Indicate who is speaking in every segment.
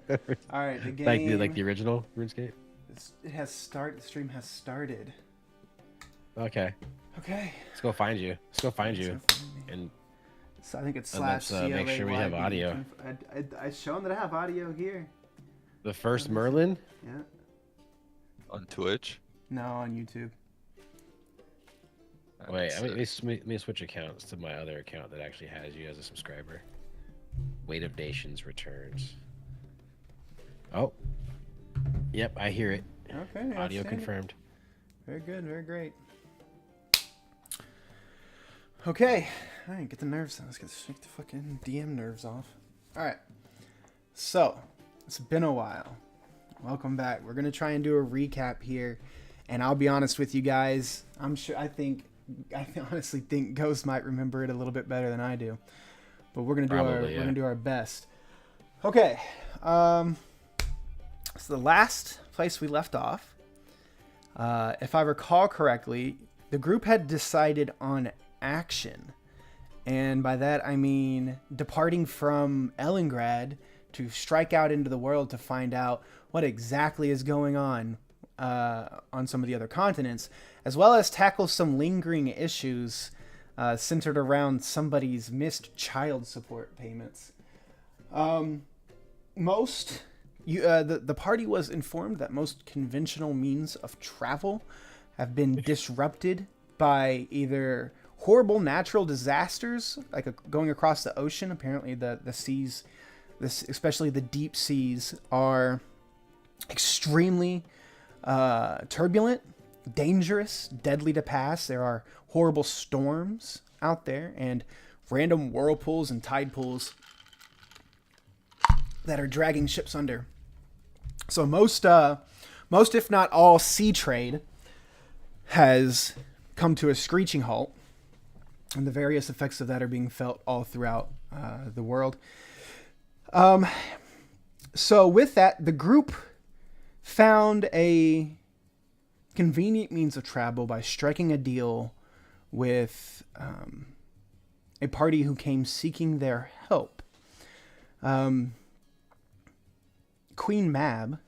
Speaker 1: All right, the
Speaker 2: Like
Speaker 1: game.
Speaker 2: the original RuneScape.
Speaker 1: It has started. The stream has started.
Speaker 2: Okay,
Speaker 1: Okay.
Speaker 2: let's go find you. Let's go find
Speaker 1: Let's
Speaker 2: you,
Speaker 1: go find me.
Speaker 2: and
Speaker 1: So I think it's slash
Speaker 2: let's make sure we have
Speaker 1: CLAYB.
Speaker 2: audio.
Speaker 1: I shown that I have audio here.
Speaker 2: The first
Speaker 1: Let me see.
Speaker 2: Merlin.
Speaker 1: Yeah.
Speaker 3: On Twitch.
Speaker 1: No, on YouTube.
Speaker 2: Wait,
Speaker 3: That's
Speaker 2: I mean,
Speaker 3: sick.
Speaker 2: let me switch accounts to my other account that actually has you as a subscriber. Weight of Nations returns. Oh, yep, I hear it.
Speaker 1: Okay.
Speaker 2: Audio
Speaker 1: outstanding.
Speaker 2: confirmed.
Speaker 1: Very good. Very great. Okay. All right. Get the nerves down. Let's shake the fucking DM nerves off. All right. So it's been a while. Welcome back. We're gonna try and do a recap here, and I'll be honest with you guys. I honestly think Ghost might remember it a little bit better than I do, but we're gonna do our best. Okay. So the last place we left off, if I recall correctly, the group had decided on action, and by that I mean departing from Ellengrad to strike out into the world to find out what exactly is going on some of the other continents, as well as tackle some lingering issues centered around somebody's missed child support payments. The party was informed that most conventional means of travel have been disrupted by either horrible natural disasters, like going across the ocean. Apparently, the seas, especially the deep seas, are extremely turbulent, dangerous, deadly to pass. There are horrible storms out there and random whirlpools and tide pools that are dragging ships under. So most if not all sea trade has come to a screeching halt, and the various effects of that are being felt all throughout the world. So with that, the group found a convenient means of travel by striking a deal with a party who came seeking their help. Queen Mab,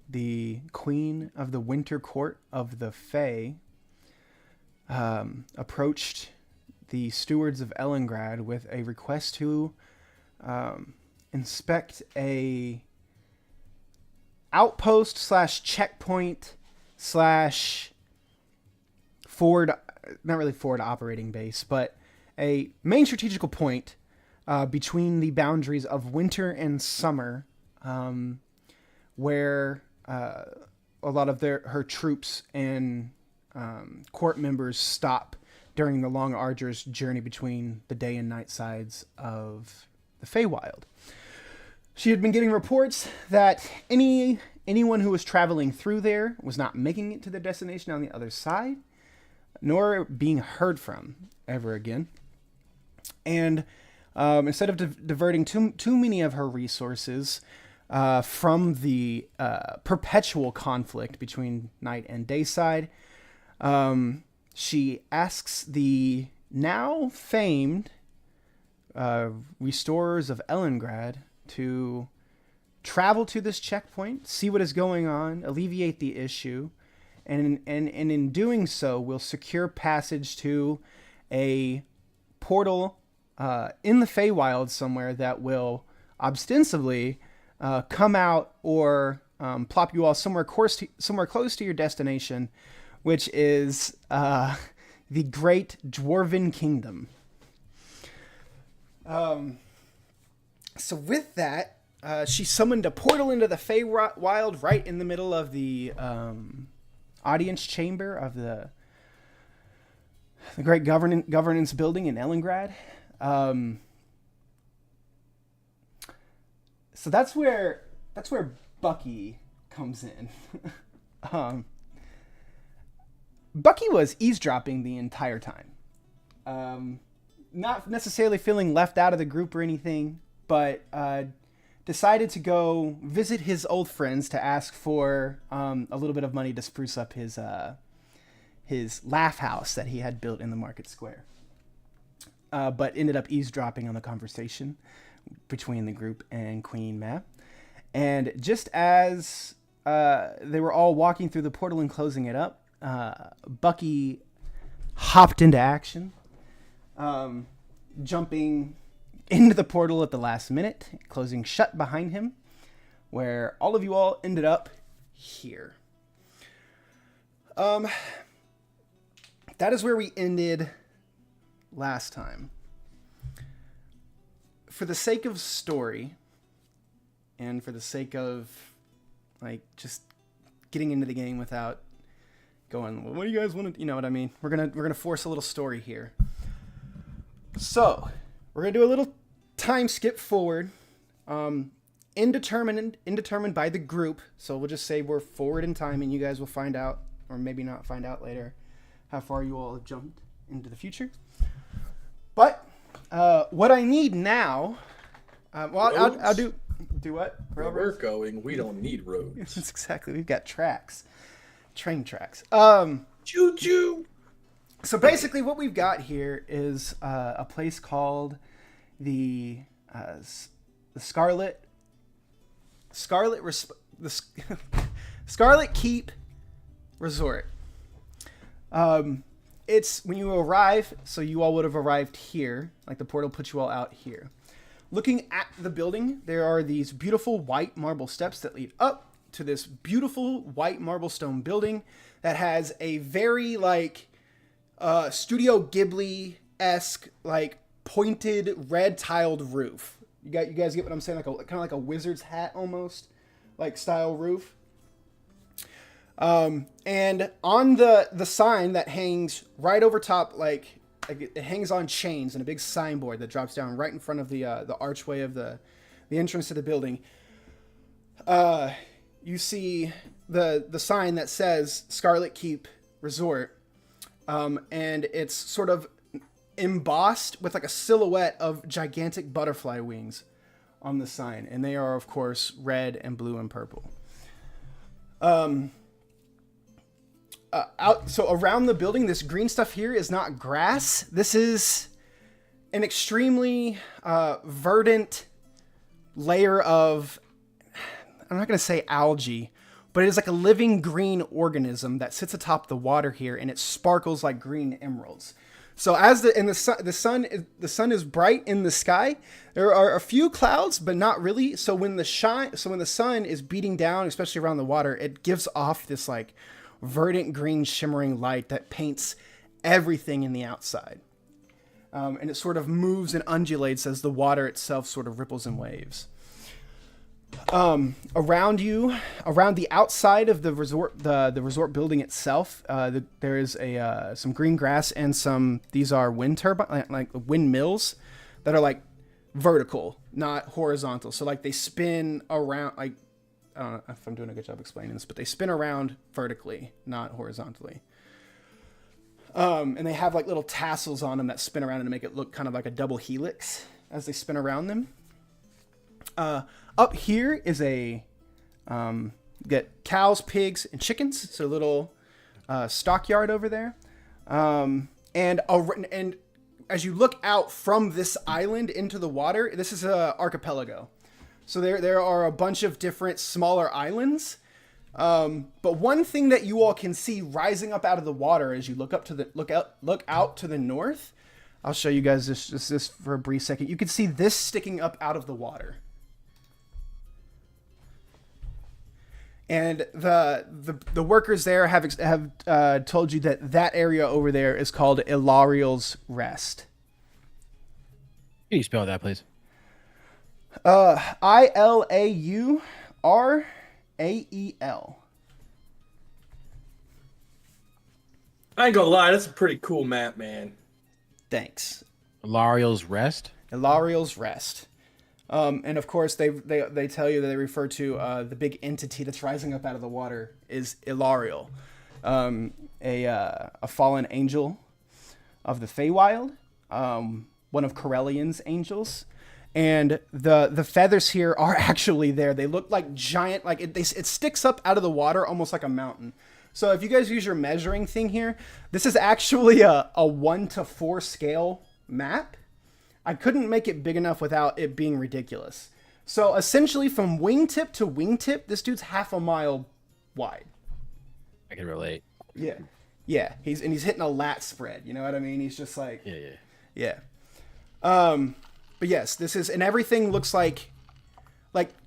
Speaker 1: the queen of the winter court of the Fae, approached the stewards of Ellengrad with a request to inspect a outpost / checkpoint / forward, not really forward operating base, but a main strategical point between the boundaries of winter and summer, where a lot of her troops and court members stop during the long, arduous journey between the day and night sides of the Feywild. She had been getting reports that anyone who was traveling through there was not making it to their destination on the other side, nor being heard from ever again. And instead of diverting too many of her resources from the perpetual conflict between night and day side, she asks the now famed restorers of Ellengrad to travel to this checkpoint, see what is going on, alleviate the issue, and in doing so, will secure passage to a portal in the Feywild somewhere that will ostensibly come out or plop you all somewhere close to your destination, which is the Great Dwarven Kingdom. So with that, she summoned a portal into the Feywild right in the middle of the audience chamber of the great governance building in Ellengrad. So that's where Bucky comes in. Bucky was eavesdropping the entire time. Not necessarily feeling left out of the group or anything, but decided to go visit his old friends to ask for a little bit of money to spruce up his laugh house that he had built in the market square. But ended up eavesdropping on the conversation between the group and Queen Mab. And just as they were all walking through the portal and closing it up, Bucky hopped into action, jumping into the portal at the last minute, closing shut behind him, where all of you all ended up here. That is where we ended last time. For the sake of story, and for the sake of like just getting into the game without going, well, what do you guys want to, you know what I mean? We're gonna force a little story here. So we're gonna do a little time skip forward, indetermined by the group. So we'll just say we're forward in time, and you guys will find out, or maybe not find out later, how far you all have jumped into the future. But what I need now, I'll do what?
Speaker 4: Where we're going, we don't need roads.
Speaker 1: That's exactly. We've got tracks, train tracks.
Speaker 4: Choo choo.
Speaker 1: So basically, what we've got here is a place called the Scarlet Keep Resort. It's when you arrive, so you all would have arrived here, like the portal put you all out here. Looking at the building, there are these beautiful white marble steps that lead up to this beautiful white marble stone building that has a very like Studio Ghibli-esque like pointed red tiled roof. You guys get what I'm saying? Like kind of like a wizard's hat almost, like style roof. And on the sign that hangs right over top, like it hangs on chains and a big signboard that drops down right in front of the archway of the entrance to the building. You see the sign that says Scarlet Keep Resort, and it's sort of embossed with like a silhouette of gigantic butterfly wings on the sign, and they are of course red and blue and purple. So around the building, this green stuff here is not grass. This is an extremely verdant layer of, I'm not going to say algae, but it is like a living green organism that sits atop the water here, and it sparkles like green emeralds. So as the sun is bright in the sky, there are a few clouds, but not really. So when the sun is beating down, especially around the water, it gives off this like verdant green shimmering light that paints everything in the outside. And it sort of moves and undulates as the water itself sort of ripples and waves. Around the outside of the resort, the resort building itself, there is some green grass and these are wind turbine, like windmills that are like vertical, not horizontal. So like they spin around, like, I don't know if I'm doing a good job explaining this, but they spin around vertically, not horizontally. And they have like little tassels on them that spin around and make it look kind of like a double helix as they spin around them. Up here is get cows, pigs, and chickens. So a little stockyard over there. And as you look out from this island into the water, this is an archipelago. So there are a bunch of different smaller islands. But one thing that you all can see rising up out of the water as you look out to the north, I'll show you guys this for a brief second. You can see this sticking up out of the water. And the workers there have told you that area over there is called Ilariel's Rest.
Speaker 2: Can you spell that, please?
Speaker 1: Ilaurael.
Speaker 4: I ain't gonna lie, that's a pretty cool map, man.
Speaker 1: Thanks.
Speaker 2: Ilariel's Rest?
Speaker 1: Ilariel's Rest. And of course, they tell you that they refer to the big entity that's rising up out of the water is Ilariel, a fallen angel of the Feywild, one of Corellian's angels. And the feathers here are actually there. They look like giant, like it sticks up out of the water almost like a mountain. So if you guys use your measuring thing here, this is actually a 1:4 scale map. I couldn't make it big enough without it being ridiculous. So essentially, from wingtip to wingtip, this dude's half a mile wide.
Speaker 2: I can relate.
Speaker 1: Yeah, yeah. He's hitting a lat spread. You know what I mean? He's just like,
Speaker 2: Yeah.
Speaker 1: But yes, this is, and everything looks like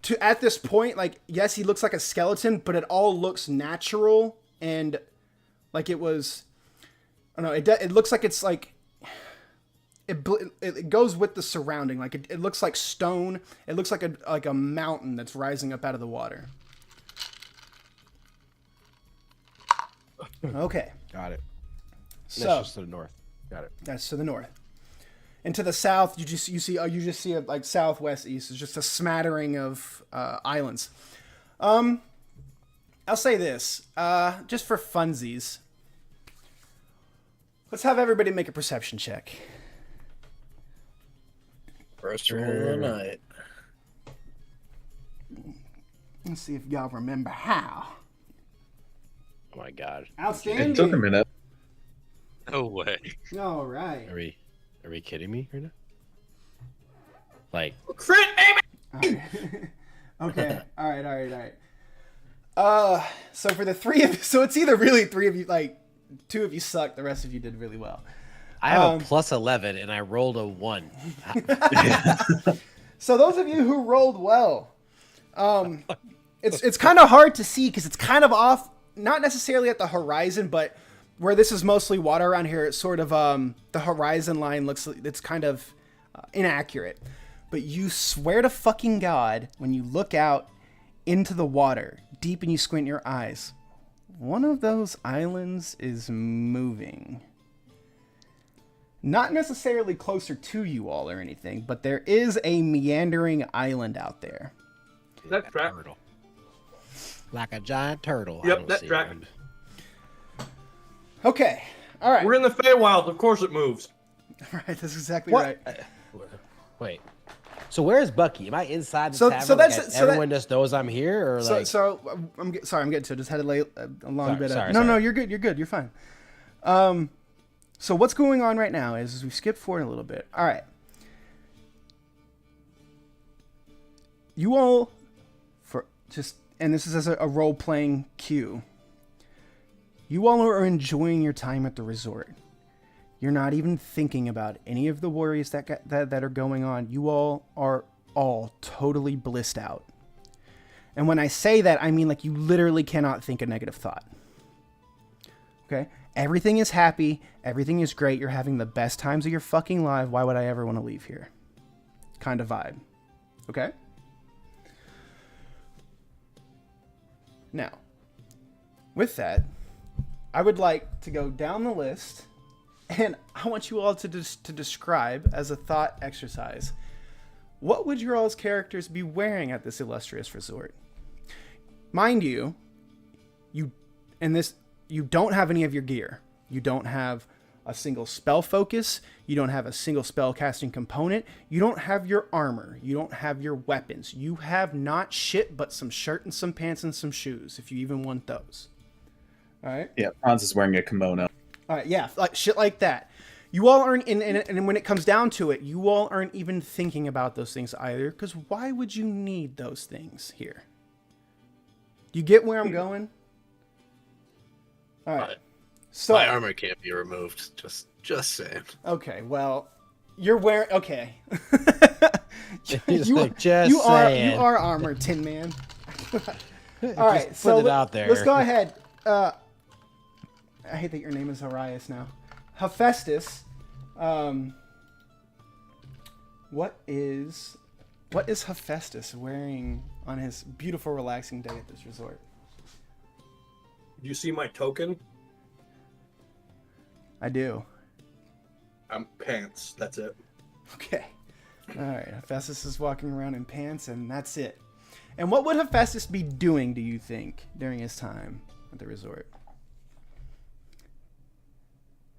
Speaker 1: to at this point, like, yes, he looks like a skeleton, but it all looks natural and like it was. I don't know. It looks like it's like it goes with the surrounding. Like it looks like stone. It looks like a mountain that's rising up out of the water. Okay.
Speaker 2: Got it.
Speaker 1: So
Speaker 2: That's just to the north. Got it.
Speaker 1: that's to the north. And to the south, you just see like southwest east is just a smattering of islands. I'll say this, just for funsies. Let's have everybody make a perception check.
Speaker 4: First roll of the night.
Speaker 1: Let's see if y'all remember how.
Speaker 2: Oh my god.
Speaker 1: Outstanding.
Speaker 5: It took a minute.
Speaker 3: No way.
Speaker 1: All right.
Speaker 2: Are we kidding me right now? Like
Speaker 4: Crit, baby!
Speaker 1: Okay. All right. So for the three of you, so it's either really three of you, like two of you suck, the rest of you did really well.
Speaker 2: I have a plus 11 and I rolled a 1.
Speaker 1: So those of you who rolled well, it's kind of hard to see because it's kind of off, not necessarily at the horizon, but where this is mostly water around here, it's sort of the horizon line it's kind of inaccurate. But you swear to fucking God, when you look out into the water, deep and you squint your eyes, one of those islands is moving. Not necessarily closer to you all or anything, but there is a meandering island out there.
Speaker 4: Is that track?
Speaker 2: Turtle. Like a giant turtle. I
Speaker 4: Yep,
Speaker 2: don't
Speaker 4: that
Speaker 2: see
Speaker 4: track.
Speaker 2: one.
Speaker 1: Okay. All right.
Speaker 4: We're in the Feywild. Of course it moves.
Speaker 1: Right. That's exactly
Speaker 2: What?
Speaker 1: right.
Speaker 2: Wait. So where's Bucky? Am I inside the
Speaker 1: So-
Speaker 2: tavern?
Speaker 1: so that's-
Speaker 2: like,
Speaker 1: so
Speaker 2: everyone just knows I'm here, or like?
Speaker 1: So I'm sorry. I'm getting to it. Just had to lay a long bit.
Speaker 2: sorry,
Speaker 1: No,
Speaker 2: sorry.
Speaker 1: you're good. You're good. You're fine. So what's going on right now is we skip forward a little bit. All right. You all, and this is as a role playing cue. You all are enjoying your time at the resort. You're not even thinking about any of the worries that are going on. You all are totally blissed out. And when I say that, I mean like you literally cannot think a negative thought. Okay? Everything is happy. Everything is great. You're having the best times of your fucking life. Why would I ever want to leave here? Kind of vibe. Okay? Now, with that, I would like to go down the list, and I want you all to describe, as a thought exercise, what would your all's characters be wearing at this illustrious resort? Mind you, you don't have any of your gear. You don't have a single spell focus. You don't have a single spell casting component. You don't have your armor. You don't have your weapons. You have not shit but some shirt and some pants and some shoes, if you even want those. All right?
Speaker 5: Yeah, Franz is wearing a kimono.
Speaker 1: All right, yeah, like shit like that. You all aren't, and when it comes down to it, you all aren't even thinking about those things either, because why would you need those things here? Do you get where I'm going? All right. So,
Speaker 6: My armor can't be removed. Just saying.
Speaker 1: okay, well, you're wearing, okay.
Speaker 2: He's like, just
Speaker 1: you
Speaker 2: saying.
Speaker 1: are armored, Tin Man. All right,
Speaker 2: Just
Speaker 1: so
Speaker 2: put it out there.
Speaker 1: let's go ahead. I hate that your name is Arias now. Hephaestus. What is Hephaestus wearing on his beautiful, relaxing day at this resort?
Speaker 4: Do you see my token?
Speaker 1: I do.
Speaker 4: I'm pants. That's it.
Speaker 1: Okay. All right. Hephaestus is walking around in pants, and that's it. And what would Hephaestus be doing, do you think, during his time at the resort?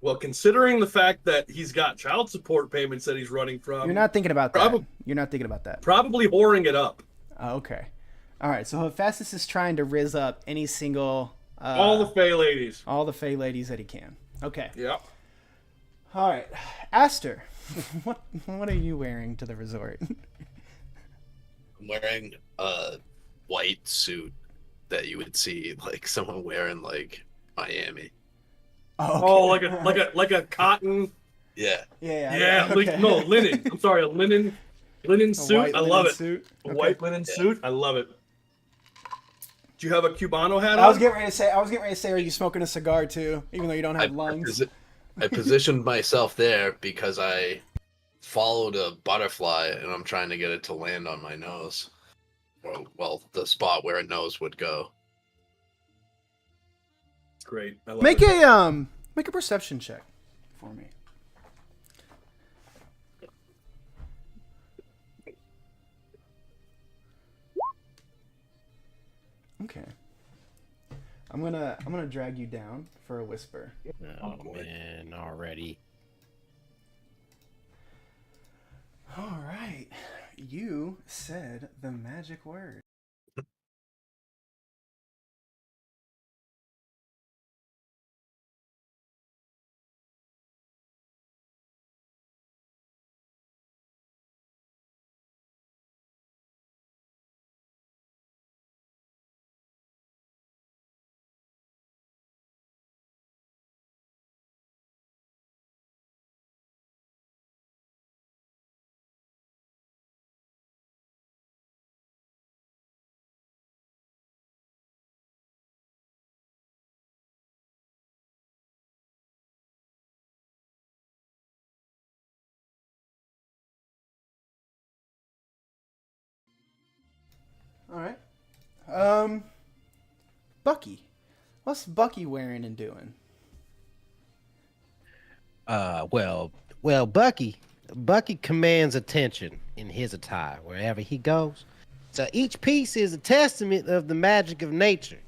Speaker 4: Well, considering the fact that he's got child support payments that he's running from,
Speaker 1: You're not thinking about that.
Speaker 4: Probably-
Speaker 1: You're not thinking about that.
Speaker 4: probably whoring it up.
Speaker 1: Oh, okay. All right. So Hephaestus is trying to rizz up any single...
Speaker 4: All the Fey ladies.
Speaker 1: all the Fey ladies that he can. Okay.
Speaker 4: Yep.
Speaker 1: All right. Aster, what are you wearing to the resort?
Speaker 6: I'm wearing a white suit that you would see like someone wearing like Miami.
Speaker 4: Oh, like a cotton.
Speaker 6: Yeah.
Speaker 4: Yeah,
Speaker 1: okay.
Speaker 4: no, linen. I'm sorry, a linen
Speaker 1: A
Speaker 4: suit.
Speaker 1: white
Speaker 4: I
Speaker 1: linen
Speaker 4: love it.
Speaker 1: suit.
Speaker 4: A
Speaker 1: Okay.
Speaker 4: white linen suit. I love it. Do you have a Cubano hat
Speaker 1: I was
Speaker 4: on?
Speaker 1: getting ready to say, are you smoking a cigar too, even though you don't have lungs?
Speaker 6: I positioned myself there because I followed a butterfly and I'm trying to get it to land on my nose. Well, the spot where a nose would go.
Speaker 4: Great. I love
Speaker 1: Make
Speaker 4: it.
Speaker 1: a perception check for me. Okay. I'm gonna drag you down for a whisper.
Speaker 2: Oh man, already.
Speaker 1: All right. You said the magic word. All right. Bucky. What's Bucky wearing and doing?
Speaker 2: Well, Bucky commands attention in his attire wherever he goes. So each piece is a testament of the magic of nature.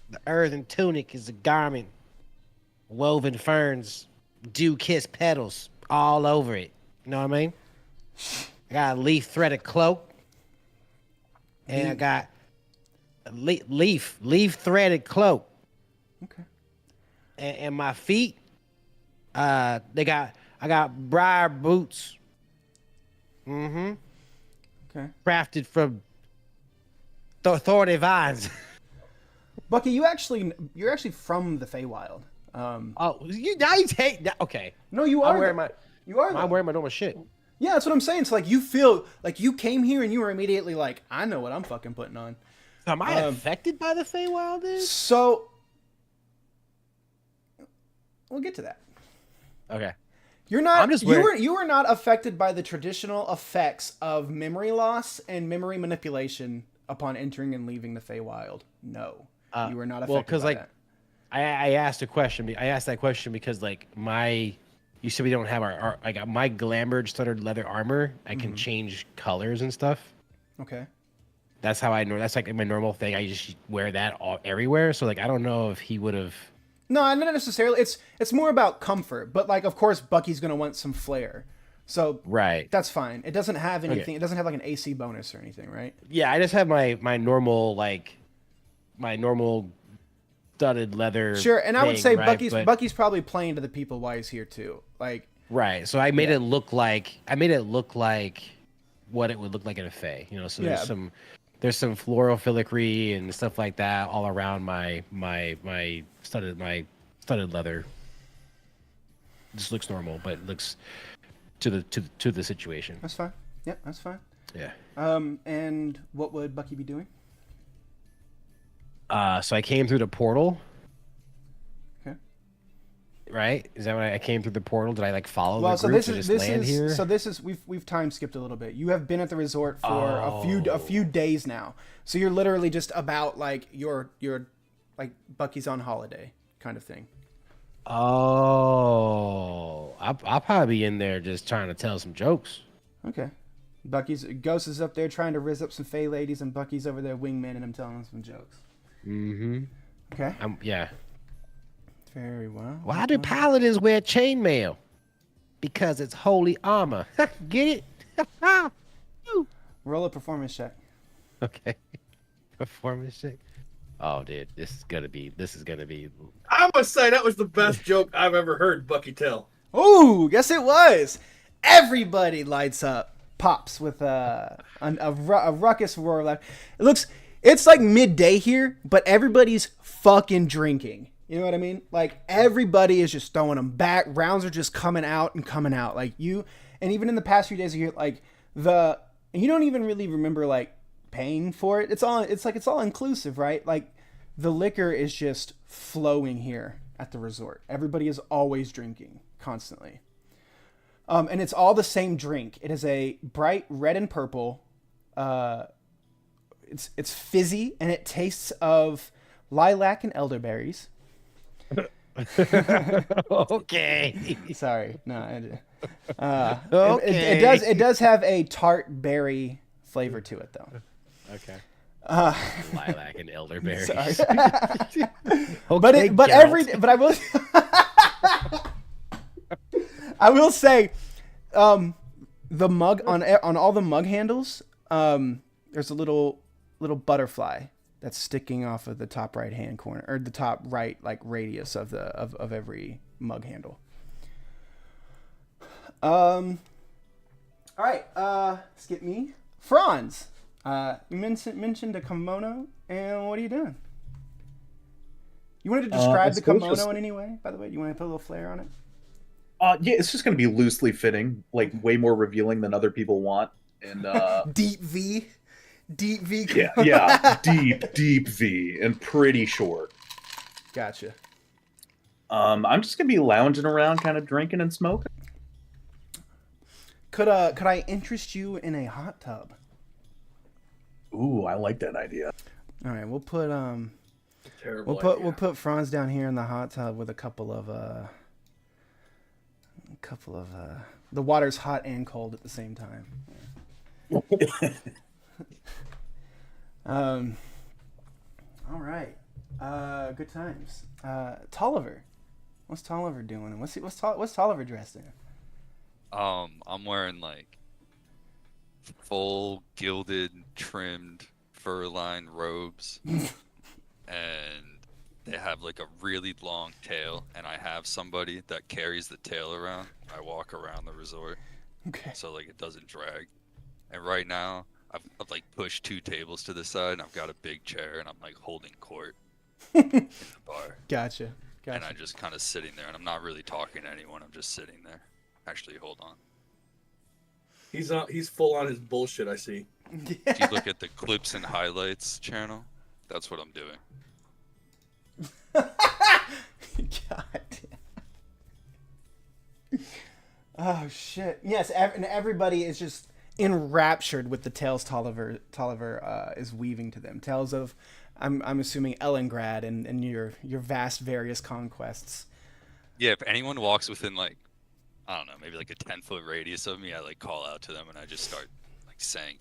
Speaker 2: The earthen tunic is a garment, woven ferns, dew-kissed petals all over it. You know what I mean? I got a leaf-threaded cloak, and I got a leaf-threaded cloak.
Speaker 1: Okay.
Speaker 2: And my feet, I got briar boots. Mm-hmm.
Speaker 1: Okay.
Speaker 2: Crafted from thorny vines.
Speaker 1: Bucky, you're actually from the Feywild.
Speaker 2: Oh, you take that? Okay.
Speaker 1: No, you are.
Speaker 2: I'm wearing my.
Speaker 1: You are.
Speaker 2: I'm wearing my normal shit.
Speaker 1: Yeah, that's what I'm saying. So like, you feel like you came here and you were immediately like, I know what I'm fucking putting on.
Speaker 2: Am I affected by the Feywild? Then?
Speaker 1: So we'll get to that.
Speaker 2: Okay.
Speaker 1: You're not.
Speaker 2: I'm just wearing...
Speaker 1: You were not affected by the traditional effects of memory loss and memory manipulation upon entering and leaving the Feywild. No, you were not affected.
Speaker 2: Well, because
Speaker 1: by
Speaker 2: like,
Speaker 1: that.
Speaker 2: I asked a question. I asked that question because like you said we don't have our I got my glamour studded leather armor. I can change colors and stuff.
Speaker 1: Okay.
Speaker 2: That's how I know. That's like my normal thing. I just wear that everywhere. So like, I don't know if he would have.
Speaker 1: No, not necessarily. It's more about comfort, but like, of course, Bucky's gonna want some flair, so
Speaker 2: Right.
Speaker 1: that's fine. It doesn't have anything. Okay. It doesn't have like an AC bonus or anything, right?
Speaker 2: Yeah, I just have my normal studded leather.
Speaker 1: Sure, and I would say
Speaker 2: right?
Speaker 1: Bucky's probably playing to the people while he's here too. Like
Speaker 2: right. So I made it look like what it would look like in a Fey. You know, so there's some floral filigree and stuff like that all around my studded leather. Just looks normal, but it looks to the situation.
Speaker 1: That's fine. Yep, that's fine.
Speaker 2: Yeah.
Speaker 1: And what would Bucky be doing?
Speaker 2: So I came through the portal.
Speaker 1: Okay.
Speaker 2: Right? Is that when I came through the portal? Did I like follow
Speaker 1: well,
Speaker 2: the
Speaker 1: so
Speaker 2: group
Speaker 1: this
Speaker 2: to
Speaker 1: is
Speaker 2: just
Speaker 1: this
Speaker 2: land
Speaker 1: is
Speaker 2: here?
Speaker 1: so this is we've time skipped a little bit. You have been at the resort for a few days now. So you're literally just about like your like Bucky's on holiday kind of thing.
Speaker 2: Oh, I'll probably be in there just trying to tell some jokes.
Speaker 1: Okay. Ghost is up there trying to riz up some Fey ladies, and Bucky's over there wingmanning him, telling them some jokes.
Speaker 2: Mm-hmm.
Speaker 1: Okay.
Speaker 2: Yeah.
Speaker 1: Very well.
Speaker 2: Why do paladins wear chainmail? Because it's holy armor. Get it?
Speaker 1: Roll a performance check.
Speaker 2: Okay. Performance check. Oh, dude, this is gonna be.
Speaker 4: I must say that was the best joke I've ever heard Bucky tell.
Speaker 1: Oh, yes it was. Everybody lights up. pops with a ruckus roar of laughter. It's like midday here, but everybody's fucking drinking. You know what I mean? Like everybody is just throwing them back. Rounds are just coming out and coming out. Like you, and even in the past few days, you hear like you don't even really remember like paying for it. It's all inclusive, right? Like the liquor is just flowing here at the resort. Everybody is always drinking constantly. And it's all the same drink. It is a bright red and purple. It's fizzy and it tastes of lilac and elderberries.
Speaker 2: Okay.
Speaker 1: Sorry, no.
Speaker 2: Okay.
Speaker 1: It does have a tart berry flavor to it though.
Speaker 2: Okay. Lilac and elderberry.
Speaker 1: Sorry.
Speaker 2: Okay,
Speaker 1: but I will I will say the mug on all the mug handles there's a little butterfly that's sticking off of the top right hand corner or the top right like radius of every mug handle. All right, skip me. Franz, you mentioned a kimono, and what are you doing? You wanted to describe the kimono in any way, by the way? Do you want to put a little flair on it?
Speaker 5: Yeah, it's just going to be loosely fitting, like way more revealing than other people want. And
Speaker 1: Deep V.
Speaker 5: yeah, deep V, and pretty short.
Speaker 1: Gotcha.
Speaker 5: I'm just going to be lounging around, kind of drinking and smoking.
Speaker 1: Could I interest you in a hot tub?
Speaker 5: Ooh, I like that idea.
Speaker 1: All right, we'll put
Speaker 4: Terrible.
Speaker 1: we'll put Franz down here in the hot tub with a couple of the water's hot and cold at the same time. All right. Good times. Tolliver. What's Tolliver doing? What's Tolliver dressed in?
Speaker 3: I'm wearing like full gilded, trimmed fur-lined robes, and they have like a really long tail, and I have somebody that carries the tail around. I walk around the resort,
Speaker 1: Okay.
Speaker 3: so like it doesn't drag. And right now, I've like pushed 2 tables to the side, and I've got a big chair, and I'm like holding court in the bar.
Speaker 1: Gotcha.
Speaker 3: And I'm just kind of sitting there, and I'm not really talking to anyone. I'm just sitting there. Actually, hold on.
Speaker 4: He's full on his bullshit. I see.
Speaker 3: If you look at the clips and highlights channel, that's what I'm doing.
Speaker 1: God. Oh shit! Yes, and everybody is just enraptured with the tales Tolliver is weaving to them. Tales of, I'm assuming Ellengrad and your vast various conquests.
Speaker 3: Yeah, if anyone walks within like, I don't know, maybe like a 10-foot radius of me, I like call out to them and I just start like saying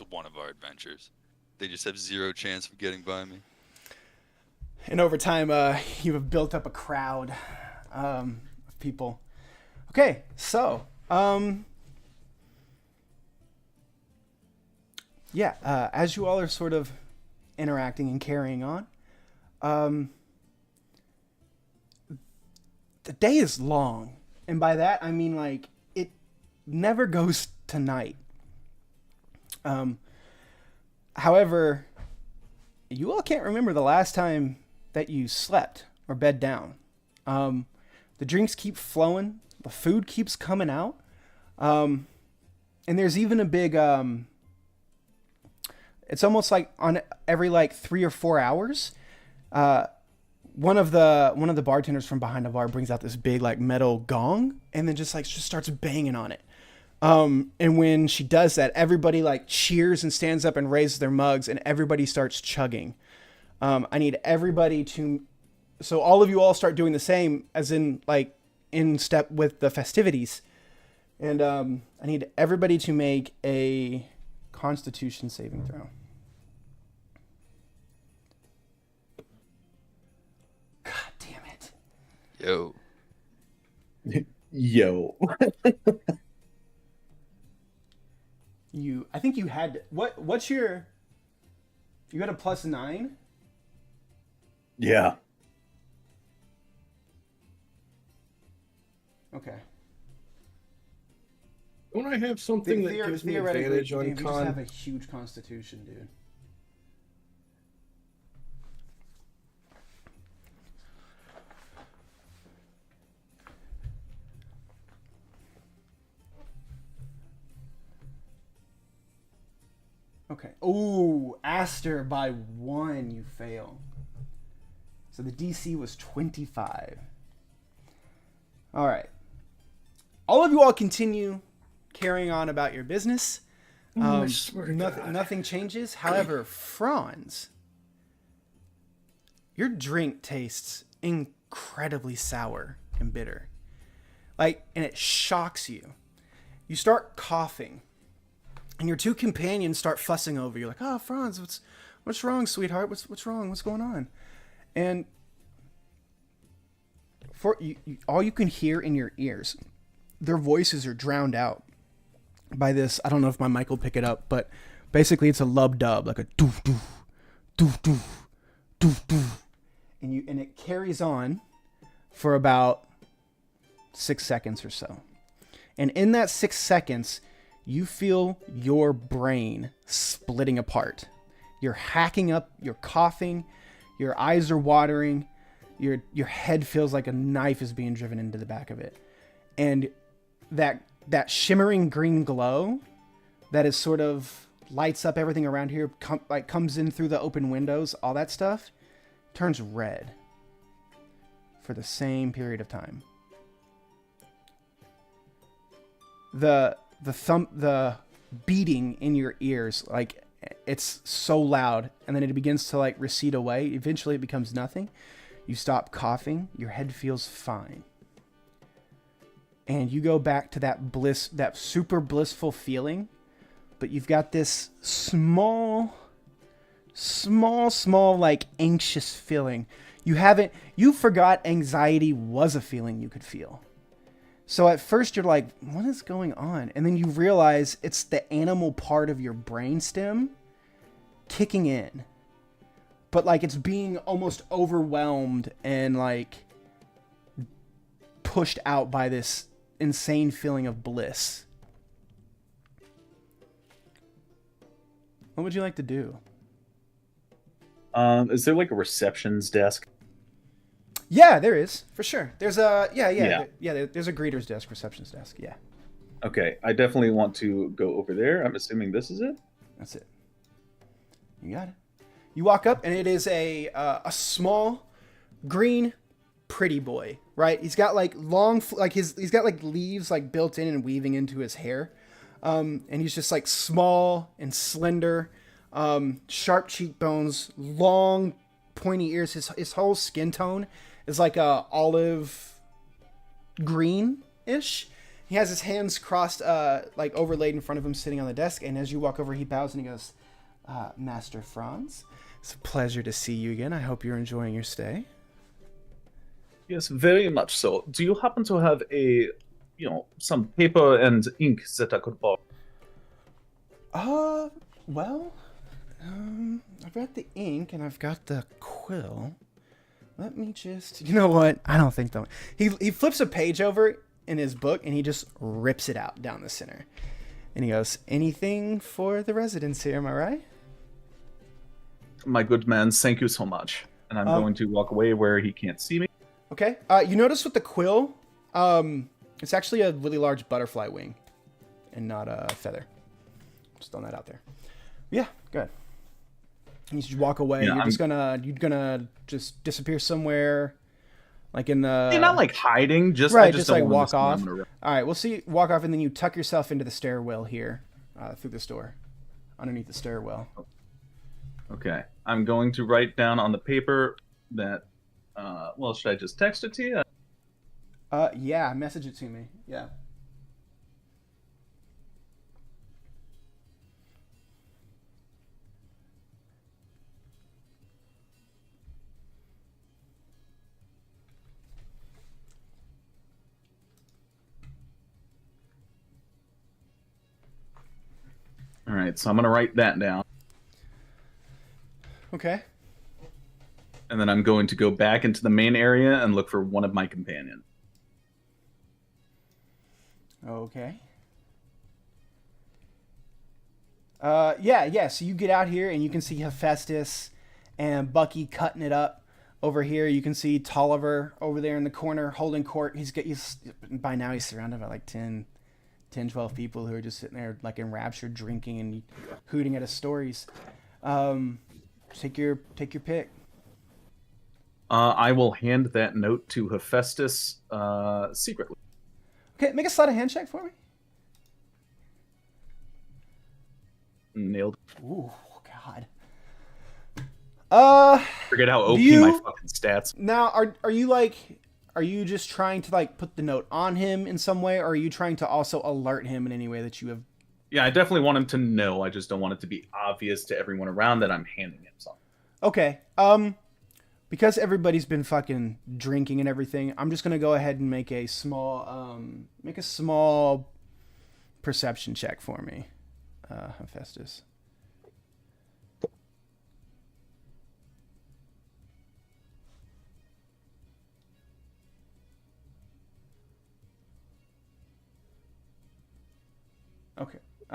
Speaker 3: one of our adventures. They just have 0 chance of getting by me.
Speaker 1: And over time, you have built up a crowd of people. Okay, so as you all are sort of interacting and carrying on, the day is long, and by that I mean like it never goes to night. However, you all can't remember the last time that you slept or bed down. The drinks keep flowing, the food keeps coming out, and there's even a big it's almost like on every like 3 or 4 hours, one of the bartenders from behind the bar brings out this big like metal gong and then just starts banging on it. And when she does that, everybody like cheers and stands up and raises their mugs and everybody starts chugging. I need everybody so all of you all start doing the same, as in like in step with the festivities. And I need everybody to make a Constitution saving throw. God damn it.
Speaker 3: Yo.
Speaker 5: Yo.
Speaker 1: I think you had, what's your, you got a +9?
Speaker 5: Yeah.
Speaker 1: Okay.
Speaker 4: Don't I have something that gives me advantage on
Speaker 1: Dave, you just have
Speaker 4: con?
Speaker 1: a huge constitution, dude. Okay. Ooh, Aster, by 1 you fail. So the DC was 25. All right. All of you all continue carrying on about your business.
Speaker 4: I swear to God.
Speaker 1: Nothing changes. However, Franz, your drink tastes incredibly sour and bitter. And it shocks you. You start coughing. And your two companions start fussing over you, like, "Oh, Franz, what's wrong, sweetheart? What's wrong? What's going on?" And for you, all you can hear in your ears, their voices are drowned out by this. I don't know if my mic will pick it up, but basically it's a lub dub, like a doof doof doof doof doof doof, and it carries on for about 6 seconds or so. And in that 6 seconds, you feel your brain splitting apart. You're hacking up, you're coughing, your eyes are watering, your head feels like a knife is being driven into the back of it. And that shimmering green glow that is sort of lights up everything around here, comes in through the open windows, all that stuff, turns red for the same period of time. The beating in your ears, it's so loud, and then it begins to recede away. Eventually it becomes nothing. You stop coughing, your head feels fine. And you go back to that super blissful feeling, but you've got this small anxious feeling. You forgot anxiety was a feeling you could feel. So at first you're like, what is going on? And then you realize it's the animal part of your brainstem kicking in. But it's being almost overwhelmed and pushed out by this insane feeling of bliss. What would you like to do?
Speaker 5: Is there a receptions desk?
Speaker 1: Yeah, there is, for sure. There's a there's a greeter's desk, reception's desk. Yeah.
Speaker 5: Okay, I definitely want to go over there. I'm assuming this is it.
Speaker 1: That's it. You got it. You walk up, and it is a small, green, pretty boy. Right? He's got long, he's got leaves built in and weaving into his hair, and he's just small and slender, sharp cheekbones, long, pointy ears. His whole skin tone is a olive green-ish. He has his hands crossed, overlaid in front of him, sitting on the desk. And as you walk over, he bows and he goes, "Master Franz, it's a pleasure to see you again. I hope you're enjoying your stay."
Speaker 5: Yes, very much so. Do you happen to have some paper and ink that I could borrow?
Speaker 1: Well, I've got the ink and I've got the quill. Let me just... You know what? I don't think that... He flips a page over in his book and he just rips it out down the center. And he goes, "Anything for the residents here, am I right?"
Speaker 5: My good man, thank you so much. And I'm going to walk away where he can't see me.
Speaker 1: Okay. You notice with the quill, it's actually a really large butterfly wing and not a feather. Just throwing that out there. Yeah, good. You just walk away.
Speaker 5: Yeah,
Speaker 1: you're gonna just disappear somewhere, in the.
Speaker 5: You're not hiding, just
Speaker 1: right.
Speaker 5: I just don't
Speaker 1: walk off.
Speaker 5: All
Speaker 1: right, we'll see. Walk off, and then you tuck yourself into the stairwell here, through this door, underneath the stairwell.
Speaker 5: Okay, I'm going to write down on the paper that. Should I just text it to you?
Speaker 1: Yeah, message it to me. Yeah.
Speaker 5: All right, so I'm going to write that down.
Speaker 1: Okay.
Speaker 5: And then I'm going to go back into the main area and look for one of my companions.
Speaker 1: Okay. Yeah. So you get out here and you can see Hephaestus and Bucky cutting it up. Over here, you can see Tolliver over there in the corner holding court. He's by now he's surrounded by like 10, 12 people who are just sitting there like enraptured, drinking and hooting at his stories. Take your pick.
Speaker 5: I will hand that note to Hephaestus secretly.
Speaker 1: Okay, make a sleight of hand check for me.
Speaker 5: Nailed.
Speaker 1: Ooh, God.
Speaker 5: Forget how OP
Speaker 1: you-
Speaker 5: my fucking stats.
Speaker 1: Now, are you just trying to like put the note on him in some way, or are you trying to also alert him in any way that you have?
Speaker 5: Yeah, I definitely want him to know. I just don't want it to be obvious to everyone around that I'm handing him something.
Speaker 1: Okay. Because everybody's been fucking drinking and everything, I'm just gonna go ahead and make a small perception check for me, Hephaestus.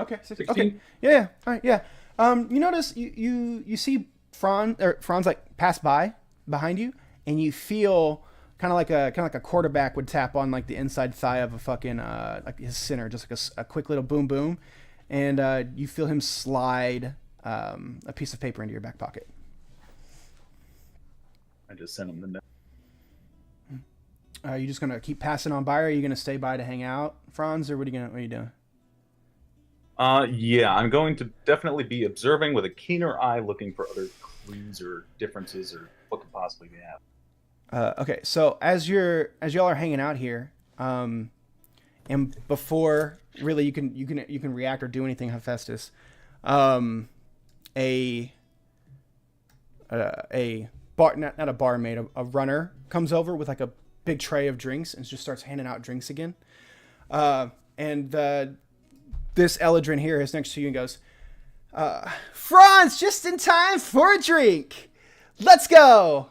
Speaker 1: Okay.
Speaker 5: 16?
Speaker 1: Okay. Yeah. All right. Yeah. You notice you see Franz like pass by behind you, and you feel kind of like a quarterback would tap on like the inside thigh of a fucking like his center, just like a quick little boom boom, and you feel him slide a piece of paper into your back pocket.
Speaker 5: I just sent him the note.
Speaker 1: Are you just gonna keep passing on by, or are you gonna stay by to hang out, Franz, or what are you doing?
Speaker 5: Yeah, I'm going to definitely be observing with a keener eye, looking for other clues or differences or what could possibly be happening.
Speaker 1: Okay, so as y'all are hanging out here, and before really you can react or do anything, Hephaestus, a not a barmaid, a runner comes over with like a big tray of drinks and just starts handing out drinks again, this Eladrin here is next to you and goes, Franz, just in time for a drink. Let's go.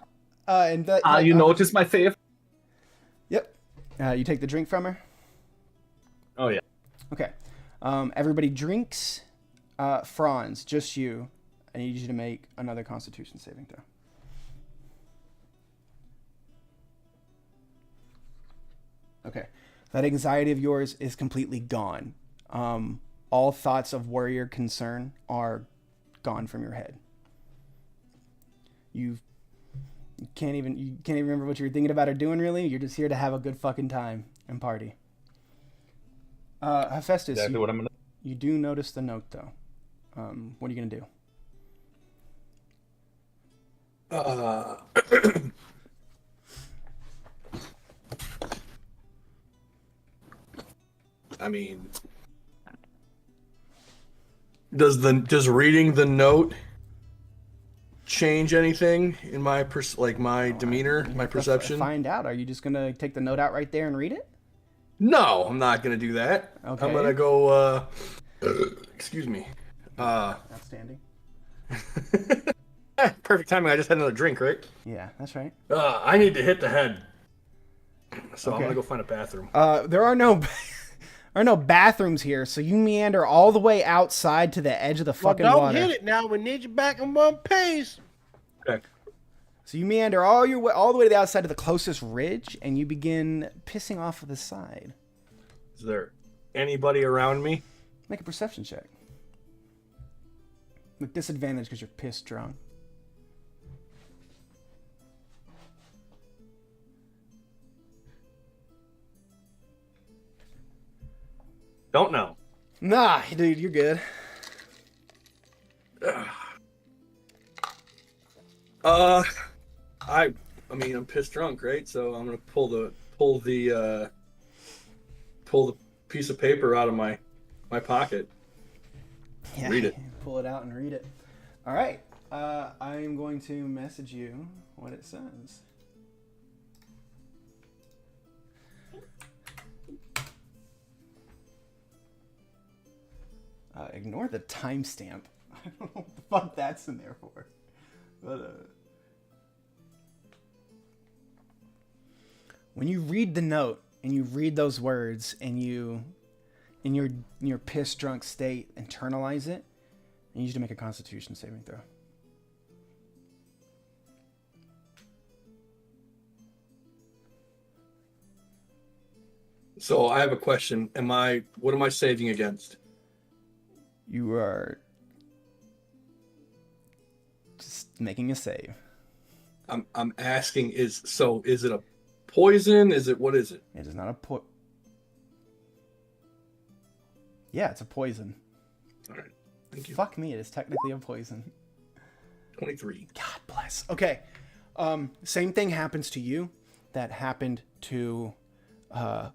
Speaker 5: You notice my favorite?
Speaker 1: Yep. You take the drink from her?
Speaker 5: Oh, yeah.
Speaker 1: Okay. Everybody drinks. Franz, just you. I need you to make another Constitution saving throw. Okay. That anxiety of yours is completely gone. All thoughts of warrior concern are gone from your head. You can't even remember what you were thinking about or doing, really. You're just here to have a good fucking time and party. Hephaestus,
Speaker 5: Exactly what I'm gonna.
Speaker 1: you do notice the note, though. What are you gonna do?
Speaker 4: I mean, does reading the note change anything in my my demeanor, my perception?
Speaker 1: Find out. Are you just gonna take the note out right there and read it?
Speaker 4: No, I'm not gonna do that.
Speaker 1: Okay.
Speaker 4: I'm gonna go. Excuse me.
Speaker 1: Outstanding.
Speaker 4: Perfect timing. I just had another drink, right?
Speaker 1: Yeah, that's right.
Speaker 4: I need to hit the head, so I'm
Speaker 1: Okay.
Speaker 4: gonna go find a bathroom.
Speaker 1: There are no bathrooms here, so you meander all the way outside to the edge of the
Speaker 2: Well,
Speaker 1: fucking
Speaker 2: don't
Speaker 1: water.
Speaker 2: hit it now. We need you back in one piece.
Speaker 4: Okay.
Speaker 1: So you meander all the way to the outside to the closest ridge, and you begin pissing off of the side.
Speaker 4: Is there anybody around me?
Speaker 1: Make a perception check. With disadvantage because you're pissed drunk.
Speaker 4: Don't know.
Speaker 1: Nah, dude, you're good.
Speaker 4: I mean, I'm pissed drunk, right? So I'm gonna pull the piece of paper out of my pocket.
Speaker 1: Yeah,
Speaker 4: Read it.
Speaker 1: Pull it out and read it. All right. I am going to message you what it says. Ignore the timestamp. I don't know what the fuck that's in there for. But when you read the note and you read those words and you in your pissed drunk state internalize it, I need you to make a Constitution saving throw.
Speaker 4: So I have a question. What am I saving against?
Speaker 1: You are just making a save.
Speaker 4: I'm asking is it a poison? What is it?
Speaker 1: It is not a Yeah, it's a poison.
Speaker 4: All right. Thank you.
Speaker 1: Fuck me, it is technically a poison.
Speaker 4: 23.
Speaker 1: God bless. Okay. Same thing happens to you that happened to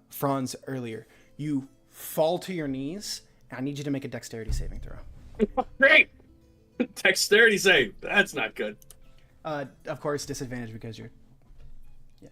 Speaker 1: Franz earlier. You fall to your knees, and I need you to make a dexterity saving throw.
Speaker 4: Great. Dexterity save. That's not good.
Speaker 1: Of course, disadvantage because you're... Yeah.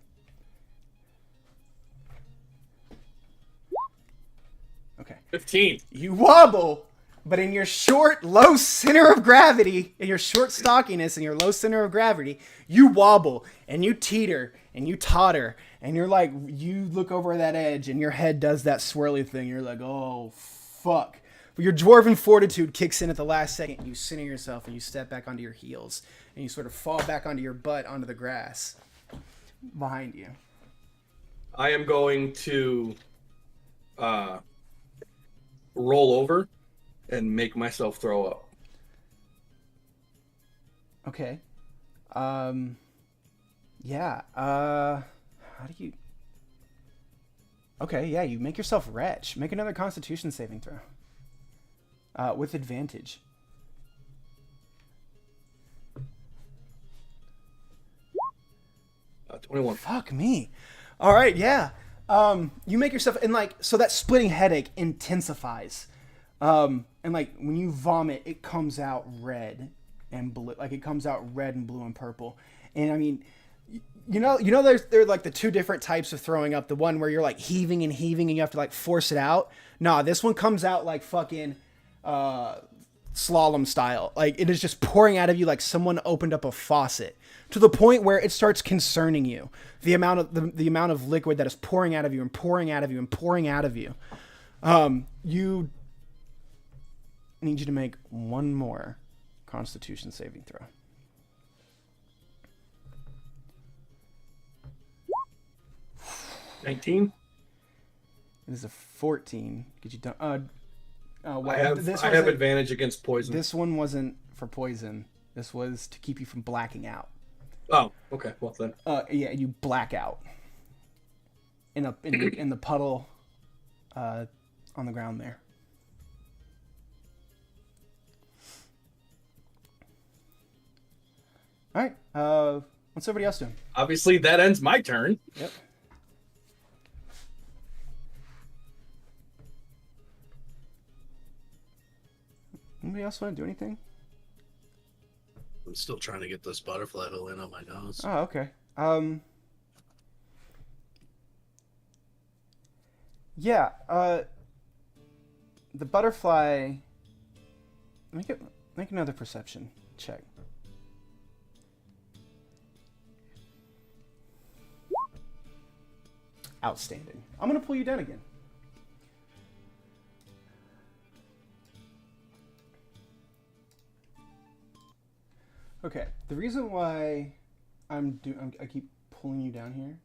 Speaker 1: Okay.
Speaker 4: 15.
Speaker 1: You wobble, but in your short, low center of gravity, in your short stockiness and your low center of gravity, you wobble and you teeter and you totter and you're like, you look over that edge and your head does that swirly thing. You're like, oh, fuck. But your dwarven fortitude kicks in at the last second. You center yourself and you step back onto your heels and you sort of fall back onto your butt onto the grass behind you.
Speaker 4: I am going to roll over and make myself throw up.
Speaker 1: Okay. Yeah. How do you... Okay, yeah, you make yourself retch. Make another Constitution saving throw. With advantage.
Speaker 4: 21.
Speaker 1: Fuck me. All right, yeah. You make yourself... And, like, so that splitting headache intensifies. And, like, when you vomit, it comes out red and blue. Like, it comes out red and blue and purple. And, I mean... You know, there's like the two different types of throwing up. The one where you're like heaving and you have to like force it out. Nah, this one comes out like fucking slalom style. Like it is just pouring out of you like someone opened up a faucet to the point where it starts concerning you. The amount of liquid that is pouring out of you and pouring out of you and pouring out of you. You need you to make one more Constitution saving throw.
Speaker 4: 19.
Speaker 1: This is a 14. Get you done.
Speaker 4: I have advantage against poison.
Speaker 1: This one wasn't for poison. This was to keep you from blacking out.
Speaker 4: Oh, okay. Well then.
Speaker 1: Yeah, you black out in the puddle on the ground there. All right. What's everybody else doing?
Speaker 4: Obviously, that ends my turn.
Speaker 1: Yep. Anybody else want to do anything?
Speaker 6: I'm still trying to get this butterfly to land on my nose.
Speaker 1: Oh, okay. Yeah, the butterfly... Make another perception check. Outstanding. I'm going to pull you down again. Okay, the reason why I keep pulling you down here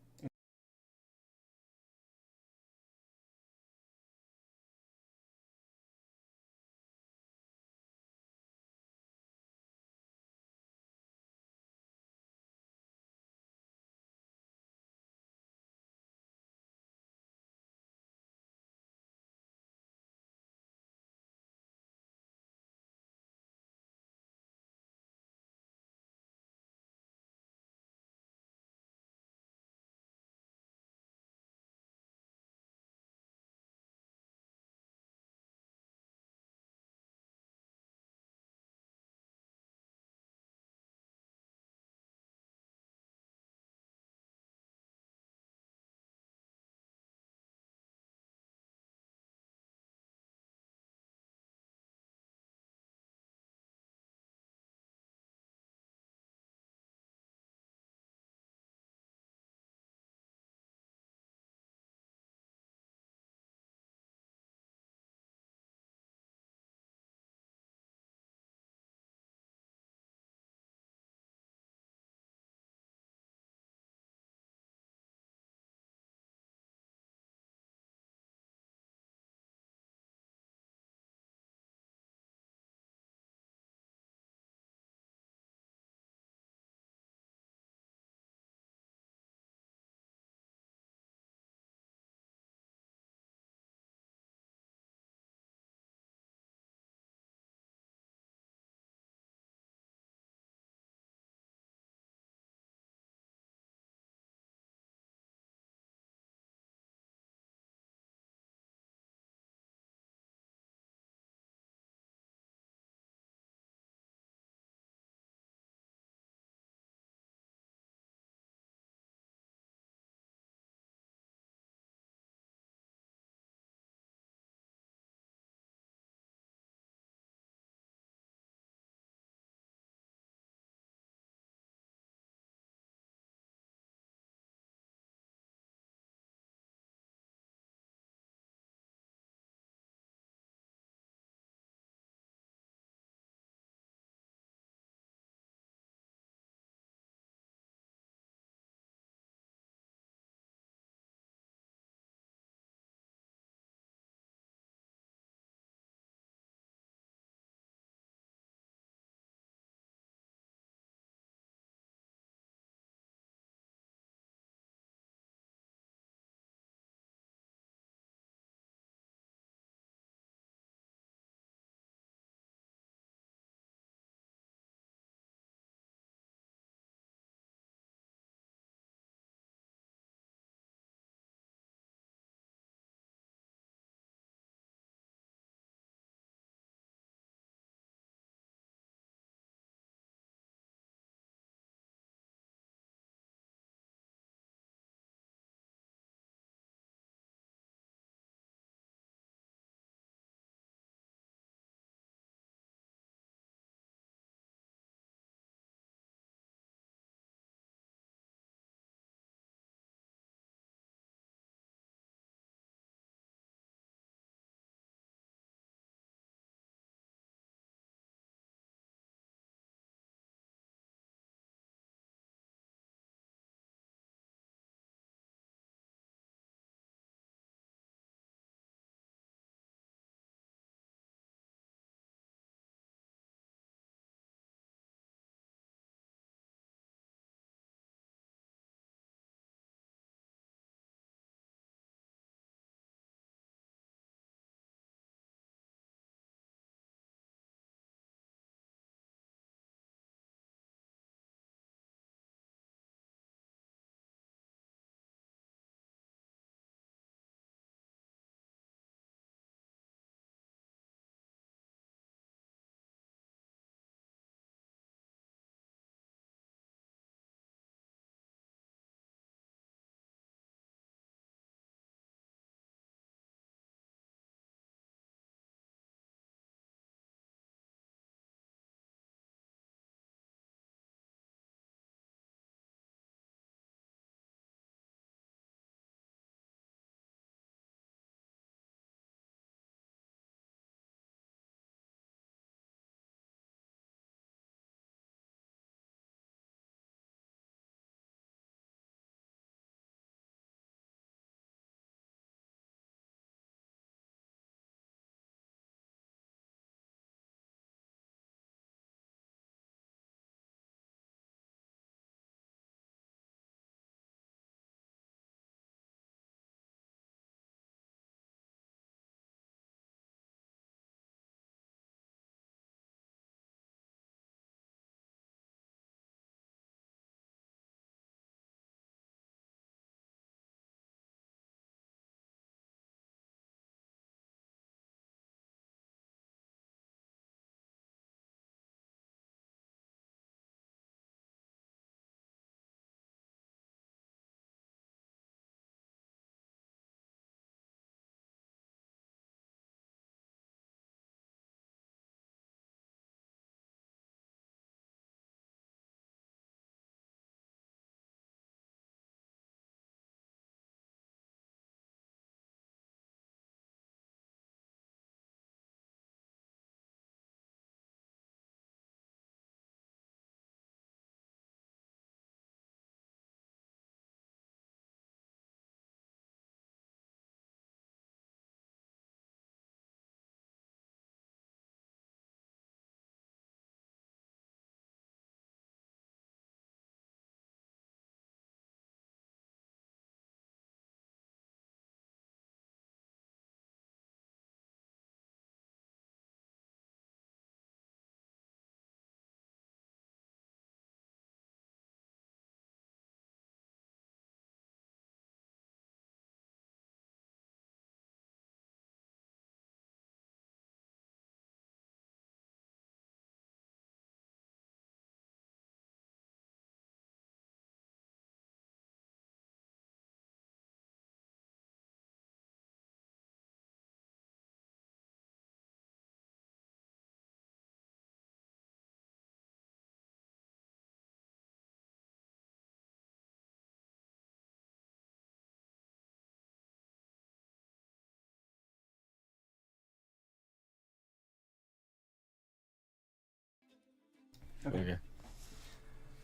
Speaker 2: Okay.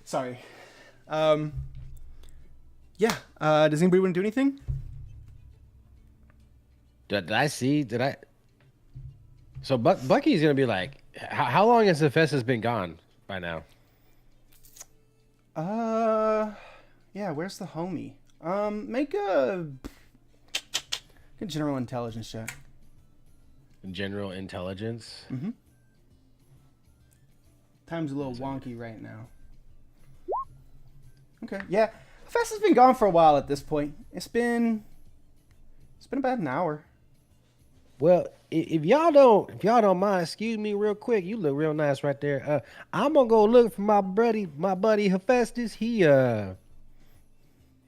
Speaker 1: Sorry. Yeah. Does anybody want to do anything?
Speaker 2: Did I see? Did I? So Bucky's gonna be like, how long has the Festus been gone by now?
Speaker 1: Yeah. Where's the homie? Make a general intelligence check.
Speaker 2: General intelligence.
Speaker 1: Mm-hmm. Time's a little wonky right now. Okay. Yeah. Fest has been gone for a while at this point. It's been about an hour.
Speaker 2: Well, if y'all don't mind, excuse me real quick. You look real nice right there. I'm gonna go look for my buddy Hephaestus. He kind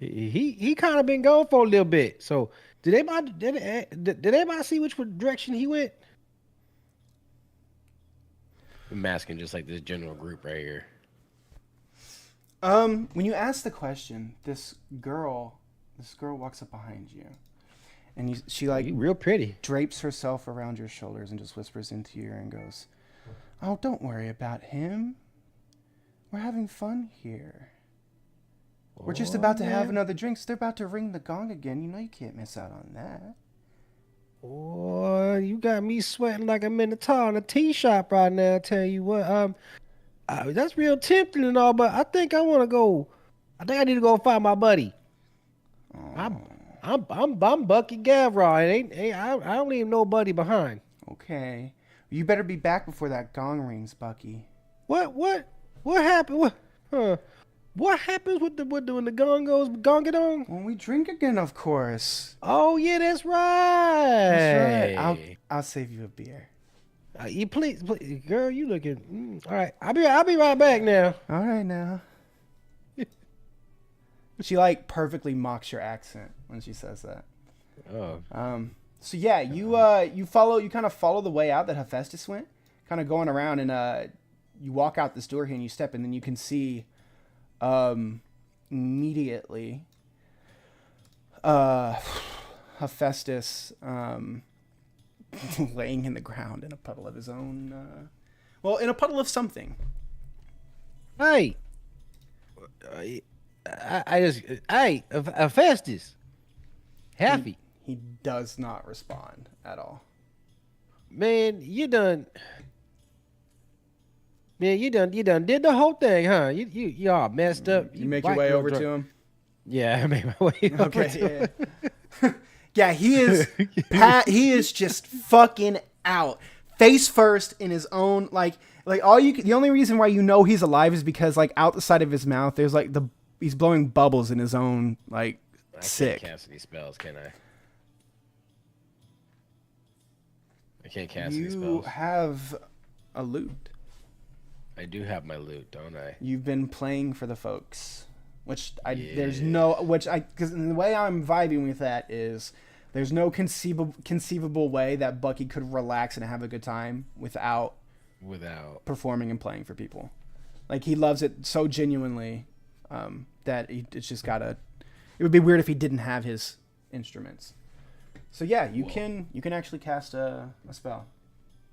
Speaker 2: of been gone for a little bit. So did anybody see which direction he went? I'm asking just like this general group right here.
Speaker 1: When you ask the question, this girl walks up behind you, and she like
Speaker 2: You real pretty.
Speaker 1: drapes herself around your shoulders and just whispers into your ear and goes, "Oh, don't worry about him. We're having fun here. We're just about to have another drink. So they're about to ring the gong again. You know you can't miss out on that."
Speaker 2: Boy, you got me sweating like I'm in the tar in a tea shop right now. I tell you what, that's real tempting and all, but I think I want to go. I think I need to go find my buddy. I'm Bucky Gavraw. I don't leave nobody behind.
Speaker 1: Okay. You better be back before that gong rings, Bucky.
Speaker 2: What happened? What happens with when the gong goes gong-a-dong?
Speaker 1: When we drink again, of course.
Speaker 2: Oh yeah, that's right.
Speaker 1: That's right. I'll save you a beer.
Speaker 2: You please, girl, you looking all right. I'll be right back now.
Speaker 1: All right now. She like perfectly mocks your accent when she says that.
Speaker 2: Oh.
Speaker 1: So yeah, you kind of follow the way out that Hephaestus went, kind of going around, and you walk out this door here and you step, and then you can see immediately Hephaestus laying in the ground in a puddle of his own in a puddle of something.
Speaker 2: Hey, Hephaestus, happy.
Speaker 1: He does not respond at all.
Speaker 2: Man, you done did the whole thing, huh? You all messed up.
Speaker 1: You make your way over to him.
Speaker 2: Yeah, I made my way over to
Speaker 1: Okay.
Speaker 2: him.
Speaker 1: Yeah. Yeah, he is. He is just fucking out, face first in his own like all you. The only reason why you know he's alive is because like out the side of his mouth, there's like he's blowing bubbles in his own like sick.
Speaker 2: I can't cast any spells, can I? I can't cast any
Speaker 1: You
Speaker 2: spells.
Speaker 1: have a lute.
Speaker 2: I do have my loot, don't I?
Speaker 1: You've been playing for the folks, because the way I'm vibing with that is there's no conceivable way that Bucky could relax and have a good time without performing and playing for people. Like he loves it so genuinely that it's just gotta. It would be weird if he didn't have his instruments. So yeah, you can actually cast a spell.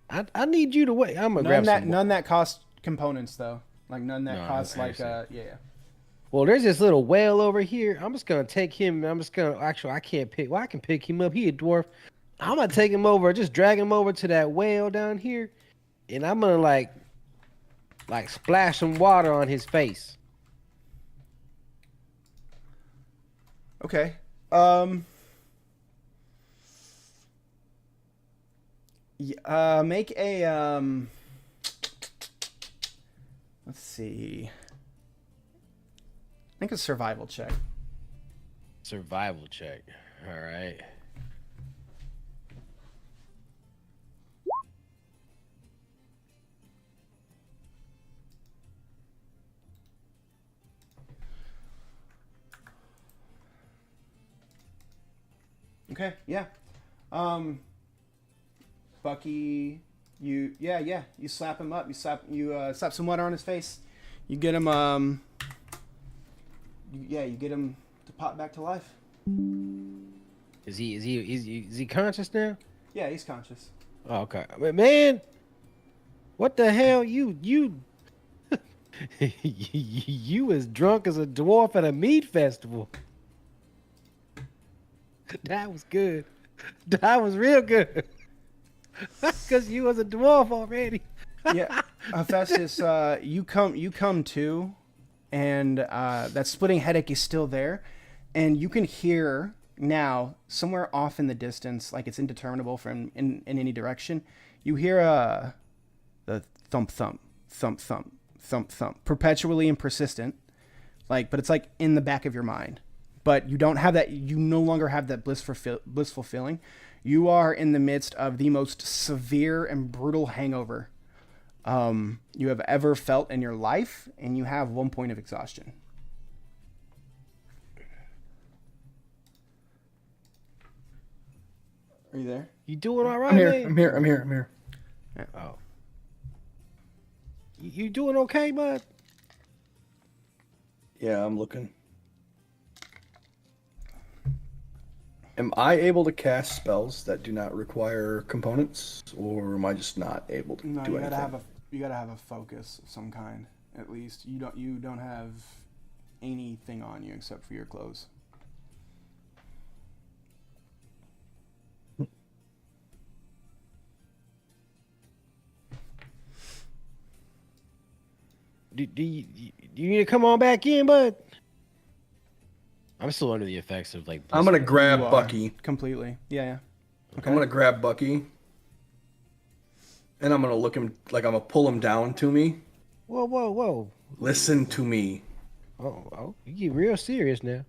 Speaker 2: I need you to wait. I'm gonna grab some.
Speaker 1: None that cost components though. Like none that costs
Speaker 2: I
Speaker 1: like yeah.
Speaker 2: Well, there's this little whale over here. I'm just gonna take him. I can't pick. Well, I can pick him up. He a dwarf. I'm gonna take him over. Just drag him over to that whale down here, and I'm gonna like splash some water on his face.
Speaker 1: Okay. Make a let's see. Make a survival check.
Speaker 2: Survival check. All right.
Speaker 1: Okay, yeah. Bucky, you slap him up. You slap some water on his face. You get him you get him to pop back to life.
Speaker 2: Is he conscious now?
Speaker 1: Yeah, he's conscious.
Speaker 2: Oh, okay. Man, what the hell? You You as drunk as a dwarf at a meat festival. That was good. That was real good. Because you was a dwarf already.
Speaker 1: Yeah, Hephaestus, you come to, and that splitting headache is still there, and you can hear now somewhere off in the distance, like it's indeterminable from in any direction. You hear the thump thump thump thump thump thump, perpetually and persistent, but it's like in the back of your mind, but you don't have that. You no longer have that blissful feeling. You are in the midst of the most severe and brutal hangover you have ever felt in your life, and you have 1 point of exhaustion. Are you there?
Speaker 2: You doing all right,
Speaker 4: I'm here.
Speaker 2: man?
Speaker 4: I'm here.
Speaker 2: Oh. You doing okay, bud?
Speaker 4: Yeah, I'm looking. Am I able to cast spells that do not require components, or am I just not able to
Speaker 1: No,
Speaker 4: do
Speaker 1: you
Speaker 4: anything?
Speaker 1: gotta have a focus of some kind. At least you don't have anything on you except for your clothes.
Speaker 2: Do you need to come on back in, bud? I'm still under the effects of like.
Speaker 4: I'm gonna grab
Speaker 1: You are
Speaker 4: Bucky.
Speaker 1: completely. Yeah. Okay.
Speaker 4: I'm gonna grab Bucky, and I'm gonna look him like I'm gonna pull him down to me.
Speaker 2: Whoa.
Speaker 4: Listen to me.
Speaker 2: Oh, you get real serious now.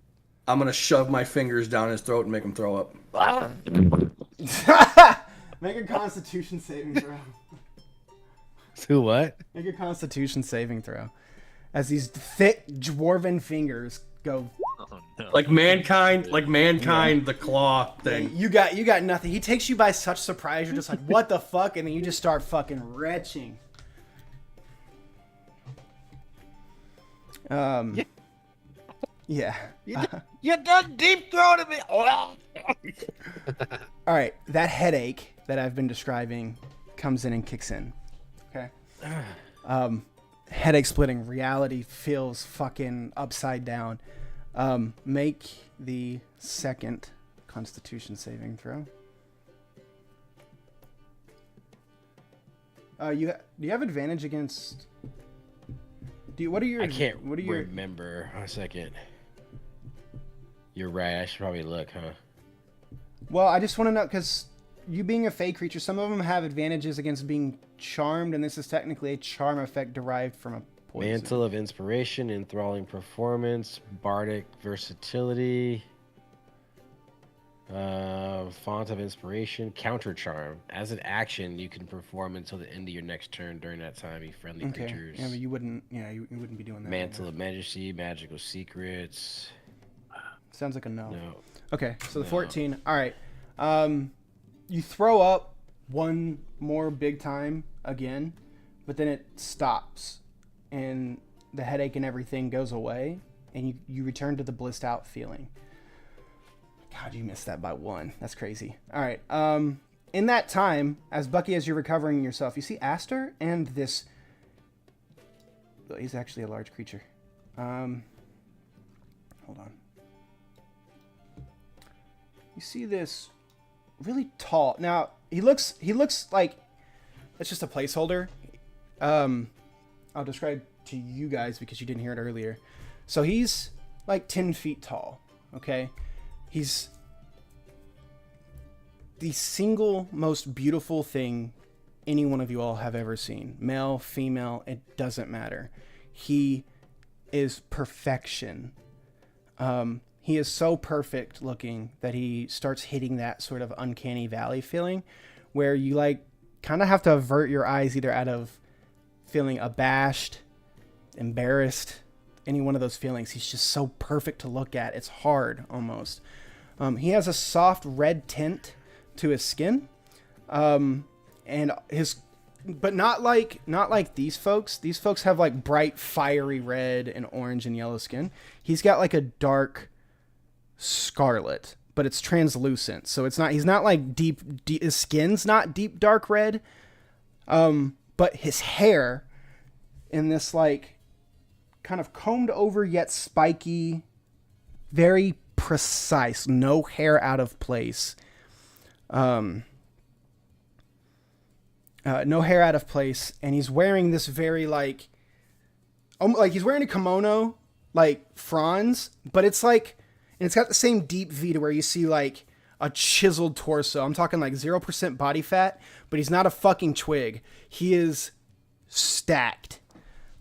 Speaker 4: I'm gonna shove my fingers down his throat and make him throw up.
Speaker 1: Make a Constitution saving throw.
Speaker 2: To what?
Speaker 1: Make a Constitution saving throw. As these thick dwarven fingers go.
Speaker 3: Oh, no.
Speaker 4: Like mankind, the claw thing.
Speaker 1: You got nothing. He takes you by such surprise. You're just like, what the fuck? And then you just start fucking retching. Yeah.
Speaker 2: You done deep throated me.
Speaker 1: All right. That headache that I've been describing comes in and kicks in. Okay. Headache splitting. Reality feels fucking upside down. Make the second Constitution saving throw. Do you have advantage against? What are your?
Speaker 2: I can't
Speaker 1: What are your?
Speaker 2: remember. A second. You're right. I should probably look, huh?
Speaker 1: Well, I just want to know because you being a fey creature, some of them have advantages against being charmed, and this is technically a charm effect derived from a poison.
Speaker 2: Mantle of Inspiration, Enthralling Performance, Bardic Versatility, Font of Inspiration, Counter Charm. As an action, you can perform until the end of your next turn. During that time, you friendly
Speaker 1: Okay.
Speaker 2: creatures.
Speaker 1: Yeah, but you wouldn't. Yeah, you wouldn't be doing that.
Speaker 2: Mantle of Majesty, Magical Secrets.
Speaker 1: Sounds like a no.
Speaker 2: No.
Speaker 1: Okay, so the
Speaker 2: No.
Speaker 1: 14. All right. You throw up one more big time again, but then it stops, and the headache and everything goes away, and you return to the blissed out feeling. God, you missed that by one. That's crazy. All right. In that time, as you're recovering yourself, you see Aster and this. He's actually a large creature. Hold on. You see this really tall. Now he looks like that's just a placeholder. I'll describe to you guys because you didn't hear it earlier. So he's like 10 feet tall. Okay, he's the single most beautiful thing any one of you all have ever seen. Male, female, it doesn't matter. He is perfection. He is so perfect looking that he starts hitting that sort of uncanny valley feeling where you like kind of have to avert your eyes either out of feeling abashed, embarrassed, any one of those feelings. He's just so perfect to look at. It's hard almost. He has a soft red tint to his skin. And but not like these folks. These folks have like bright fiery red and orange and yellow skin. He's got like a dark scarlet, but it's translucent, so he's not like deep his skin's not deep dark red, but his hair in this like kind of combed over yet spiky, very precise, no hair out of place. No hair out of place, and he's wearing this very like he's wearing a kimono, like Franz, but it's like, and it's got the same deep V to where you see like a chiseled torso. I'm talking like 0% body fat, but he's not a fucking twig. He is stacked.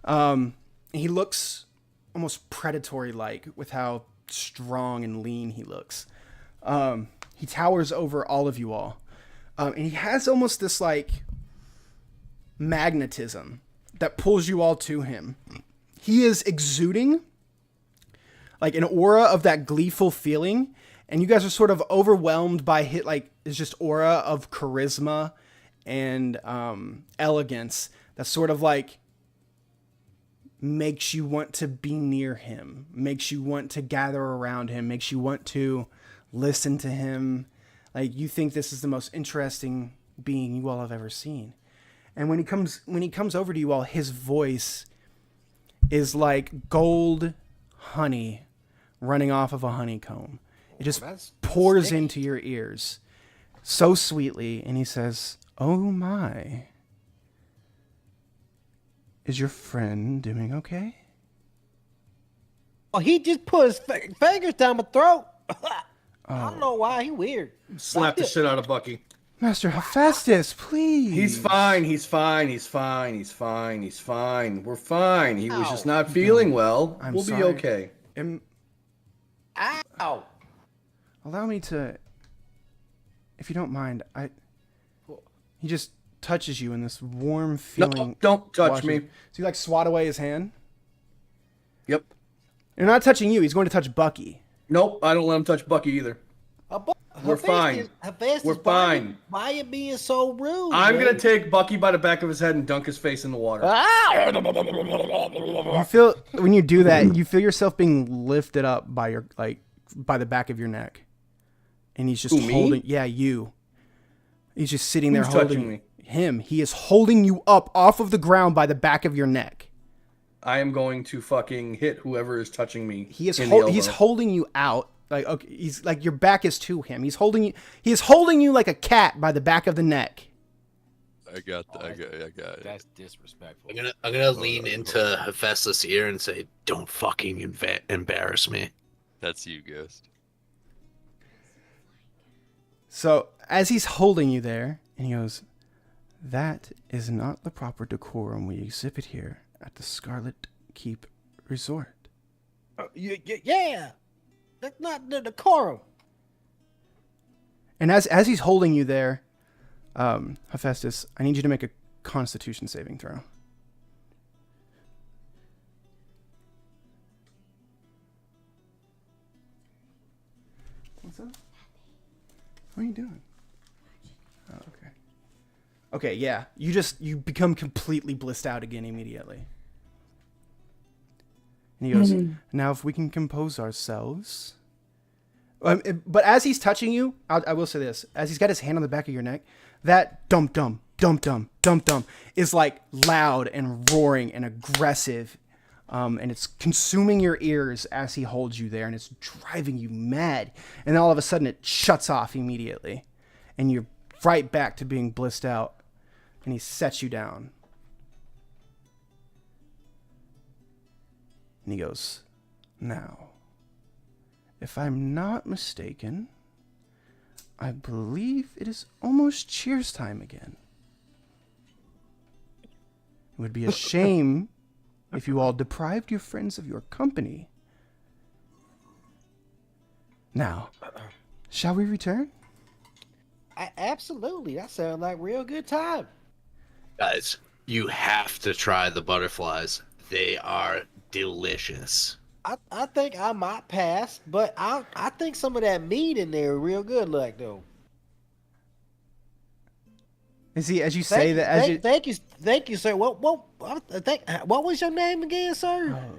Speaker 1: He looks almost predatory-like with how strong and lean he looks. He towers over all of you all. And he has almost this like magnetism that pulls you all to him. He is exuding like an aura of that gleeful feeling, and you guys are sort of overwhelmed by his just aura of charisma and elegance that sort of like makes you want to be near him, makes you want to gather around him, makes you want to listen to him. Like, you think this is the most interesting being you all have ever seen. And when he comes over to you all, his voice is like gold honey running off of a honeycomb. It just pours into your ears so sweetly, and he says, "Oh my, is your friend doing okay?"
Speaker 2: Oh, he just put his fingers down my throat. I don't know why. He weird.
Speaker 4: Slap the shit out of Bucky.
Speaker 1: Master Hephaestus, please.
Speaker 4: He's fine. He's fine. He's fine. He's fine. He's fine. We're fine. He was just not feeling well. We'll be okay.
Speaker 2: Ow.
Speaker 1: Allow me to, if you don't mind. He just touches you in this warm feeling.
Speaker 4: No, don't touch me.
Speaker 1: So you like swat away his hand?
Speaker 4: Yep.
Speaker 1: You're not touching you. He's going to touch Bucky.
Speaker 4: Nope, I don't let him touch Bucky either. We're fine. We're fine.
Speaker 2: Why are you being so rude?
Speaker 4: I'm going to take Bucky by the back of his head and dunk his face in the water.
Speaker 1: You feel, when you do that, you feel yourself being lifted up by your, by the back of your neck. And he's just holding, you. He's just sitting there holding
Speaker 4: me.
Speaker 1: Him. He is holding you up off of the ground by the back of your neck.
Speaker 4: I am going to fucking hit whoever is touching me.
Speaker 1: He's holding you out. Like, okay, he's like, your back is to him. He's holding you. He is holding you like a cat by the back of the neck.
Speaker 3: I got it.
Speaker 2: That's disrespectful.
Speaker 6: I'm gonna lean into Hephaestus' ear and say, "Don't fucking embarrass me."
Speaker 3: That's you, Ghost.
Speaker 1: So as he's holding you there, and he goes, "That is not the proper decorum we exhibit here at the Scarlet Keep Resort."
Speaker 2: Yeah. That's not the decorum.
Speaker 1: And as he's holding you there, Hephaestus, I need you to make a Constitution saving throw. What's up? What are you doing? Oh, okay. Okay, yeah. You become completely blissed out again immediately. And he goes, "Now if we can compose ourselves." But as he's touching you, I will say this. As he's got his hand on the back of your neck, that dum-dum, dum-dum, dum-dum is like loud and roaring and aggressive. And it's consuming your ears as he holds you there, and it's driving you mad. And then all of a sudden it shuts off immediately. And you're right back to being blissed out. And he sets you down. And he goes, "Now, if I'm not mistaken, I believe it is almost cheers time again. It would be a shame if you all deprived your friends of your company. Now, shall we return?"
Speaker 2: Absolutely. That sounds like real good time.
Speaker 6: Guys, you have to try the butterflies. They are delicious.
Speaker 2: I think I might pass, but I think some of that meat in there is real good, like though.
Speaker 1: Is he, as you say that, as you...
Speaker 2: Thank you, sir. What was your name again, sir?
Speaker 1: Oh,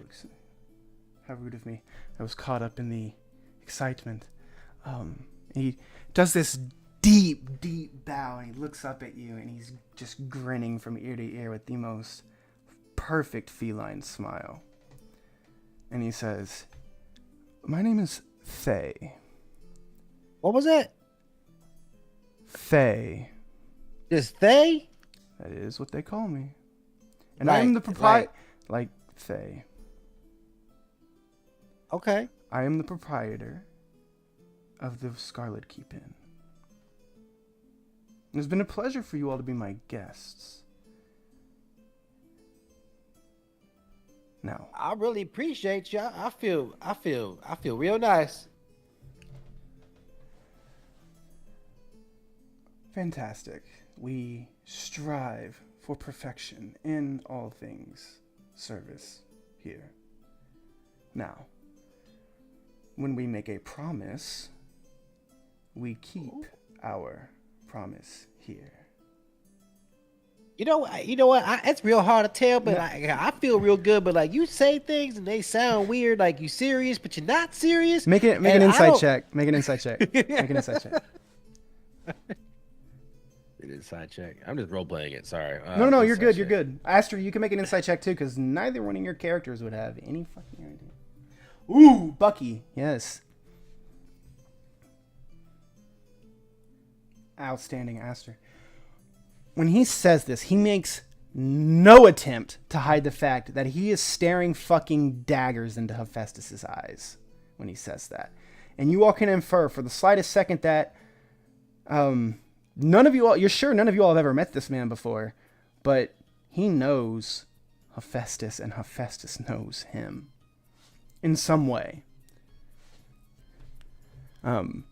Speaker 1: how rude of me. I was caught up in the excitement. He does this deep, deep bow, and he looks up at you, and he's just grinning from ear to ear with the most perfect feline smile. and he says, "My name is Faye.
Speaker 2: What was that?
Speaker 1: Faye.
Speaker 2: Just they?
Speaker 1: That is what they call me. And I am the
Speaker 2: Like-
Speaker 1: proprietor, like Faye.
Speaker 2: Okay.
Speaker 1: I am the proprietor of the Scarlet Keep Inn. It's been a pleasure for you all to be my guests. Now,
Speaker 2: I really appreciate you. I feel real nice.
Speaker 1: fantastic. We strive for perfection in all things service here. Now, when we make a promise, we keep our promise here.
Speaker 2: You know what? It's real hard to tell, but I feel real good. But like you say things and they sound weird, like you serious, but you're not serious.
Speaker 1: Make an
Speaker 2: And I
Speaker 1: insight
Speaker 2: don't-
Speaker 1: check. Make an insight check. Make an insight check.
Speaker 2: It is side check. I'm just role playing it. Sorry.
Speaker 1: No, you're
Speaker 2: insight
Speaker 1: good. You're
Speaker 2: check.
Speaker 1: good. Aster, you can make an insight check too, because neither one of your characters would have any fucking idea. Ooh, Bucky. Yes. Outstanding, Aster. When he says this, he makes no attempt to hide the fact that he is staring fucking daggers into Hephaestus's eyes when he says that. And you all can infer for the slightest second that none of you all have ever met this man before, but he knows Hephaestus and Hephaestus knows him in some way.
Speaker 4: Do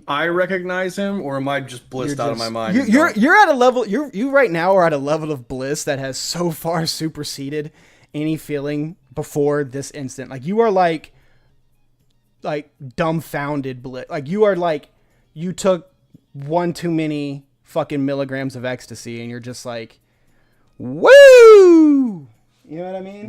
Speaker 4: I recognize him, or am I just blissed out of my mind?
Speaker 1: You're at a level. You right now are at a level of bliss that has so far superseded any feeling before this instant. Like you are like dumbfounded bliss. Like you are like you took one too many fucking milligrams of ecstasy, and you're just like, woo! You know what I mean?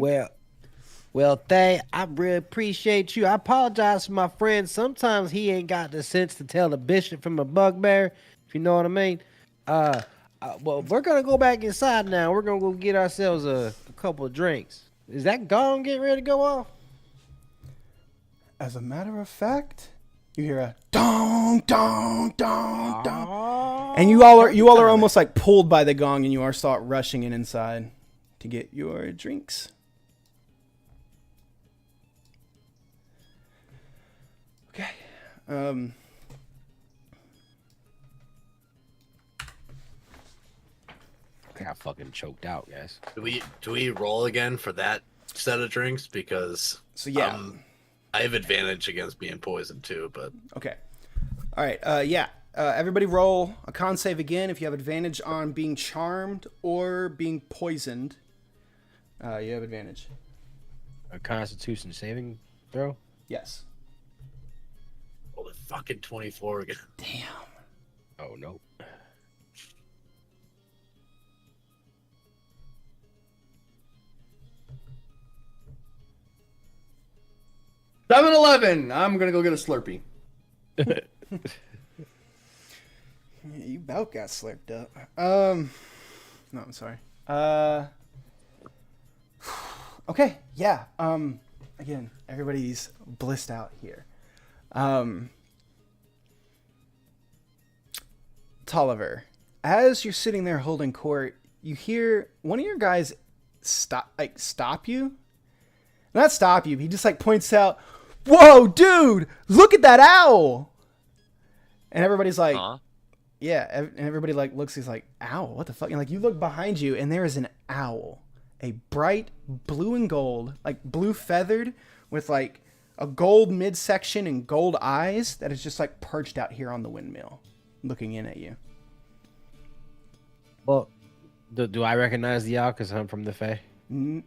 Speaker 2: Well, Thay, I really appreciate you. I apologize for my friend. Sometimes he ain't got the sense to tell the bishop from a bugbear, if you know what I mean. Well, we're gonna go back inside now. We're gonna go get ourselves a couple of drinks. Is that gong getting ready to go off?
Speaker 1: As a matter of fact, you hear a dong, dong, dong, dong. And you all are almost like pulled by the gong, and you are start rushing in inside to get your drinks. Okay.
Speaker 2: I got fucking choked out, guys.
Speaker 6: Do we roll again for that set of drinks? Because
Speaker 1: So yeah.
Speaker 6: I have advantage against being poisoned too, but
Speaker 1: Okay. All right. Yeah. Everybody roll a con save again. If you have advantage on being charmed or being poisoned, you have advantage.
Speaker 2: A Constitution saving throw.
Speaker 1: Yes.
Speaker 6: roll a fucking 24 again.
Speaker 1: Damn.
Speaker 2: Oh no.
Speaker 4: 7-Eleven. I'm gonna go get a Slurpee.
Speaker 1: You about got slurped up. No, I'm sorry. Okay, yeah. Again, everybody's blissed out here. Tolliver, as you're sitting there holding court, you hear one of your guys stop you. Not stop you. He just like points out, "Whoa, dude! Look at that owl!" And everybody's like,
Speaker 3: Huh?
Speaker 1: yeah, and everybody like looks. He's like, "Owl? What the fuck?" And like you look behind you, and there is an owl, a bright blue and gold, like blue feathered, with like a gold midsection and gold eyes that is just like perched out here on the windmill, looking in at you.
Speaker 2: Well, do I recognize the owl because I'm from the Fae?
Speaker 1: No,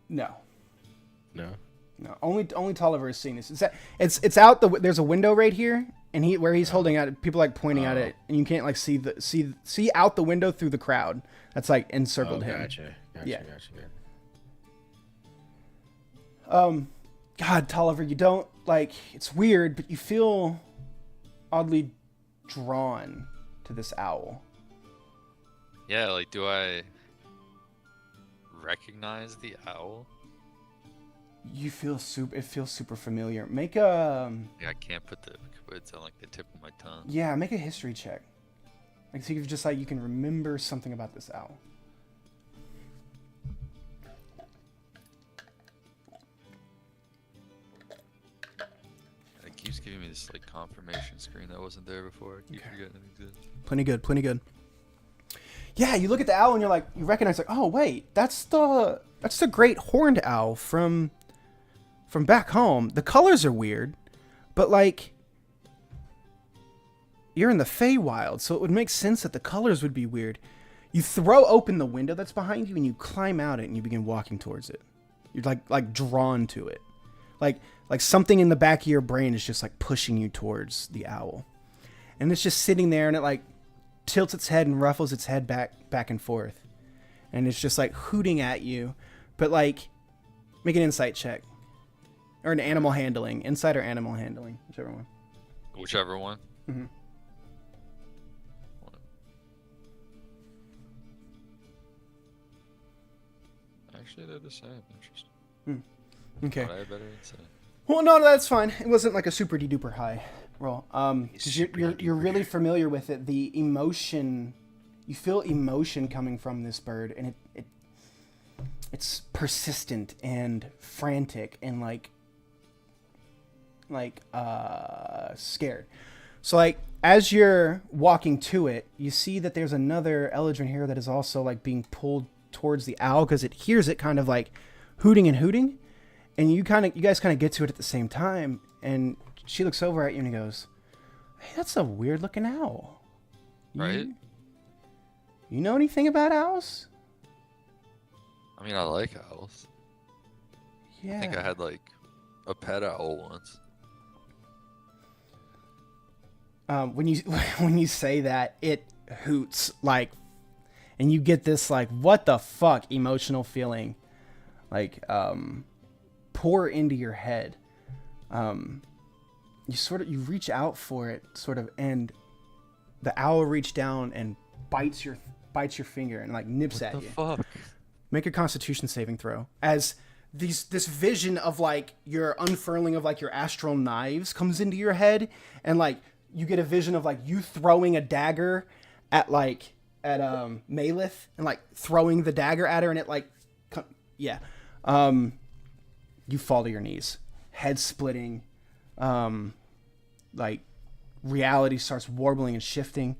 Speaker 2: No.
Speaker 1: no. Only Tolliver has seen this. It's out the. There's a window right here, and where he's holding out. People like pointing at it, and you can't like see out the window through the crowd. That's like encircled him.
Speaker 2: Gotcha.
Speaker 1: Yeah.
Speaker 2: Gotcha.
Speaker 1: God, Tolliver, you don't like. It's weird, but you feel oddly drawn to this owl.
Speaker 3: Yeah, like, do I recognize the owl?
Speaker 1: You feel super. It feels super familiar. Make a
Speaker 3: Yeah, I can't put the words on like the tip of my tongue.
Speaker 1: yeah. Make a history check. Like see if just like you can remember something about this owl.
Speaker 3: It keeps giving me this like confirmation screen that wasn't there before. I keep forgetting it exists.
Speaker 1: Plenty good. Plenty good. Yeah, you look at the owl and you're like, you recognize like, oh wait, that's the great horned owl from back home. The colors are weird, but like you're in the Feywild, so it would make sense that the colors would be weird. You throw open the window that's behind you and you climb out it and you begin walking towards it. You're like drawn to it. Like something in the back of your brain is just like pushing you towards the owl. And it's just sitting there and it like tilts its head and ruffles its head back and forth. And it's just like hooting at you. But like make an insight check. Or an animal handling. Insight or animal handling, whichever one.
Speaker 3: Whichever one.
Speaker 1: Mm-hmm.
Speaker 3: Actually, they're the same. Interesting.
Speaker 1: Okay.
Speaker 3: Thought I had better insight.
Speaker 1: Well, no, that's fine. It wasn't like a super duper high roll. 'Cause you're really familiar with it. The emotion, you feel emotion coming from this bird, and it's persistent and frantic and like scared. So like as you're walking to it, you see that there's another Eldrin here that is also like being pulled towards the owl because it hears it kind of like hooting and hooting. And you guys kind of get to it at the same time, and she looks over at you and he goes, "Hey, that's a weird looking owl.
Speaker 3: Right?
Speaker 1: You know anything about owls?"
Speaker 3: I mean, I like owls.
Speaker 1: Yeah.
Speaker 3: I think I had like a pet owl once.
Speaker 1: When you say that, it hoots like, and you get this like what the fuck emotional feeling, like pour into your head. You reach out for it sort of, and the owl reached down and bites your finger and like nips at
Speaker 3: What
Speaker 1: you.
Speaker 3: the fuck?
Speaker 1: Make a Constitution saving throw as this vision of like your unfurling of like your astral knives comes into your head, and like you get a vision of like you throwing a dagger at Malith and like throwing the dagger at her, and it like you fall to your knees, head splitting, like reality starts warbling and shifting.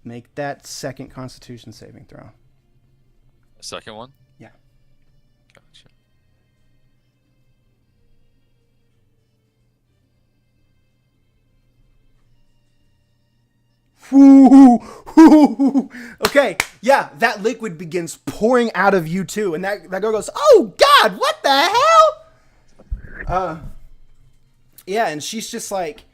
Speaker 1: Make that second Constitution saving throw.
Speaker 3: Second one?
Speaker 1: Yeah.
Speaker 3: Gotcha.
Speaker 1: Okay, yeah, that liquid begins pouring out of you too, and that girl goes, "Oh God, what the hell?" Yeah, and she's just like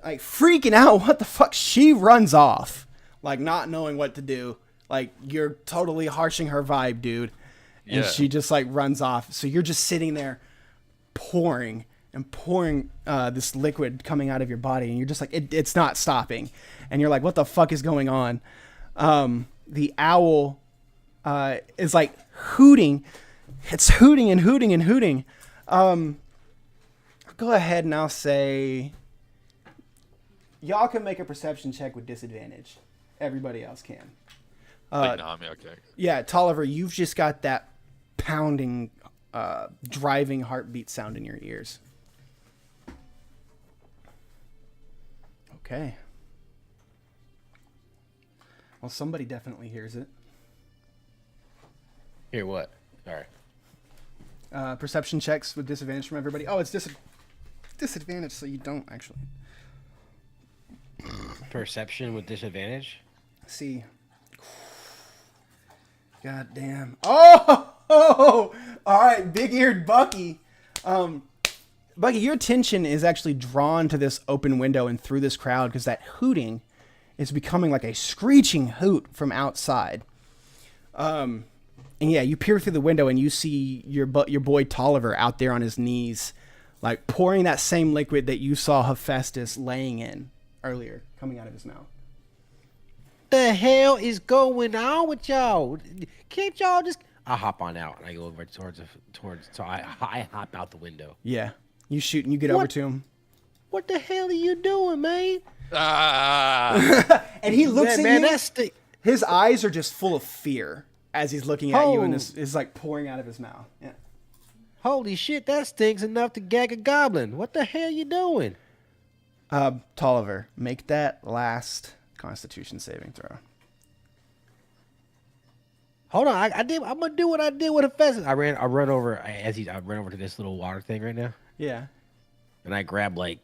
Speaker 1: freaking out. What the fuck? She runs off, like not knowing what to do. Like you're totally harshing her vibe, dude, and
Speaker 3: Yeah.
Speaker 1: she just like runs off. So you're just sitting there, pouring this liquid coming out of your body, and you're just like it's not stopping, and you're like, what the fuck is going on? The owl is like hooting. It's hooting and hooting and hooting. I'll go ahead and I'll say y'all can make a perception check with disadvantage. Everybody else can.
Speaker 3: Like Nami, okay.
Speaker 1: Yeah, Tolliver, you've just got that pounding, driving heartbeat sound in your ears. Okay. Well, somebody definitely hears it.
Speaker 2: Hear what? All right.
Speaker 1: Perception checks with disadvantage from everybody. Oh, it's disadvantage, so you don't actually.
Speaker 2: Perception with disadvantage.
Speaker 1: See. God damn. Oh! All right, big-eared Bucky. Bucky, your attention is actually drawn to this open window and through this crowd because that hooting is becoming like a screeching hoot from outside. And yeah, you peer through the window and you see your boy Tolliver out there on his knees, like pouring that same liquid that you saw Hephaestus laying in earlier, coming out of his mouth.
Speaker 2: The hell is going on with y'all? Can't y'all just... I hop on out and I go over towards. So I hop out the window.
Speaker 1: Yeah. You shoot and you get over to him.
Speaker 2: What the hell are you doing, man?
Speaker 3: Ah!
Speaker 1: And he looks at
Speaker 2: man,
Speaker 1: you.
Speaker 2: that's the.
Speaker 1: His eyes are just full of fear as he's looking at you, and this is like pouring out of his mouth. Yeah.
Speaker 2: Holy shit, that stinks enough to gag a goblin. What the hell you doing?
Speaker 1: Tolliver, make that last Constitution saving throw.
Speaker 2: Hold on, I'm gonna do what I did with a pheasant. I ran over to this little water thing right now,
Speaker 1: Yeah.
Speaker 2: and I grab like,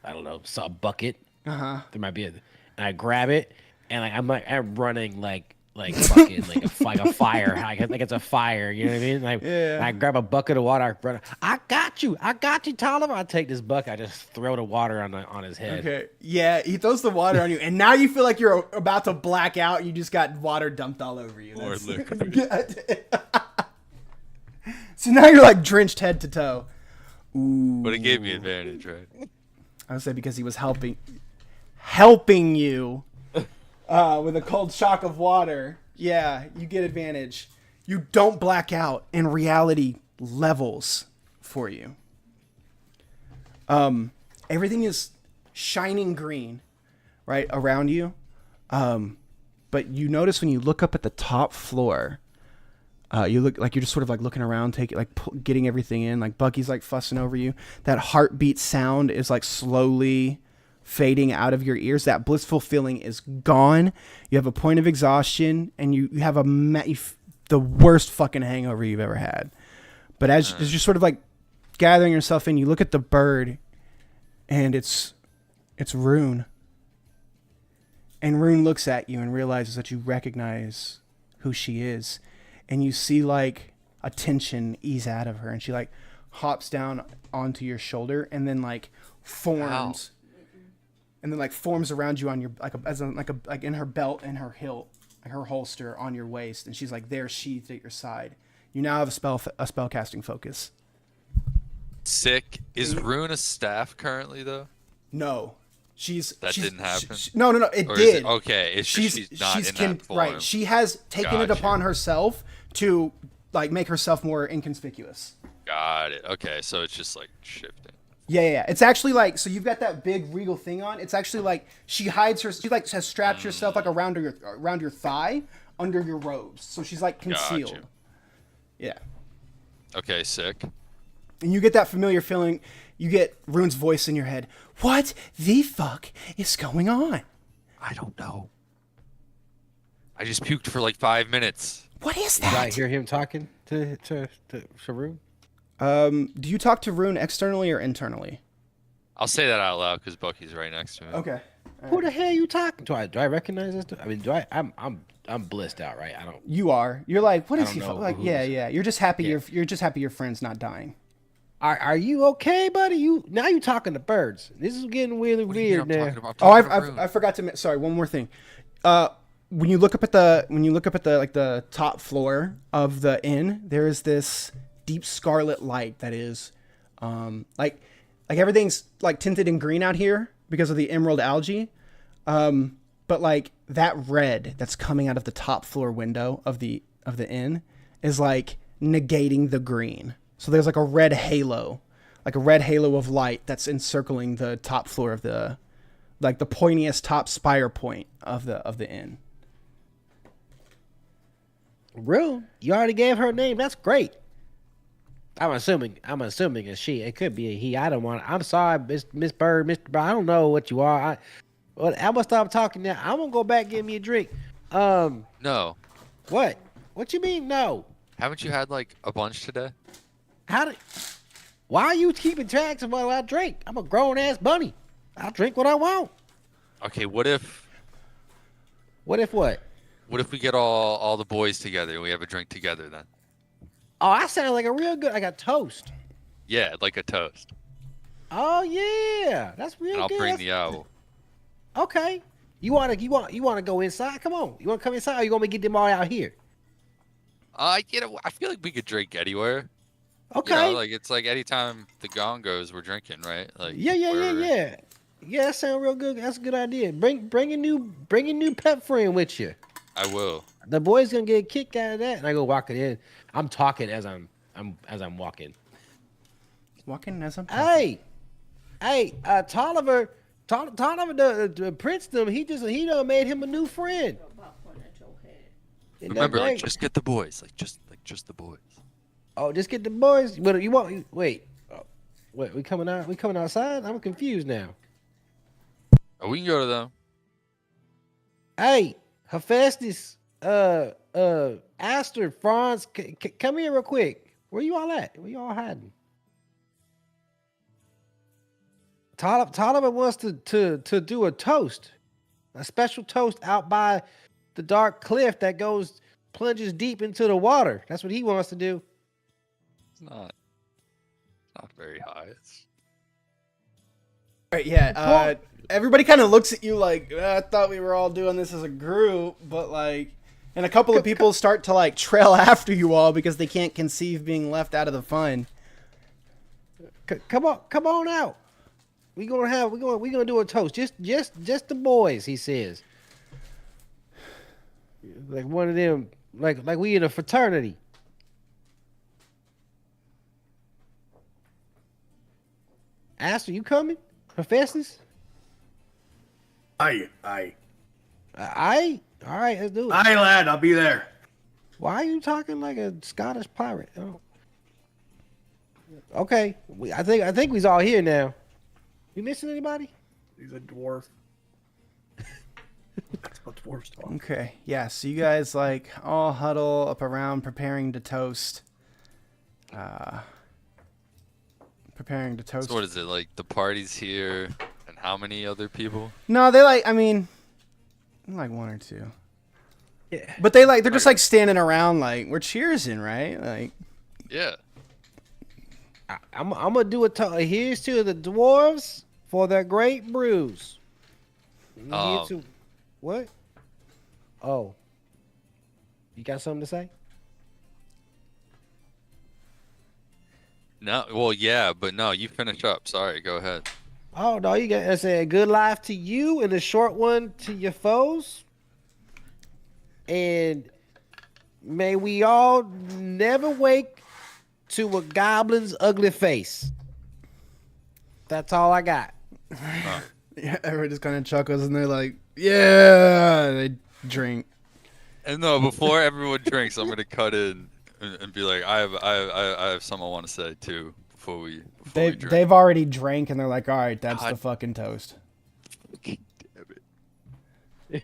Speaker 2: I don't know, a bucket.
Speaker 1: Uh-huh.
Speaker 2: There might be and I grab it, and I'm running like fucking like a fire, like it's a fire. You know what I mean?
Speaker 1: Yeah.
Speaker 2: I grab a bucket of water. I got you, Tolliver. I take this bucket. I just throw the water on his head.
Speaker 1: Okay. Yeah, he throws the water on you, and now you feel like you're about to black out. You just got water dumped all over you.
Speaker 3: More
Speaker 1: That's-
Speaker 3: liquid.
Speaker 1: So now you're like drenched head to toe. Ooh.
Speaker 3: But it gave me advantage, right?
Speaker 1: I would say because he was helping you with a cold shock of water. Yeah, you get advantage. You don't black out, and reality levels for you. Everything is shining green, right, around you. But you notice when you look up at the top floor, you look like you're just sort of like looking around, getting everything in. Like Bucky's like fussing over you. That heartbeat sound is like slowly fading out of your ears. That blissful feeling is gone. You have a point of exhaustion, and you have the worst fucking hangover you've ever had. But as you're sort of like gathering yourself in, you look at the bird, and it's Rune. And Rune looks at you and realizes that you recognize who she is. And you see like a tension ease out of her, and she like hops down onto your shoulder and then like forms.
Speaker 3: Ow.
Speaker 1: And then like forms around you on your like in her belt and her hilt, like her holster on your waist, and she's like there sheathed at your side. You now have a spell casting focus.
Speaker 3: Sick. Is Rune a staff currently though?
Speaker 1: No,
Speaker 3: didn't happen?
Speaker 1: No, it
Speaker 3: Or is
Speaker 1: did.
Speaker 3: it, okay, it's just she's not in that form.
Speaker 1: Right. She has taken it
Speaker 3: Gotcha.
Speaker 1: upon herself to like make herself more inconspicuous.
Speaker 3: Got it. Okay, so it's just like shifting.
Speaker 1: Yeah. It's actually like, so you've got that big regal thing on. It's actually like she like has strapped herself like around your thigh under your robes. So she's like concealed.
Speaker 3: Gotcha.
Speaker 1: Yeah.
Speaker 3: Okay, sick.
Speaker 1: And you get that familiar feeling. You get Rune's voice in your head. What the fuck is going on?
Speaker 3: I don't know. I just puked for like 5 minutes.
Speaker 1: What is
Speaker 2: Did I
Speaker 1: that?
Speaker 2: hear him talking to Rune?
Speaker 1: Do you talk to Rune externally or internally?
Speaker 3: I'll say that out loud because Bucky's right next to me.
Speaker 1: Okay.
Speaker 2: Who the hell are you talking to? Do I recognize this? I mean, I'm blissed out, right? I don't.
Speaker 1: You are. You're like, what
Speaker 2: I
Speaker 1: is
Speaker 2: don't
Speaker 1: he?
Speaker 2: know
Speaker 1: Like,
Speaker 2: who
Speaker 1: yeah. You're just happy.
Speaker 2: Yeah.
Speaker 1: You're just happy your friend's not dying.
Speaker 2: Are you okay, buddy? Now you talking to birds. This is getting really
Speaker 3: What do you
Speaker 2: weird
Speaker 3: mean I'm
Speaker 2: now.
Speaker 3: talking about?
Speaker 1: Oh,
Speaker 3: I'm talking to Rune.
Speaker 1: I forgot to. Sorry, one more thing. When you look up at the like the top floor of the inn, there is this deep scarlet light that is, like everything's like tinted in green out here because of the emerald algae, but like that red that's coming out of the top floor window of the inn is like negating the green. So there's like a red halo of light that's encircling the top floor of the pointiest top spire point of the inn.
Speaker 2: Rune, you already gave her a name. That's great. I'm assuming it's she. It could be a he. I don't want. I'm sorry, Miss Bird, Mr. Bird. I don't know what you are. I'm gonna stop talking now. I'm gonna go back and get me a drink.
Speaker 3: No.
Speaker 2: What? What you mean no?
Speaker 3: Haven't you had like a bunch today?
Speaker 2: Why are you keeping tracks of what I drink? I'm a grown ass bunny. I'll drink what I want.
Speaker 3: Okay, what if
Speaker 2: What if what?
Speaker 3: we get all the boys together and we have a drink together then?
Speaker 2: Oh, I sound like a real good. I got toast.
Speaker 3: Yeah, like a toast.
Speaker 2: Oh yeah, that's real
Speaker 3: And I'll
Speaker 2: good.
Speaker 3: bring the owl.
Speaker 2: Okay. You wanna go inside? Come on. You wanna come inside, or you want me to get them all out here?
Speaker 3: I feel like we could drink anywhere.
Speaker 2: Okay.
Speaker 3: You know, like it's like anytime the gong goes, we're drinking, right? Like
Speaker 2: Yeah. Yeah, that sounds real good. That's a good idea. Bring a new pet friend with you.
Speaker 3: I will.
Speaker 2: The boys gonna get a kick out of that. And I go walking in. I'm talking as I'm walking.
Speaker 1: Walking as I'm
Speaker 2: Hey, Tolliver, the Prince them. He done made him a new friend. Isn't that
Speaker 3: Remember, like,
Speaker 2: great?
Speaker 3: just get the boys. Like just the boys.
Speaker 2: Oh, just get the boys. What you want? Wait, wait. We coming out? We coming outside? I'm confused now.
Speaker 3: Oh, we can go to them.
Speaker 2: Hey, Hephaestus, Aster, Franz, come here real quick. Where you all at? Where you all hiding? Tolliver wants to do a toast, a special toast out by the dark cliff that plunges deep into the water. That's what he wants to do.
Speaker 3: It's not very high. It's
Speaker 1: Right, yeah. Everybody kind of looks at you like, I thought we were all doing this as a group, but like, and a couple of people start to like trail after you all because they can't conceive being left out of the fun.
Speaker 2: Come on out. We're gonna do a toast. Just the boys, he says. Like one of them, like we in a fraternity. Aster, you coming? Hephaestus?
Speaker 4: Aye.
Speaker 2: All right, let's do it.
Speaker 4: Aye, lad, I'll be there.
Speaker 2: Why are you talking like a Scottish pirate? Oh. Okay, I think we's all here now. You missing anybody?
Speaker 4: He's a dwarf. That's what dwarves talk.
Speaker 1: Okay, yeah. So you guys like all huddle up around, preparing to toast. Preparing to toast.
Speaker 3: so what is it like? The party's here, and how many other people?
Speaker 1: No, they like. I mean, like one or two.
Speaker 2: Yeah.
Speaker 1: But they're just like standing around, like we're cheersing, right? Like.
Speaker 3: Yeah.
Speaker 2: I'm gonna do here's to the dwarves for their great brews. Here's to what? Oh, you got something to say?
Speaker 3: No. Well, yeah, but no. You finish up. Sorry. Go ahead.
Speaker 2: Oh no, you got to say a good life to you and a short one to your foes. And may we all never wake to a goblin's ugly face. That's all I got.
Speaker 1: Yeah, everyone just kind of chuckles and they're like, "Yeah." They drink.
Speaker 3: And no, before everyone drinks, I'm gonna cut in and be like, I have something I want to say too before we drink.
Speaker 1: They've already drank and they're like, "All right, that's
Speaker 3: God.
Speaker 1: the fucking toast."
Speaker 3: Damn it.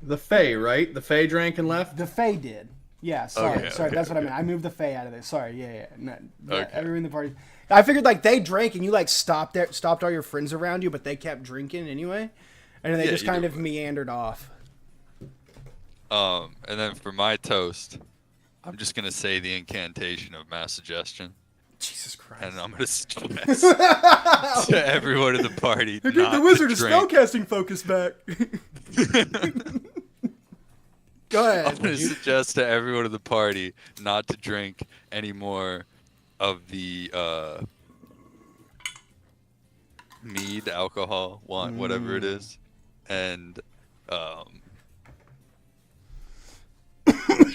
Speaker 4: The Fae, right? The Fae drank and left?
Speaker 1: The Fae did. Yeah, sorry,
Speaker 3: Okay,
Speaker 1: that's what I
Speaker 3: okay.
Speaker 1: meant. I moved the Fae out of there. Sorry, yeah. No,
Speaker 3: Okay.
Speaker 1: everyone in the party. I figured like they drank and you like stopped all your friends around you, but they kept drinking anyway, and then they
Speaker 3: Yeah,
Speaker 1: just
Speaker 3: either
Speaker 1: kind of
Speaker 3: way.
Speaker 1: meandered off.
Speaker 3: And then for my toast, I'm just gonna say the incantation of mass suggestion,
Speaker 1: Jesus Christ!
Speaker 3: and I'm gonna suggest to everyone in the party not to drink.
Speaker 1: spellcasting focus back. Go
Speaker 3: I'm
Speaker 1: ahead.
Speaker 3: gonna suggest to everyone in the party not to drink any more of the mead, alcohol, wine, whatever it is, and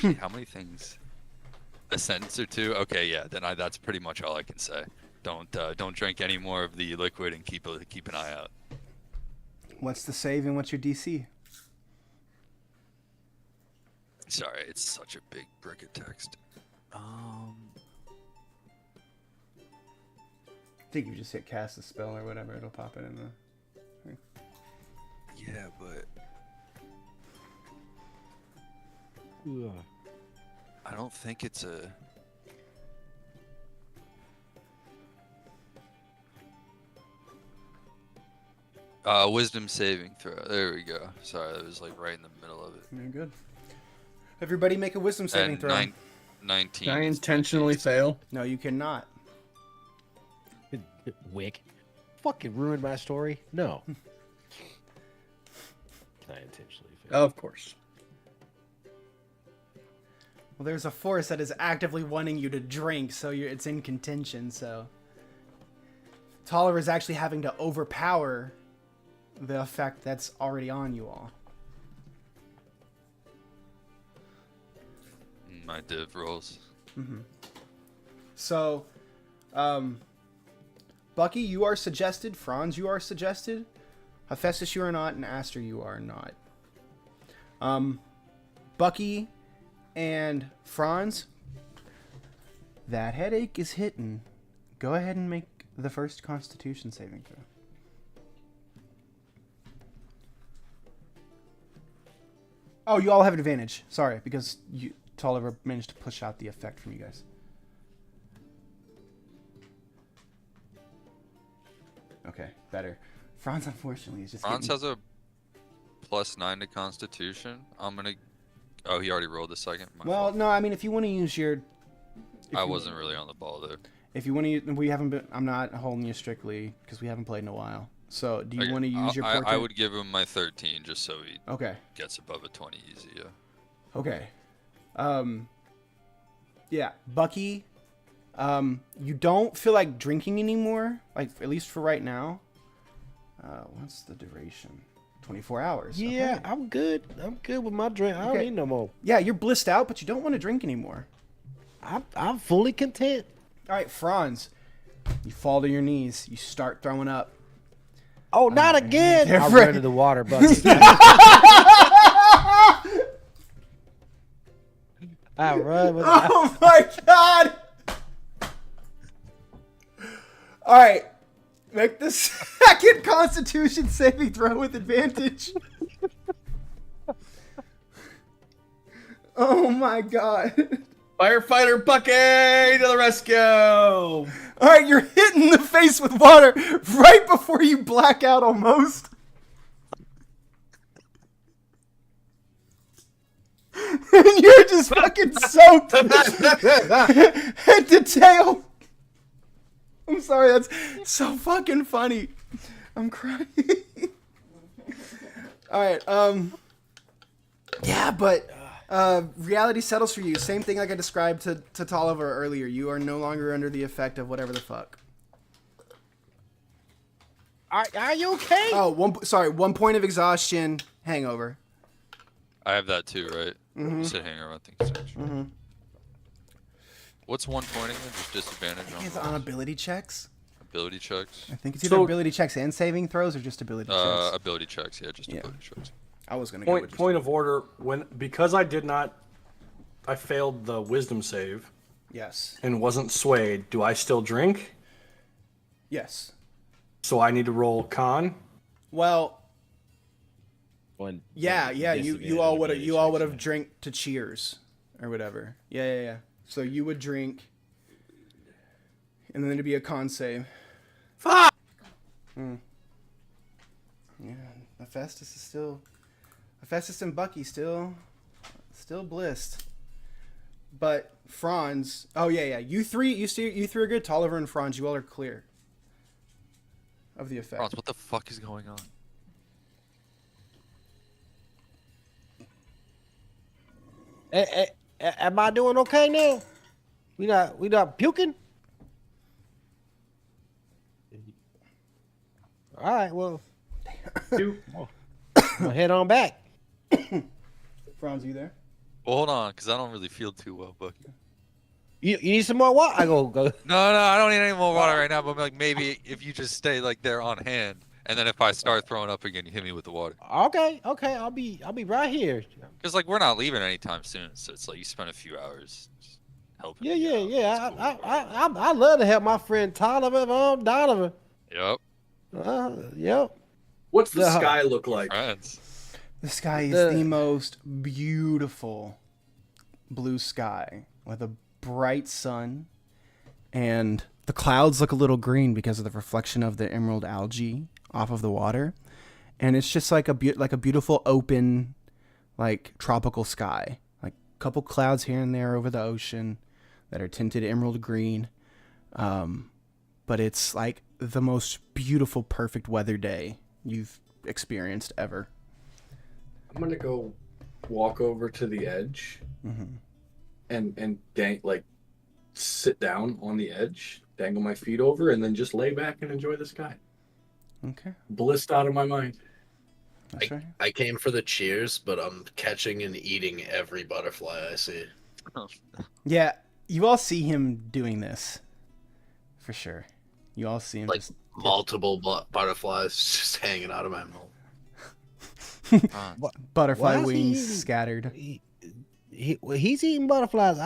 Speaker 3: gee, how many things? A sentence or two? Okay, yeah. Then that's pretty much all I can say. Don't drink any more of the liquid and keep an eye out.
Speaker 1: What's the save and what's your DC?
Speaker 3: Sorry, it's such a big brick of text.
Speaker 1: I think you just hit cast a spell or whatever, it'll pop it in the.
Speaker 3: Yeah, but I don't think it's a. Wisdom saving throw. There we go. Sorry, that was like right in the middle of it.
Speaker 1: You're good. Everybody make a wisdom saving
Speaker 3: And
Speaker 1: throw.
Speaker 3: 19.
Speaker 4: Can I intentionally fail?
Speaker 1: No, you cannot.
Speaker 2: Wick. Fucking ruined my story. No. Can I intentionally fail?
Speaker 4: Of course.
Speaker 1: Well, there's a force that is actively wanting you to drink, so it's in contention. So Tolliver is actually having to overpower the effect that's already on you all.
Speaker 3: my div rolls.
Speaker 1: So, Bucky, you are suggested. Franz, you are suggested. Hephaestus, you are not, and Aster, you are not. Bucky and Franz, that headache is hitting. Go ahead and make the first Constitution saving throw. Oh, you all have advantage. Sorry, because Tolliver managed to push out the effect from you guys. Okay, better. Franz, unfortunately, is just
Speaker 3: Franz
Speaker 1: getting...
Speaker 3: has a +9 to Constitution. I'm gonna. Oh, he already rolled the second.
Speaker 1: Well, no, I mean, if you want to use your...
Speaker 3: I wasn't really on the ball there.
Speaker 1: If you want to, we haven't been... I'm not holding you strictly, because we haven't played in a while. So, do you want to use your portrait?
Speaker 3: I would give him my 13 just so he gets above a 20 easy, yeah.
Speaker 1: Okay. Yeah, Bucky, you don't feel like drinking anymore, like, at least for right now. What's the duration? 24 hours.
Speaker 2: Yeah,
Speaker 1: Okay.
Speaker 2: I'm good. I'm good with my drink. I don't need no more.
Speaker 1: Yeah, you're blissed out, but you don't want to drink anymore.
Speaker 2: I'm fully content.
Speaker 1: All right, Franz, you fall to your knees. You start throwing up.
Speaker 2: Oh, not again!
Speaker 1: They're
Speaker 2: I
Speaker 1: afraid-
Speaker 2: run to the water bucket. I run with
Speaker 1: Oh my god! All right, make the second Constitution saving throw with advantage. Oh my god!
Speaker 4: Firefighter Bucky to the rescue!
Speaker 1: All right, you're hit in the face with water right before you black out almost. And you're just fucking soaked head to tail. I'm sorry, that's so fucking funny. I'm crying. All right, yeah, but reality settles for you. Same thing like I described to Tolliver earlier. You are no longer under the effect of whatever the fuck.
Speaker 2: Are you okay?
Speaker 1: Oh, 1 point of exhaustion, hangover.
Speaker 3: I have that too, right? You said hanger, I think it's What's 1 point again? Just disadvantage
Speaker 1: It's
Speaker 3: on
Speaker 1: on
Speaker 3: rolls?
Speaker 1: ability checks.
Speaker 3: Ability checks?
Speaker 1: I think it's either ability checks and saving throws or just ability checks.
Speaker 3: Ability checks, yeah, just ability checks.
Speaker 1: I was gonna go with just...
Speaker 4: Point of order. Because I failed the wisdom save
Speaker 1: Yes.
Speaker 4: and wasn't swayed. Do I still drink?
Speaker 1: Yes.
Speaker 4: So I need to roll con.
Speaker 1: Well,
Speaker 2: One,
Speaker 1: yeah. You
Speaker 2: disadvantage
Speaker 1: all
Speaker 2: on
Speaker 1: would
Speaker 2: ability
Speaker 1: have
Speaker 2: checks,
Speaker 1: drank to cheers or whatever. Yeah. So you would drink, and then it'd be a con save.
Speaker 4: Fuck!
Speaker 1: Yeah, Hephaestus and Bucky still blissed. But Franz, oh yeah, you three are good. Tolliver and Franz, you all are clear of the effect.
Speaker 3: Franz, what the fuck is going on?
Speaker 2: Am I doing okay now? We not puking? All right, well, I'll head on back.
Speaker 1: Franz, you there?
Speaker 3: Well, hold on, because I don't really feel too well, Bucky.
Speaker 2: You need some more water? I go.
Speaker 3: No, I don't need any more water right now, but like maybe if you just stay like there on hand, and then if I start throwing up again, you hit me with the water.
Speaker 2: Okay, I'll be right here.
Speaker 3: Because like we're not leaving anytime soon, so it's like you spend a few hours just helping.
Speaker 2: Yeah.
Speaker 3: me out. It's cool.
Speaker 2: I love to help my friend Tolliver, Donovan.
Speaker 3: Yep.
Speaker 2: Yep.
Speaker 4: What's the
Speaker 2: Yeah.
Speaker 4: sky look like?
Speaker 3: Friends.
Speaker 1: The sky is the most beautiful blue sky with a bright sun, and the clouds look a little green because of the reflection of the emerald algae off of the water, and it's just like a beautiful open, like tropical sky. Like a couple clouds here and there over the ocean that are tinted emerald green, but it's like the most beautiful, perfect weather day you've experienced ever.
Speaker 4: I'm gonna go walk over to the edge and sit down on the edge, dangle my feet over, and then just lay back and enjoy the sky.
Speaker 1: Okay,
Speaker 4: Blissed out of my mind.
Speaker 1: that's right.
Speaker 6: I came for the cheers, but I'm catching and eating every butterfly I see.
Speaker 1: Yeah, you all see him doing this, for sure. You all see him
Speaker 6: Like
Speaker 1: just
Speaker 6: multiple butterflies just hanging out of my mouth.
Speaker 3: Franz,
Speaker 1: butterfly
Speaker 2: Why is he
Speaker 1: wings
Speaker 2: eating-
Speaker 1: scattered.
Speaker 2: Well, he's eating butterflies.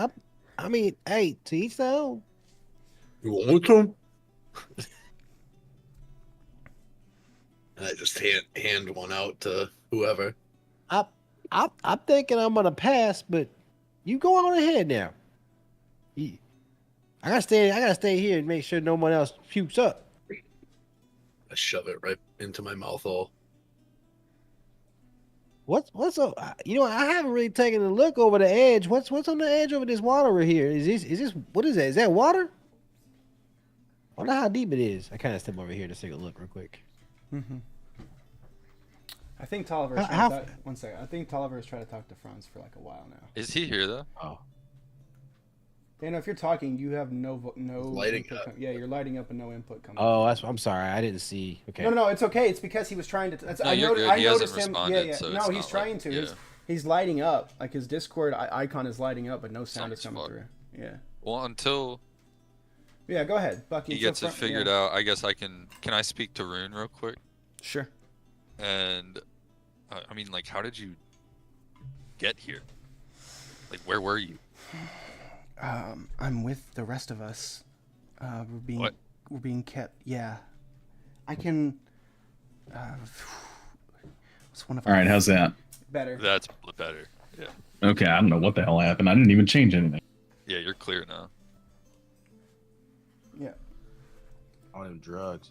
Speaker 2: I mean, hey, to each their own.
Speaker 6: You want some? And I just hand one out to whoever.
Speaker 2: I'm thinking I'm gonna pass, but you go on ahead now. I gotta stay here and make sure no one else pukes up.
Speaker 6: I shove it right into my mouth hole.
Speaker 2: What's up? I haven't really taken a look over the edge. What's on the edge over this water over here? Is this what is that? Is that water? I wonder how deep it is. I kind of step over here to take a look real quick.
Speaker 1: Mm-hmm. I think Tolliver. One second. I think Tolliver is trying to talk to Franz for like a while now.
Speaker 3: is he here though?
Speaker 2: Oh,
Speaker 1: Dana, if you're talking, you have no
Speaker 6: Lighting
Speaker 1: input
Speaker 6: up.
Speaker 1: Yeah, you're lighting up and no input coming.
Speaker 2: I'm sorry. I didn't see. Okay.
Speaker 1: No, it's okay. It's because he was trying to.
Speaker 3: No, you're good. He hasn't
Speaker 1: noticed him.
Speaker 3: responded,
Speaker 1: Yeah.
Speaker 3: so
Speaker 1: No,
Speaker 3: it's
Speaker 1: he's
Speaker 3: not
Speaker 1: trying
Speaker 3: like-
Speaker 1: to.
Speaker 3: yeah.
Speaker 1: He's lighting up. Like his Discord icon is lighting up, but no sound is
Speaker 3: Something's
Speaker 1: coming through. Yeah.
Speaker 3: Well, until
Speaker 1: Yeah. Go ahead, Bucky.
Speaker 3: he
Speaker 1: So
Speaker 3: gets it
Speaker 1: Fran-
Speaker 3: figured
Speaker 1: yeah.
Speaker 3: out, I guess I can. Can I speak to Rune real quick?
Speaker 1: Sure.
Speaker 3: And I mean, like, how did you get here? Like, where were you?
Speaker 1: I'm with the rest of us.
Speaker 3: What?
Speaker 1: We're being kept. Yeah. I can. What's one of
Speaker 7: All right, how's that?
Speaker 1: better?
Speaker 3: That's better. Yeah.
Speaker 7: Okay, I don't know what the hell happened. I didn't even change anything.
Speaker 3: Yeah, you're clear now.
Speaker 1: Yeah.
Speaker 2: All them drugs.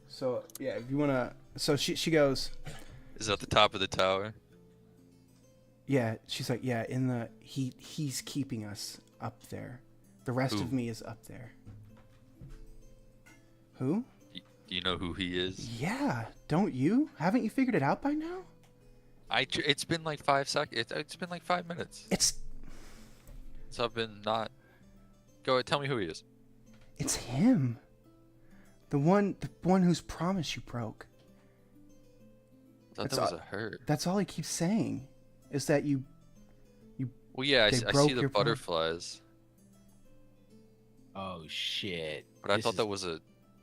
Speaker 1: So yeah, if you wanna. So she goes.
Speaker 3: Is that the top of the tower?
Speaker 1: Yeah, she's like, yeah, he's keeping us up there. The rest
Speaker 3: Who?
Speaker 1: of me is up there. Who?
Speaker 3: Do you know who he is?
Speaker 1: Yeah, don't you? Haven't you figured it out by now?
Speaker 3: It's been like 5 seconds. It's been like 5 minutes.
Speaker 1: It's
Speaker 3: So I've been not. Go ahead, tell me who he is.
Speaker 1: it's him. The one whose promise you broke.
Speaker 3: I thought
Speaker 1: It's
Speaker 3: that was
Speaker 1: a-
Speaker 3: a her.
Speaker 1: That's all he keeps saying. Is that you
Speaker 3: Well, yeah, I
Speaker 1: they
Speaker 3: I
Speaker 1: broke
Speaker 3: see the
Speaker 1: your promise.
Speaker 3: butterflies,
Speaker 2: Oh shit!
Speaker 3: but I thought that was a.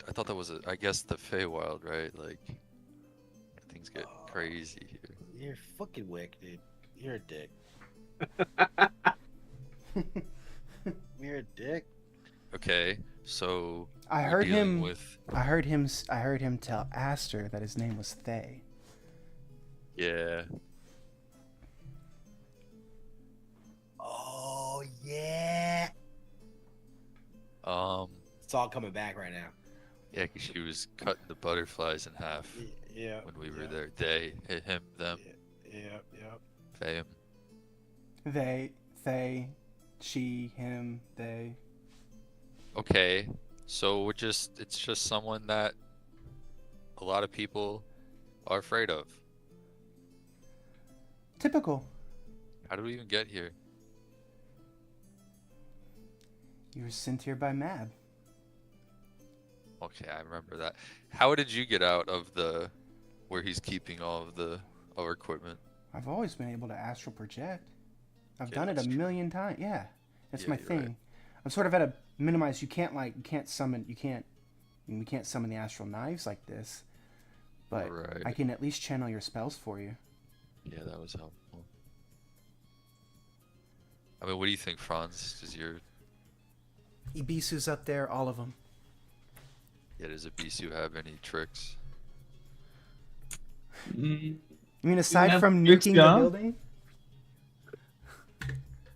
Speaker 3: I thought that was a. I guess the Feywild, right? Like, things get crazy here.
Speaker 2: You're fucking wicked. You're a dick. You're a dick.
Speaker 3: Okay, so
Speaker 1: I
Speaker 3: we're
Speaker 1: heard
Speaker 3: dealing
Speaker 1: him
Speaker 3: with.
Speaker 1: I heard him tell Aster that his name was Thay.
Speaker 3: Yeah.
Speaker 2: Oh yeah. It's all coming back right now.
Speaker 3: Yeah, 'cause she was cutting the butterflies in half
Speaker 2: Yeah.
Speaker 3: when we were there. They, him, them,
Speaker 2: Yeah.
Speaker 3: they, him.
Speaker 1: They, she, him, they.
Speaker 3: Okay, so it's just someone that a lot of people are afraid of.
Speaker 1: Typical.
Speaker 3: How did we even get here?
Speaker 1: You were sent here by Mab.
Speaker 3: Okay, I remember that. How did you get out of the where he's keeping all of our equipment?
Speaker 1: I've always been able to astral project. I've
Speaker 3: Yeah,
Speaker 1: done it
Speaker 3: that's
Speaker 1: a
Speaker 3: true.
Speaker 1: million times. Yeah, that's
Speaker 3: Yeah,
Speaker 1: my
Speaker 3: you're
Speaker 1: thing.
Speaker 3: right.
Speaker 1: I'm sort of at a minimize. We can't summon the astral knives like this. But
Speaker 3: Right.
Speaker 1: I can at least channel your spells for you.
Speaker 3: Yeah, that was helpful. I mean, what do you think, Franz? Does your
Speaker 1: Ibisu's up there, all of them.
Speaker 3: does Ibisu have any tricks?
Speaker 5: Mm,
Speaker 1: You mean aside
Speaker 5: have
Speaker 1: from
Speaker 5: tricks,
Speaker 1: nuking
Speaker 5: yeah.
Speaker 1: the building?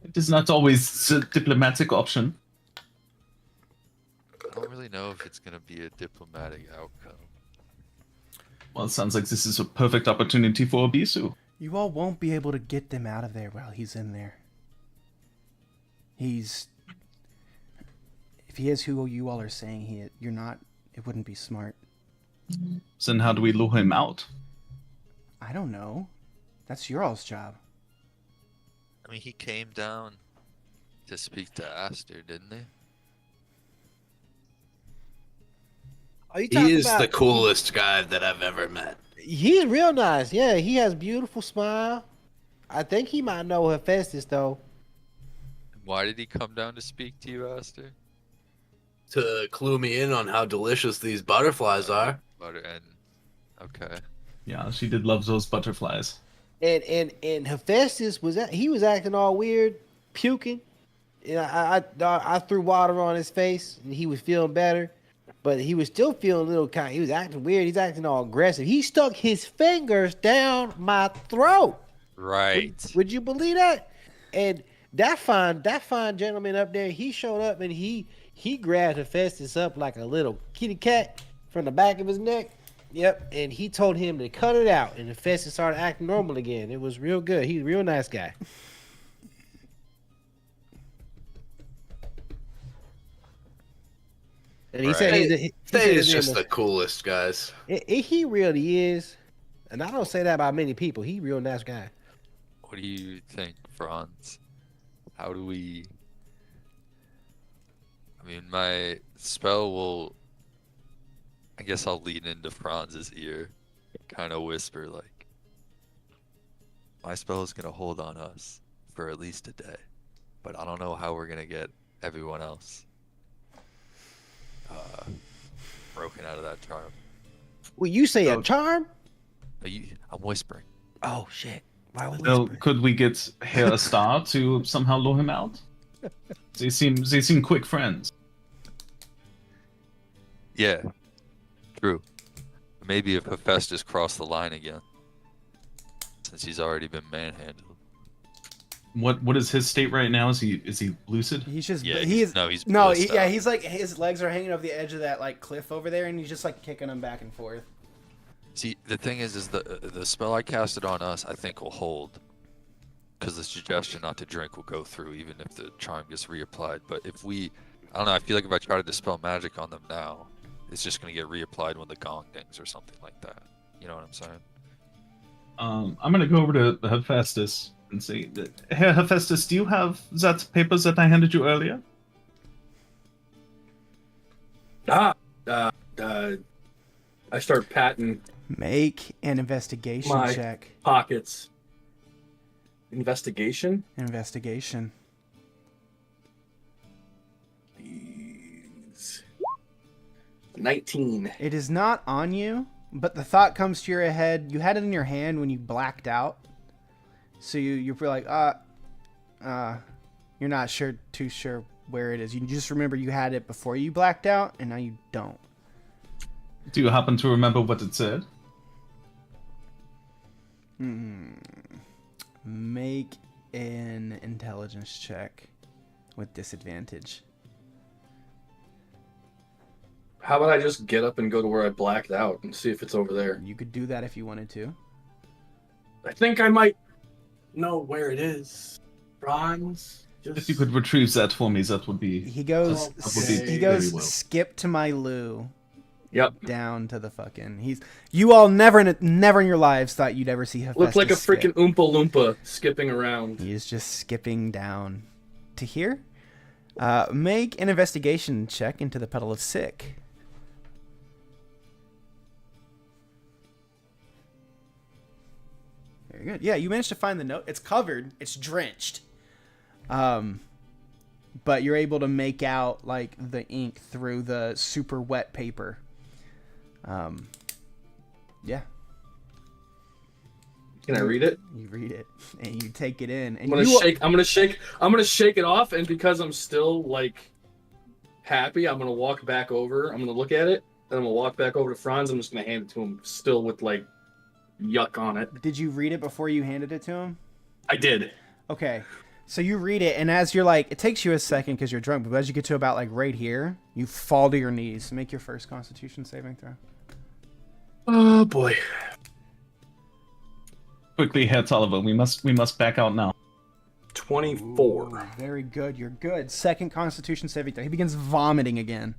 Speaker 5: it is not always a diplomatic option.
Speaker 3: I don't really know if it's gonna be a diplomatic outcome.
Speaker 5: Well, it sounds like this is a perfect opportunity for Abisu.
Speaker 1: You all won't be able to get them out of there while he's in there. If he is who you all are saying you're not, it wouldn't be smart.
Speaker 5: Then how do we lure him out?
Speaker 1: I don't know. That's your all's job.
Speaker 3: I mean, he came down to speak to Aster, didn't he?
Speaker 2: Are you
Speaker 6: He
Speaker 2: talking
Speaker 6: is
Speaker 2: about?
Speaker 6: the coolest guy that I've ever met.
Speaker 2: He's real nice. Yeah, he has beautiful smile. I think he might know Hephaestus though.
Speaker 3: Why did he come down to speak to you, Aster?
Speaker 6: To clue me in on how delicious these butterflies are.
Speaker 3: Okay.
Speaker 5: Yeah, she did love those butterflies.
Speaker 2: And Hephaestus was acting all weird, puking. And I threw water on his face, and he was feeling better, but he was still feeling a little kind. He was acting weird. He's acting all aggressive. He stuck his fingers down my throat.
Speaker 3: Right.
Speaker 2: Would you believe that? And that fine gentleman up there, he showed up and he grabbed Hephaestus up like a little kitty cat from the back of his neck. Yep, and he told him to cut it out, and Hephaestus started acting normal again. It was real good. He's a real nice guy. And he said
Speaker 6: They is just the coolest guys.
Speaker 2: He really is. And I don't say that about many people. He real nice guy.
Speaker 3: What do you think, Franz? How do we... I mean, my spell will... I guess I'll lean into Franz's ear, kind of whisper like, my spell is going to hold on us for at least a day, but I don't know how we're going to get everyone else broken out of that charm.
Speaker 2: Well, you say a charm?
Speaker 3: I'm whispering.
Speaker 2: Oh, shit. Why would
Speaker 5: So
Speaker 2: whisper?
Speaker 5: could we get Herr Star to somehow lure him out? They seem quick friends.
Speaker 3: Yeah, true. Maybe if Hephaestus crossed the line again, since he's already been manhandled.
Speaker 5: What is his state right now? Is he lucid?
Speaker 1: He's just
Speaker 3: Yeah,
Speaker 1: he's
Speaker 3: blissed out.
Speaker 1: he's like his legs are hanging over the edge of that like cliff over there, and he's just like kicking them back and forth.
Speaker 3: See, the thing is the spell I casted on us, I think will hold, because the suggestion not to drink will go through even if the charm gets reapplied. But if I don't know, I feel like if I try to dispel magic on them now, it's just gonna get reapplied when the gong dings or something like that. You know what I'm saying?
Speaker 5: I'm gonna go over to Hephaestus and say, Herr Hephaestus, do you have that papers that I handed you earlier?
Speaker 4: I start patting
Speaker 1: Make an investigation
Speaker 4: My-
Speaker 1: check.
Speaker 4: pockets. Investigation?
Speaker 1: Investigation.
Speaker 4: Please. 19.
Speaker 1: It is not on you, but the thought comes to your head. You had it in your hand when you blacked out, so you're like, you're not too sure where it is. You just remember you had it before you blacked out, and now you don't.
Speaker 5: Do you happen to remember what it said?
Speaker 1: Make an intelligence check with disadvantage.
Speaker 4: How about I just get up and go to where I blacked out and see if it's over there?
Speaker 1: You could do that if you wanted to.
Speaker 4: I think I might know where it is. Bronze.
Speaker 5: If you could retrieve that for me, that would be.
Speaker 1: He goes.
Speaker 4: That would be
Speaker 1: He goes.
Speaker 5: very well.
Speaker 1: Skip to my loo.
Speaker 4: Yep.
Speaker 1: Down to the fucking. You all never in your lives thought you'd ever see Hephaestus.
Speaker 4: Looked like a
Speaker 1: skip.
Speaker 4: freaking Oompa Loompa skipping around.
Speaker 1: He is just skipping down to here. Make an investigation check into the Puddle of Sick. Very good. Yeah, you managed to find the note. It's covered. It's drenched. But you're able to make out like the ink through the super wet paper. Yeah.
Speaker 4: Can I read it?
Speaker 1: You read it and you take it in, and
Speaker 4: I'm gonna shake it off, and because I'm still like happy, I'm gonna walk back over. I'm gonna look at it, then I'm gonna walk back over to Franz. I'm just gonna hand it to him, still with like yuck on it.
Speaker 1: Did you read it before you handed it to him?
Speaker 4: I did.
Speaker 1: Okay. So you read it, and as you're like, it takes you a second because you're drunk, but as you get to about like right here, you fall to your knees. Make your first Constitution saving throw.
Speaker 4: Oh boy.
Speaker 5: Quickly, Herr Tolliver, we must back out now.
Speaker 4: 24.
Speaker 1: Ooh, very good. You're good. Second Constitution saving throw. He begins vomiting again.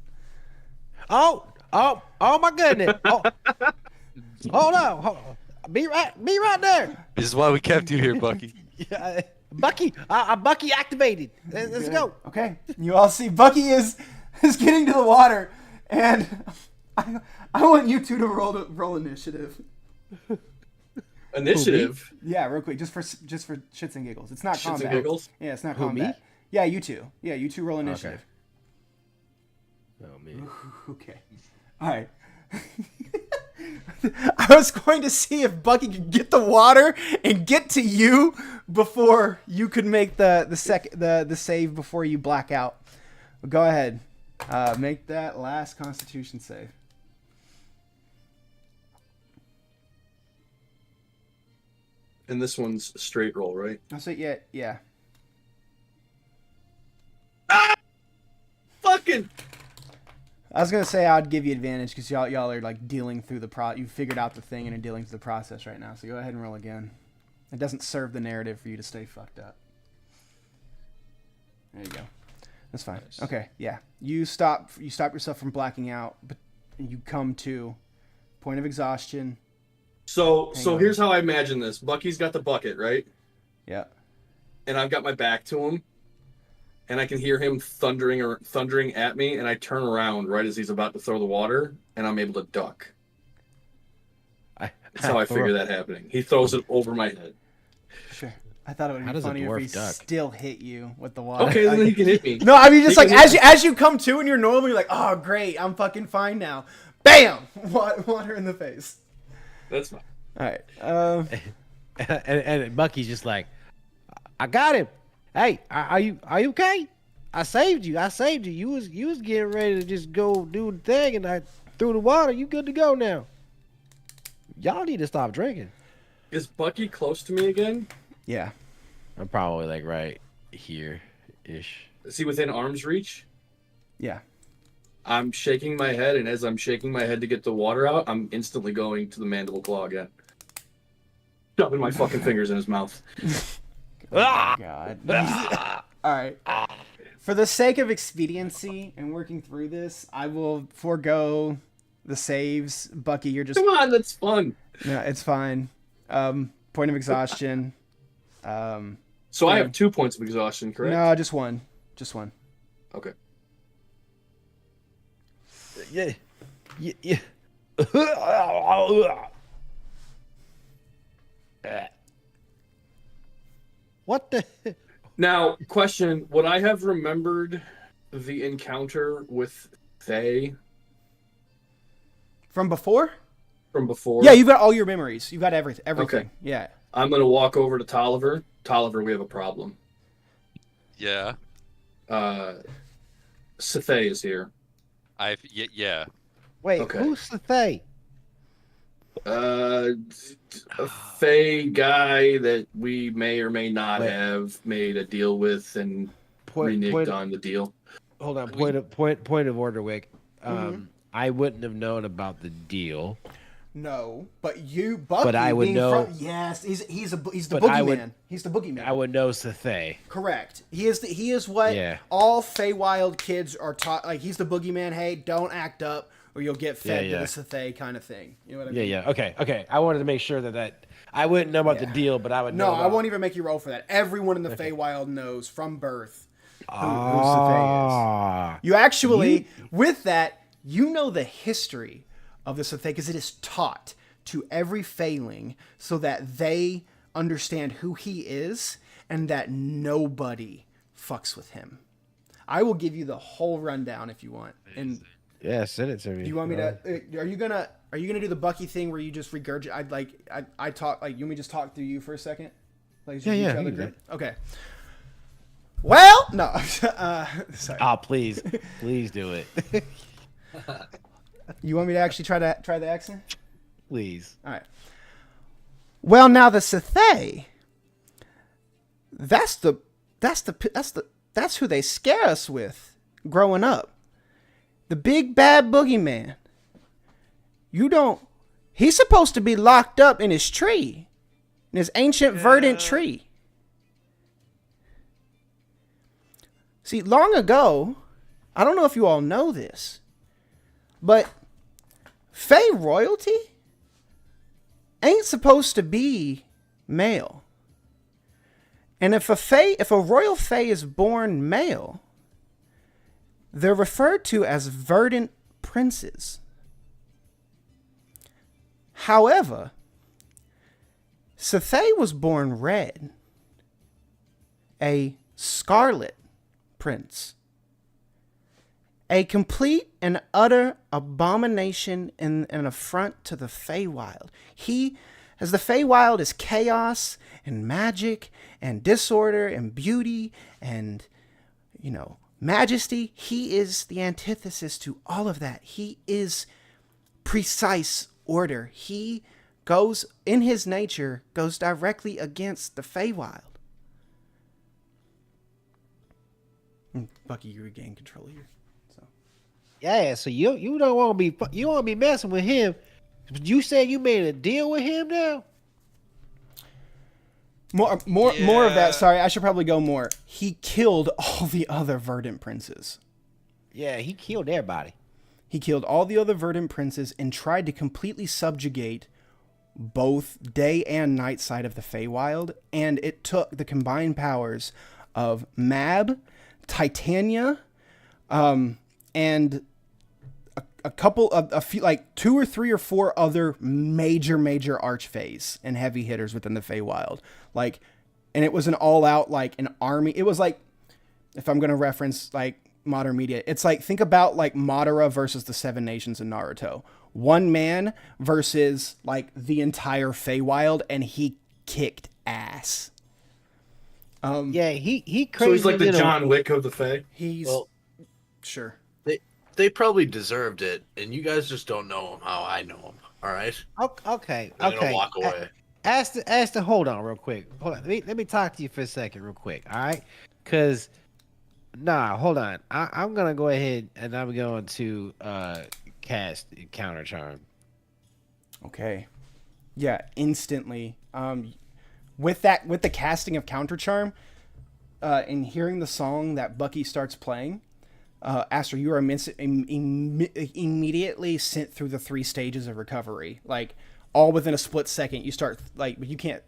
Speaker 2: Oh my goodness. Oh, hold on. Be right there.
Speaker 3: This is why we kept you here, Bucky.
Speaker 2: Yeah, Bucky, Bucky activated. Let's go.
Speaker 1: Okay. You all see Bucky is getting to the water, and I want you two to roll initiative.
Speaker 4: Initiative.
Speaker 1: Yeah, real quick, just for shits and giggles. It's not
Speaker 4: Shits and
Speaker 1: combat.
Speaker 4: giggles?
Speaker 1: Yeah, it's not
Speaker 2: Who,
Speaker 1: combat. Yeah, you two. Yeah, you two roll initiative.
Speaker 2: Oh man.
Speaker 1: Okay. All right. I was going to see if Bucky could get the water and get to you before you could make the save before you black out. Go ahead. Make that last Constitution save.
Speaker 4: And this one's straight roll, right?
Speaker 1: I'll say yeah.
Speaker 4: Fucking.
Speaker 1: I was gonna say I'd give you advantage because y'all are like dealing through you figured out the thing and are dealing through the process right now. So go ahead and roll again. It doesn't serve the narrative for you to stay fucked up. There you go. That's fine.
Speaker 3: Nice.
Speaker 1: Okay, yeah. You stop yourself from blacking out, but you come to point of exhaustion.
Speaker 4: So
Speaker 1: Hang on.
Speaker 4: here's how I imagine this. Bucky's got the bucket, right?
Speaker 1: Yeah.
Speaker 4: And I've got my back to him. And I can hear him thundering at me, and I turn around right as he's about to throw the water, and I'm able to duck. That's how I figure that happening. He throws it over my head.
Speaker 1: Sure. I thought it would
Speaker 2: How
Speaker 1: be
Speaker 2: does a
Speaker 1: funnier if
Speaker 2: dwarf
Speaker 1: he
Speaker 2: duck?
Speaker 1: still hit you with the water.
Speaker 4: Okay, then he can hit me.
Speaker 1: No, I mean just
Speaker 4: He
Speaker 1: like
Speaker 4: can hit me.
Speaker 1: as you come to and you're normal, you're like, oh great, I'm fucking fine now. Bam! Water in the face.
Speaker 4: That's fine.
Speaker 1: All right.
Speaker 2: and Bucky's just like, I got him. Hey, are you okay? I saved you. You was getting ready to just go do the thing, and I threw the water. You good to go now. Y'all need to stop drinking.
Speaker 4: Is Bucky close to me again?
Speaker 1: Yeah.
Speaker 2: I'm probably like right here ish.
Speaker 4: Is he within arm's reach?
Speaker 1: Yeah.
Speaker 4: I'm shaking my head, and as I'm shaking my head to get the water out, I'm instantly going to the mandible claw again. Shoving my fucking fingers in his mouth.
Speaker 1: Oh, God. All right. For the sake of expediency and working through this, I will forego the saves. Bucky, you're just...
Speaker 4: Come on, that's fun.
Speaker 1: No, it's fine. Point of exhaustion.
Speaker 4: So I have 2 points of exhaustion, correct?
Speaker 1: No, just one. Just one.
Speaker 4: Okay.
Speaker 2: Yeah. Yeah. What the?
Speaker 4: Now, question: would I have remembered the encounter with Faye
Speaker 1: From before?
Speaker 4: from before?
Speaker 1: Yeah, you've got all your memories. You've got everything.
Speaker 4: Okay.
Speaker 1: Yeah.
Speaker 4: I'm gonna walk over to Tolliver. Tolliver, we have a problem.
Speaker 3: Yeah.
Speaker 4: Sathay is here.
Speaker 3: Yeah.
Speaker 2: Wait,
Speaker 4: Okay.
Speaker 2: who's the Thay?
Speaker 4: A Faye guy that we may or may not
Speaker 2: Wait.
Speaker 4: have made a deal with and reneged on the deal.
Speaker 2: Hold on.
Speaker 3: We-
Speaker 2: Point of order, Wick. I wouldn't have known about the deal.
Speaker 1: No, but Bucky.
Speaker 2: But I would
Speaker 1: being
Speaker 2: know-
Speaker 1: yes, he's the
Speaker 2: But I would-
Speaker 1: boogeyman. He's the boogeyman.
Speaker 2: I would know Sathay.
Speaker 1: Correct. He is what
Speaker 2: Yeah.
Speaker 1: all Feywild kids are taught. Like he's the boogeyman. Hey, don't act up, or you'll get fed
Speaker 2: Yeah,
Speaker 1: to the Sathay kind of thing. You know what I
Speaker 2: Yeah,
Speaker 1: mean?
Speaker 2: yeah. Okay. I wanted to make sure that I wouldn't know about the deal, but I would know.
Speaker 1: No, I
Speaker 2: about...
Speaker 1: won't even make you roll for that. Everyone in the Feywild knows from birth who Sathay is.
Speaker 2: Ah.
Speaker 1: You actually, with that, you know the history of the Sathay because it is taught to every Feyling so that they understand who he is and that nobody fucks with him. I will give you the whole rundown if you want. And
Speaker 2: Yeah, send it to me.
Speaker 1: do you want me to? Are you gonna do the Bucky thing where you just regurgitate? I talk like you want me to just talk through you for a second? Like
Speaker 2: Yeah,
Speaker 1: each
Speaker 2: yeah,
Speaker 1: other
Speaker 2: you can do
Speaker 1: group? Okay. Well, no. Sorry.
Speaker 2: Oh, please do it.
Speaker 1: You want me to actually try the accent?
Speaker 2: Please.
Speaker 1: All right. Well, now the Sathay. That's who they scare us with growing up. The big bad boogeyman. He's supposed to be locked up in his tree, in his ancient verdant tree. See, long ago, I don't know if you all know this, but Fey royalty ain't supposed to be male. And if a royal Fey is born male, they're referred to as verdant princes. However, Sathay was born red, a scarlet prince. A complete and utter abomination and an affront to the Feywild. As the Feywild is chaos and magic and disorder and beauty and, majesty, he is the antithesis to all of that. He is precise order. He goes, in his nature, goes directly against the Feywild. Bucky, you regain control here.
Speaker 2: Yeah, so you don't want to be messing with him. You said you made a deal with him now?
Speaker 1: More of that. Sorry, I should probably go more. He killed all the other Verdant princes.
Speaker 2: Yeah, he killed everybody.
Speaker 1: He killed all the other Verdant princes and tried to completely subjugate both day and night side of the Feywild, and it took the combined powers of Mab, Titania, and a few, like 2 or 3 or 4 other major archfays and heavy hitters within the Feywild. And it was an all-out, an army. It was like, if I'm going to reference, modern media, it's think about, Madara versus the Seven Nations in Naruto. One man versus, the entire Feywild, and he kicked ass.
Speaker 2: Yeah, he crazy.
Speaker 4: So he's like the John Wick of the Fae?
Speaker 1: Sure.
Speaker 6: They probably deserved it, and you guys just don't know him how I know him. All right.
Speaker 2: Okay.
Speaker 6: I'm gonna walk away.
Speaker 2: Hold on real quick. Hold on. Let me talk to you for a second real quick. All right. Hold on. I'm going to go ahead and I'm going to cast Counter Charm.
Speaker 1: Okay. Yeah, instantly. With the casting of Counter Charm, and hearing the song that Bucky starts playing, Aster, you are immediately sent through the 3 stages of recovery. All within a split second, you start, but you can't,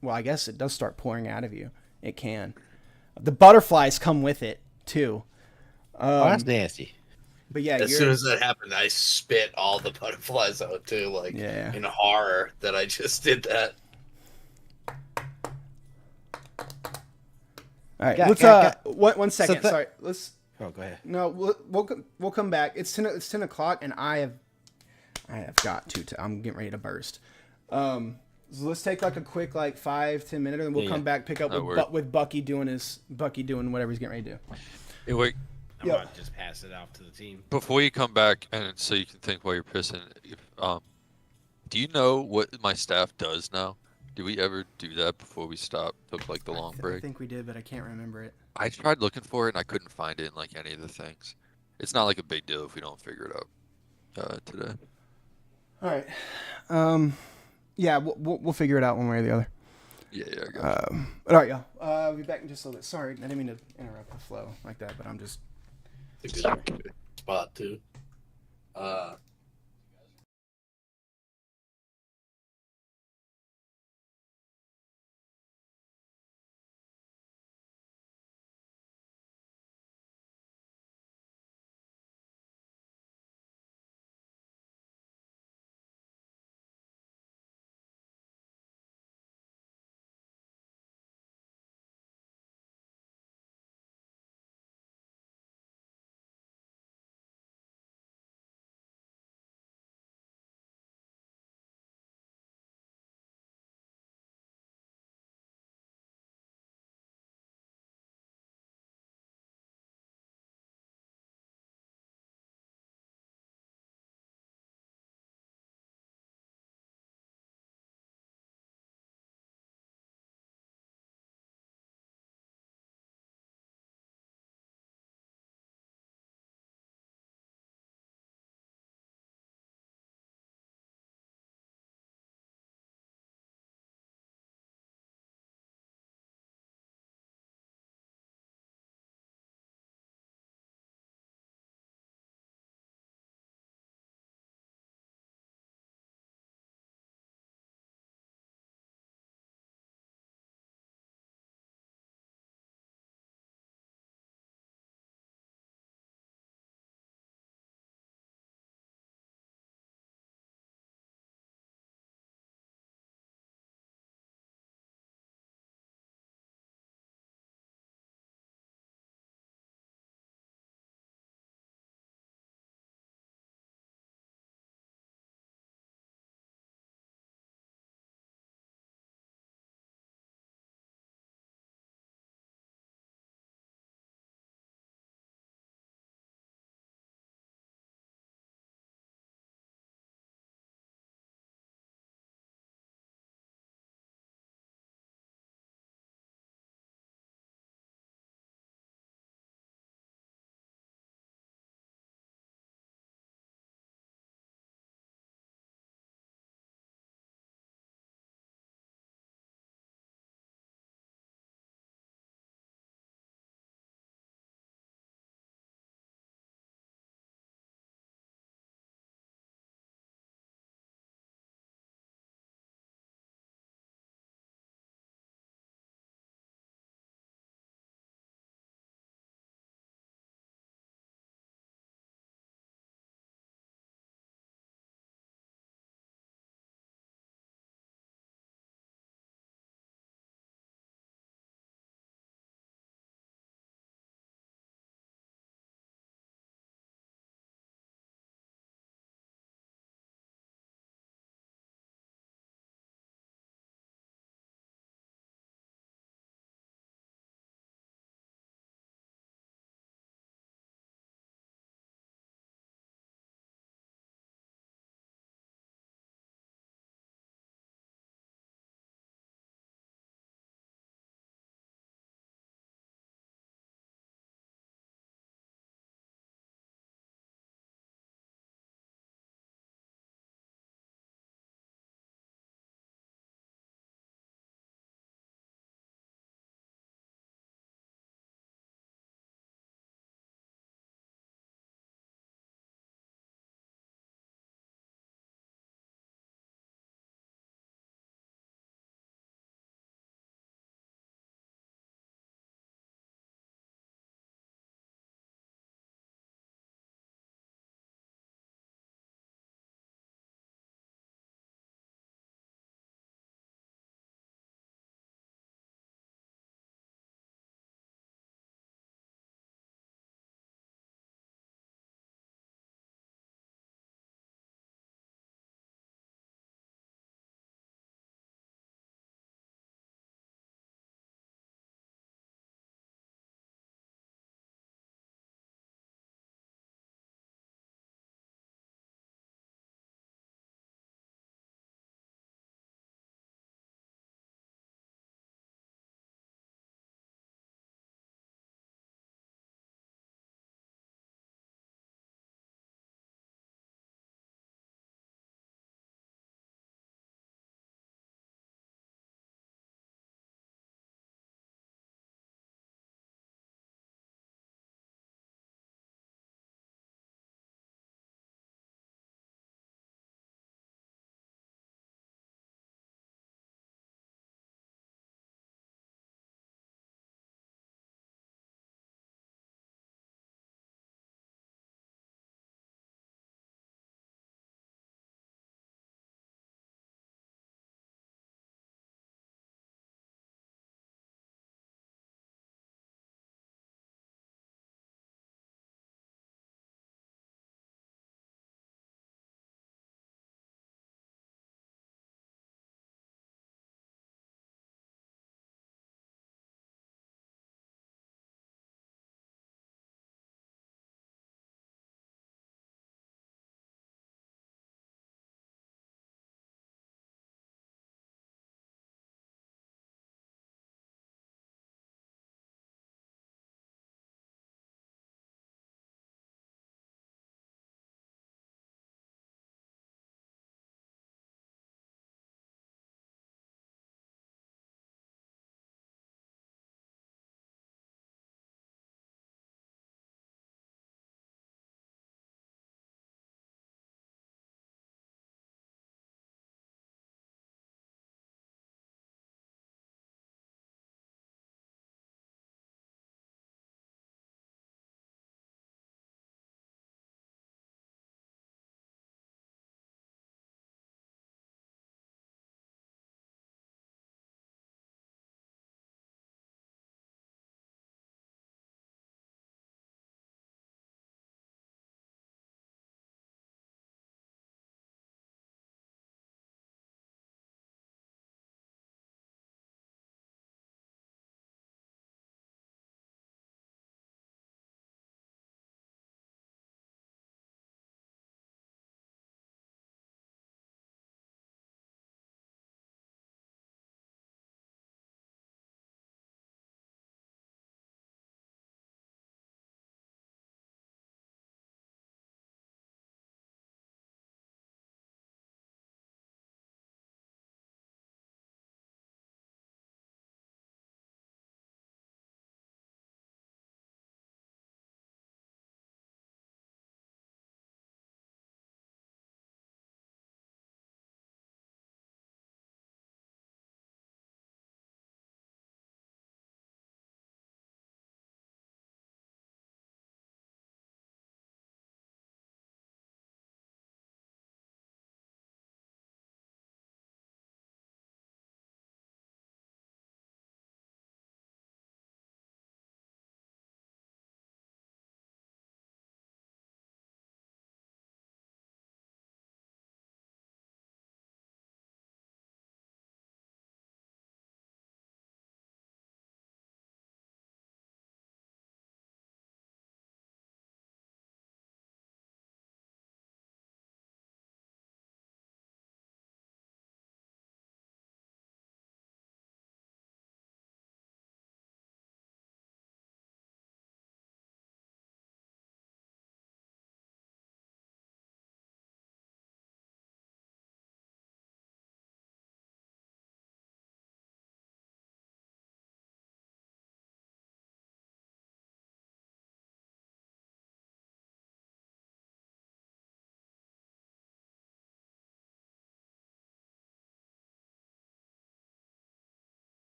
Speaker 1: well, I guess it does start pouring out of you. It can. The butterflies come with it, too.
Speaker 2: That's nasty.
Speaker 1: But yeah,
Speaker 6: as soon as that happened, I spit all the butterflies out, too, in horror that I just did that.
Speaker 1: All right, one second. Sorry, let's.
Speaker 2: Oh, go ahead.
Speaker 1: No, we'll come back. It's 10 o'clock, and I have got to. I'm getting ready to burst. So let's take a quick 5-10 minute, and we'll come back, pick up with Bucky doing whatever he's getting ready to do.
Speaker 3: Hey, wait.
Speaker 2: I'm gonna just pass it off to the team.
Speaker 3: Before you come back, and so you can think while you're pissing, do you know what my staff does now? Did we ever do that before we stopped? Took the long break?
Speaker 1: I think we did, but I can't remember it.
Speaker 3: I tried looking for it and I couldn't find it in any of the things. It's not a big deal if we don't figure it out today.
Speaker 1: All right. Yeah, we'll figure it out one way or the other.
Speaker 3: Yeah, I got you.
Speaker 1: All right, y'all. I'll be back in just a little bit. Sorry, I didn't mean to interrupt the flow like that, but I'm just.
Speaker 6: It's a good spot too.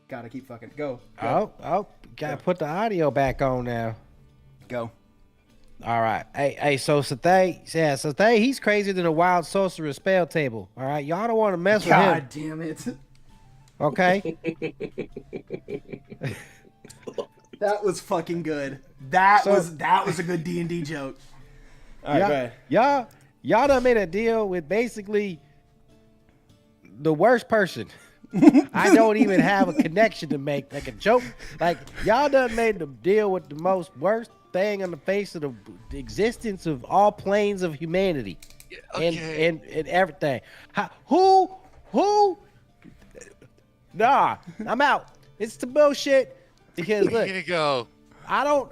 Speaker 1: Gotta keep fucking go.
Speaker 2: Gotta put the audio back on now.
Speaker 1: Go.
Speaker 2: All right. Hey, so Sathay, he's crazier than a wild sorcerer spell table. All right, y'all don't want to mess with him.
Speaker 1: God damn it.
Speaker 2: Okay.
Speaker 1: That was fucking good. That was a good D&D joke. All right, go ahead.
Speaker 2: Y'all done made a deal with basically the worst person. I don't even have a connection to make, like a joke. Like, y'all done made the deal with the most worst thing on the face of the existence of all planes of humanity.
Speaker 3: Okay.
Speaker 2: And everything. Who? Nah, I'm out. It's the bullshit. Because look,
Speaker 3: Here you go.
Speaker 2: I know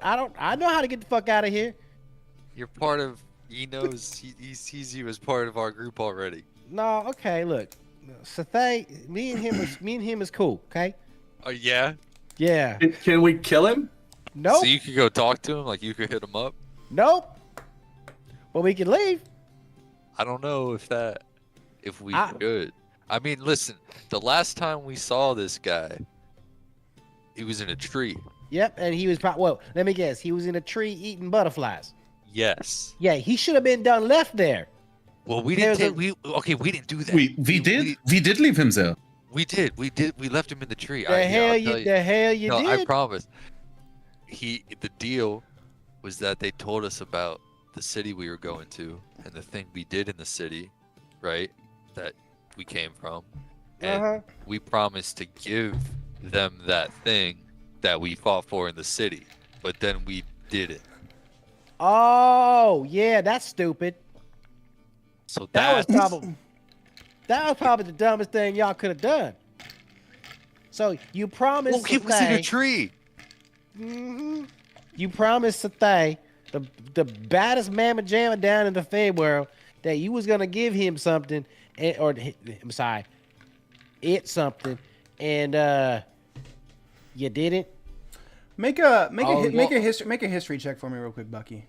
Speaker 2: how to get the fuck out of here.
Speaker 3: You're part of. He knows. He sees you as part of our group already.
Speaker 2: No, okay, look. Sathay, me and him is cool, okay?
Speaker 3: Oh yeah.
Speaker 2: Yeah.
Speaker 4: Can we kill him?
Speaker 2: Nope.
Speaker 3: So you could go talk to him. Like you could hit him up.
Speaker 2: Nope. Well, we can leave.
Speaker 3: I don't know if we
Speaker 2: I-
Speaker 3: could. I mean, listen. The last time we saw this guy, he was in a tree.
Speaker 2: Yep, and he was well, let me guess. He was in a tree eating butterflies.
Speaker 3: Yes.
Speaker 2: Yeah, he should have been done left there.
Speaker 3: Well, we
Speaker 2: There's
Speaker 3: didn't. We didn't do that.
Speaker 7: We did leave him there.
Speaker 3: We did. We left him in the tree.
Speaker 2: The hell you
Speaker 3: No,
Speaker 2: did?
Speaker 3: I promise. The deal was that they told us about the city we were going to and the thing we did in the city, right? That we came from, and we promised to give them that thing that we fought for in the city, but then we didn't.
Speaker 2: Oh, yeah, that's stupid.
Speaker 3: So
Speaker 2: That was probably the dumbest thing y'all could have done. So you promised.
Speaker 3: Well, he was in a tree.
Speaker 2: Mm-hmm. You promised Sathay, the baddest mamma jamma down in the Fey world, that you was gonna give him something, something, and you didn't.
Speaker 1: Make a history check for me real quick, Bucky.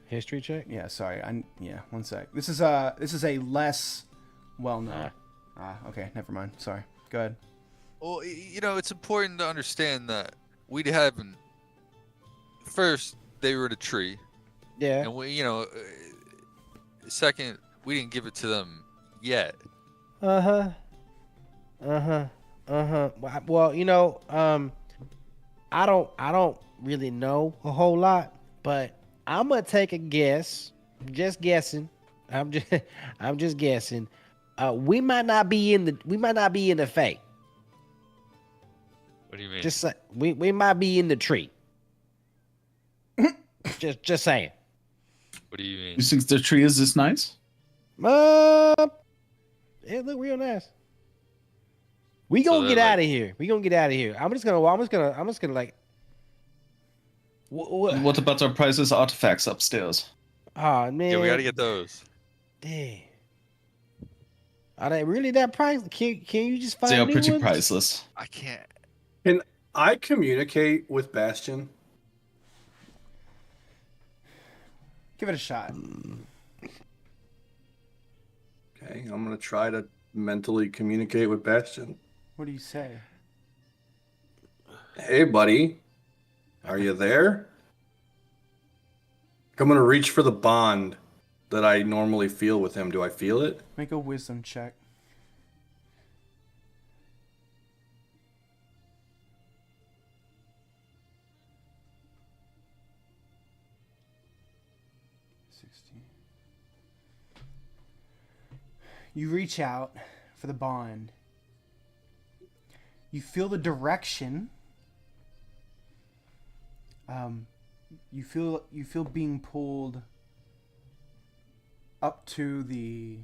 Speaker 2: History check.
Speaker 1: Yeah, sorry. One sec. This is a less well-known. Okay, never mind. Sorry. Go ahead.
Speaker 3: Well, it's important to understand that we haven't. First, they were in a tree,
Speaker 2: Yeah.
Speaker 3: and second, we didn't give it to them yet.
Speaker 2: Well, I don't really know a whole lot, but I'm gonna take a guess. Just guessing. I'm just guessing. We might not be in the Fae.
Speaker 3: What do you mean?
Speaker 2: Just say we might be in the tree. just saying.
Speaker 3: What do you mean?
Speaker 7: You think the tree is this nice?
Speaker 2: It look real nice. We gonna get out of here. I'm just gonna like.
Speaker 7: What about our priceless artifacts upstairs?
Speaker 2: Oh man.
Speaker 3: Yeah, we gotta get those.
Speaker 2: Dang. Are they really that priceless? Can you just find
Speaker 7: They are
Speaker 2: new
Speaker 7: pretty
Speaker 2: ones?
Speaker 7: priceless.
Speaker 3: I can't.
Speaker 4: Can I communicate with Bastion?
Speaker 1: Give it a shot.
Speaker 4: Okay, I'm gonna try to mentally communicate with Bastion.
Speaker 1: What do you say?
Speaker 4: Hey, buddy. Are you there? I'm gonna reach for the bond that I normally feel with him. Do I feel it?
Speaker 1: Make a wisdom check. You reach out for the bond. You feel the direction. You feel being pulled up to the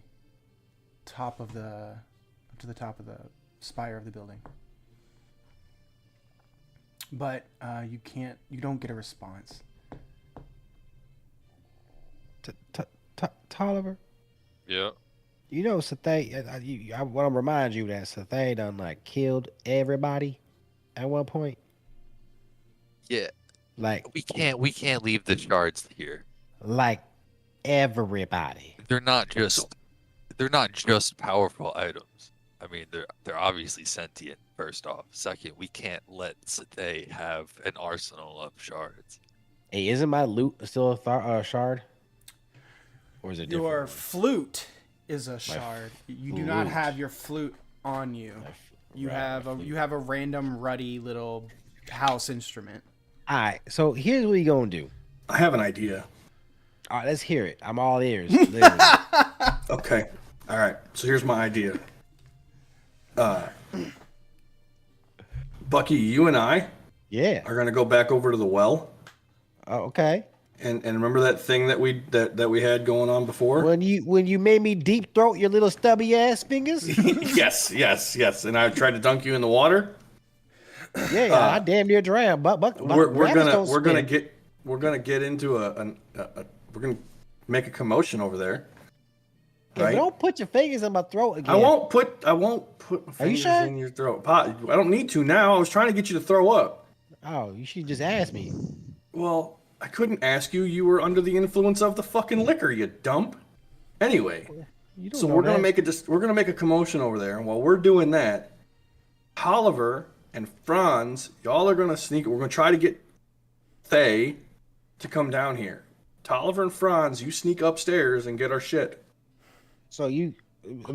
Speaker 1: top of the spire of the building. But you don't get a response.
Speaker 2: Tolliver,
Speaker 3: Yeah.
Speaker 2: you know Sathay. I want to remind you that Sathay done like killed everybody at one point.
Speaker 3: Yeah.
Speaker 2: Like
Speaker 3: We can't leave the shards here.
Speaker 2: everybody.
Speaker 3: They're not just powerful items. I mean, they're obviously sentient. first off. Second, we can't let Satay have an arsenal of shards.
Speaker 2: Hey, isn't my loot still a shard? Or is it different?
Speaker 1: Your
Speaker 2: one?
Speaker 1: flute is a shard. You do not
Speaker 2: flute.
Speaker 1: have your flute on you. You have a random ruddy little house instrument.
Speaker 2: All right, so here's what you gonna do.
Speaker 4: I have an idea.
Speaker 2: All right, let's hear it. I'm all ears. Literally.
Speaker 4: Okay. All right. So here's my idea. Bucky, you and I
Speaker 2: Yeah.
Speaker 4: are gonna go back over to the well,
Speaker 2: Oh, okay.
Speaker 4: and remember that thing that we had going on before.
Speaker 2: When you made me deep throat your little stubby ass fingers.
Speaker 4: yes. And I tried to dunk you in the water.
Speaker 2: Yeah, I damn near drowned. But
Speaker 4: We're gonna get into we're gonna make a commotion over there.
Speaker 2: Hey,
Speaker 4: Right?
Speaker 2: don't put your fingers in my throat again.
Speaker 4: I won't put my
Speaker 2: Are you
Speaker 4: fingers
Speaker 2: sure?
Speaker 4: in your throat. I don't need to now. I was trying to get you to throw up.
Speaker 2: Oh, you should just ask me.
Speaker 4: Well, I couldn't ask you. You were under the influence of the fucking liquor, you dump. Anyway,
Speaker 2: You don't
Speaker 4: so
Speaker 2: know
Speaker 4: we're gonna
Speaker 2: that.
Speaker 4: we're gonna make a commotion over there, and while we're doing that, Oliver and Franz, y'all are gonna sneak. We're gonna try to get Thay to come down here. Tolliver and Franz, you sneak upstairs and get our shit.
Speaker 2: So let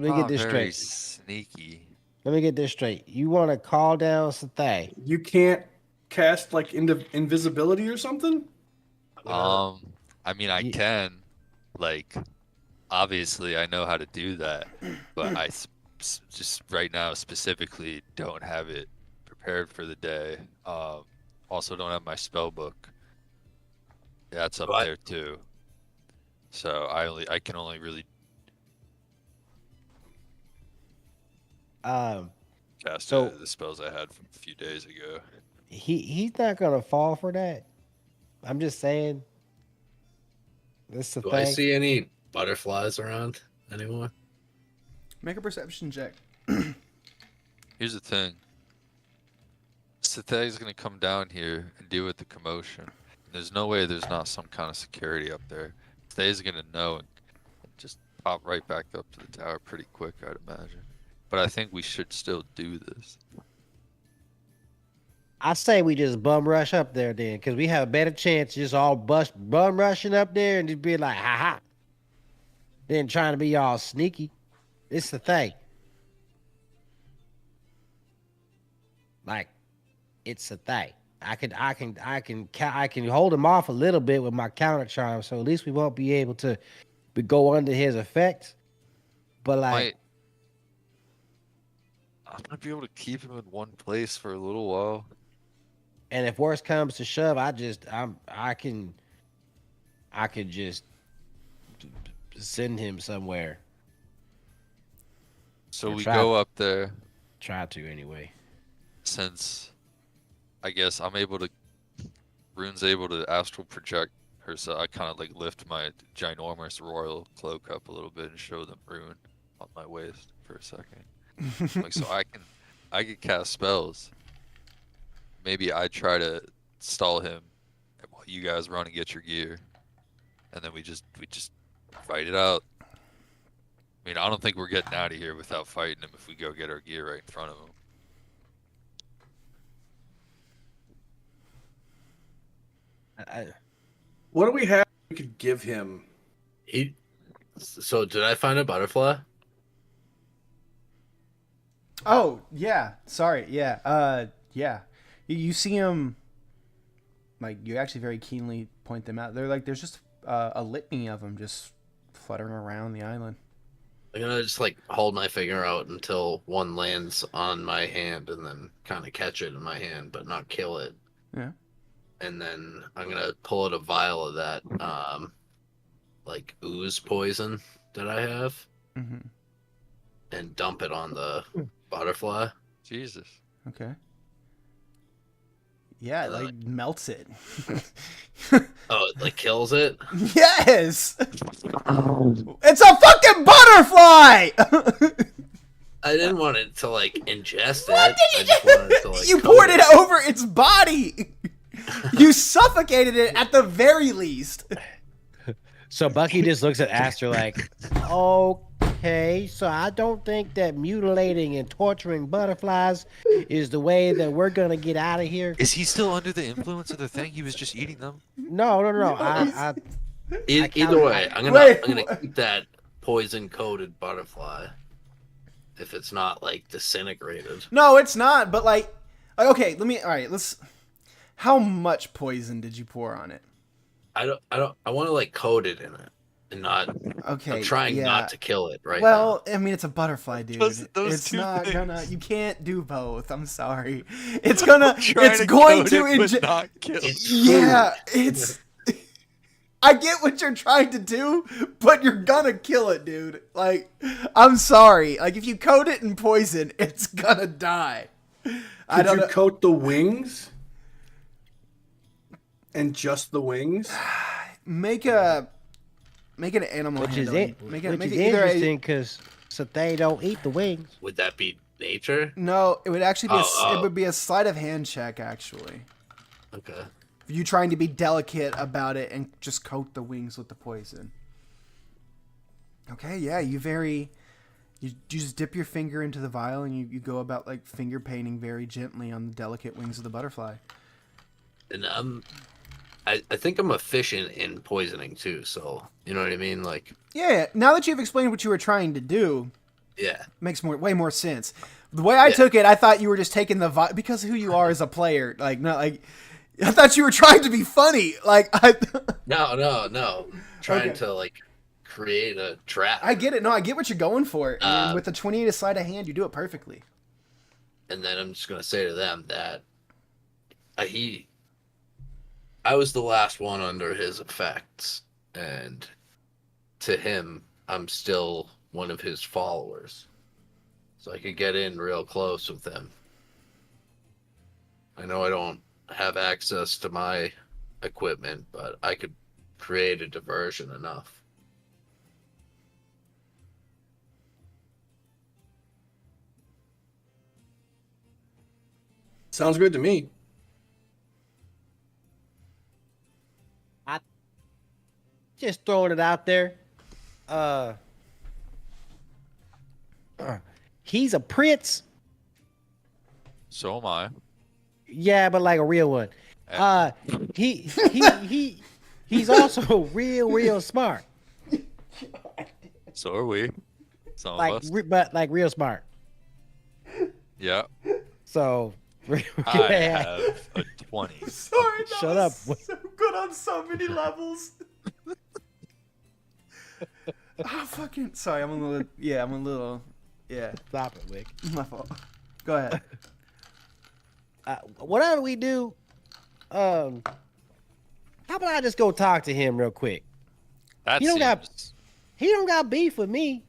Speaker 2: me get this
Speaker 3: Very
Speaker 2: straight.
Speaker 3: sneaky.
Speaker 2: Let me get this straight. You want to call down Sathay?
Speaker 4: You can't cast like invisibility or something.
Speaker 3: I mean, I can, like, obviously I know how to do that, but I just right now specifically don't have it prepared for the day. Also don't have my spell book. That's up
Speaker 6: What?
Speaker 3: there too. So I can only really cast
Speaker 2: So-
Speaker 3: the spells I had from a few days ago.
Speaker 2: He's not gonna fall for that. I'm just saying. This is the
Speaker 6: Do
Speaker 2: thing.
Speaker 6: I see any butterflies around anymore?
Speaker 1: Make a perception check.
Speaker 3: Here's the thing. Satay's gonna come down here and deal with the commotion. There's no way there's not some kind of security up there. Satay's gonna know and just pop right back up to the tower pretty quick, I'd imagine. But I think we should still do this.
Speaker 2: I say we just bum rush up there then, because we have a better chance just all bum rushing up there and just be like, ha ha. Then trying to be all sneaky. It's the thing. Like, it's the thing. I can hold him off a little bit with my counter charm, so at least we won't be able to go under his effects. But like,
Speaker 3: I'm gonna be able to keep him in one place for a little while.
Speaker 2: and if worse comes to shove, I can just send him somewhere.
Speaker 3: So
Speaker 2: Or
Speaker 3: we
Speaker 2: try-
Speaker 3: go up there.
Speaker 2: Try to anyway.
Speaker 3: Since I guess Rune's able to astral project herself, I kind of like lift my ginormous royal cloak up a little bit and show them Rune on my waist for a second. Like, so I can cast spells. Maybe I try to stall him while you guys run and get your gear, and then we just fight it out. I mean, I don't think we're getting out of here without fighting him if we go get our gear right in front of him.
Speaker 4: What do we have we could give him?
Speaker 6: So did I find a butterfly?
Speaker 1: Oh, yeah. Sorry. Yeah. Yeah. You see them, like, you actually very keenly point them out. They're like, there's just a litany of them just fluttering around the island.
Speaker 6: I'm gonna just like hold my finger out until one lands on my hand and then kind of catch it in my hand, but not kill it.
Speaker 1: Yeah.
Speaker 6: And then I'm gonna pull out a vial of that, like ooze poison that I have,
Speaker 1: Mm-hmm.
Speaker 6: and dump it on the butterfly.
Speaker 3: Jesus.
Speaker 1: Okay. Yeah, it, like, melts it.
Speaker 6: Oh, it like kills it.
Speaker 1: Yes! It's a fucking butterfly!
Speaker 6: I didn't want it to like ingest it. I just wanted it to like
Speaker 1: You
Speaker 6: coat
Speaker 1: poured it over its body! You suffocated it at the very least.
Speaker 2: So Bucky just looks at Aster like, Okay, so I don't think that mutilating and torturing butterflies is the way that we're gonna get out of here.
Speaker 8: Is he still under the influence of the thing? He was just eating them.
Speaker 2: No, no, no. I
Speaker 6: Either
Speaker 2: count-
Speaker 6: way,
Speaker 1: Wait,
Speaker 6: I'm gonna keep that poison coated butterfly. If it's not like disintegrated.
Speaker 1: No, it's not. But like, okay, let me. All right, let's. How much poison did you pour on it?
Speaker 6: I want to like coat it in it and not.
Speaker 1: Okay,
Speaker 6: I'm trying
Speaker 1: yeah.
Speaker 6: not to kill it right
Speaker 1: Well, I mean, it's a butterfly, dude.
Speaker 8: Those
Speaker 1: It's
Speaker 8: two
Speaker 1: not
Speaker 8: things.
Speaker 1: gonna. You can't do both. I'm sorry. It's gonna.
Speaker 8: Trying
Speaker 1: It's
Speaker 8: to
Speaker 1: going
Speaker 8: coat
Speaker 1: to
Speaker 8: it, but
Speaker 1: inject.
Speaker 8: not kill.
Speaker 6: It's
Speaker 1: Yeah, it's. I get what you're trying to do, but you're gonna kill it, dude. Like, I'm sorry. Like, if you coat it in poison, it's gonna die. I
Speaker 4: Could
Speaker 1: don't
Speaker 4: you
Speaker 1: know.
Speaker 4: coat the wings? And just the wings?
Speaker 1: Make an animal
Speaker 2: which is
Speaker 1: handling.
Speaker 2: it.
Speaker 1: Make
Speaker 2: Which
Speaker 1: it
Speaker 2: is
Speaker 1: either
Speaker 2: interesting because they don't eat the wings.
Speaker 6: now. Would that be nature?
Speaker 1: No, it would actually be
Speaker 6: Oh.
Speaker 1: it would be a sleight of hand check actually.
Speaker 6: Okay.
Speaker 1: You trying to be delicate about it and just coat the wings with the poison. Okay, yeah, you just dip your finger into the vial and you go about like finger painting very gently on the delicate wings of the butterfly.
Speaker 6: And I think I'm efficient in poisoning too. So you know what I mean? Like,
Speaker 1: Yeah, now that you've explained what you were trying to do,
Speaker 6: yeah.
Speaker 1: makes way more sense. The way I
Speaker 6: Yeah.
Speaker 1: took it, I thought you were just taking the because of who you are as a player. Like, not like I thought you were trying to be funny. Like,
Speaker 6: No. Trying
Speaker 1: Okay.
Speaker 6: to like create a trap.
Speaker 1: I get it. No, I get what you're going for. And
Speaker 6: Uh,
Speaker 1: with the 20 to sleight of hand, you do it perfectly.
Speaker 6: And then I'm just gonna say to them that I was the last one under his effects, and to him, I'm still one of his followers, so I could get in real close with him. I know I don't have access to my equipment, but I could create a diversion enough.
Speaker 4: Sounds good to me.
Speaker 2: Just throwing it out there. He's a prince.
Speaker 3: So am I.
Speaker 2: Yeah, but like a real one. He's also real smart.
Speaker 3: So are we. Some
Speaker 2: Like,
Speaker 3: of us.
Speaker 2: but like real smart.
Speaker 3: Yeah.
Speaker 2: So,
Speaker 3: I have a 20.
Speaker 1: Sorry,
Speaker 2: Shut up.
Speaker 1: so good on so many levels. Fucking sorry. I'm a little. Yeah,
Speaker 2: Stop it, Wick.
Speaker 1: my fault. Go ahead.
Speaker 2: Whatever we do, how about I just go talk to him real quick?
Speaker 3: That
Speaker 2: You don't got-
Speaker 3: seems...
Speaker 2: He don't got beef with me.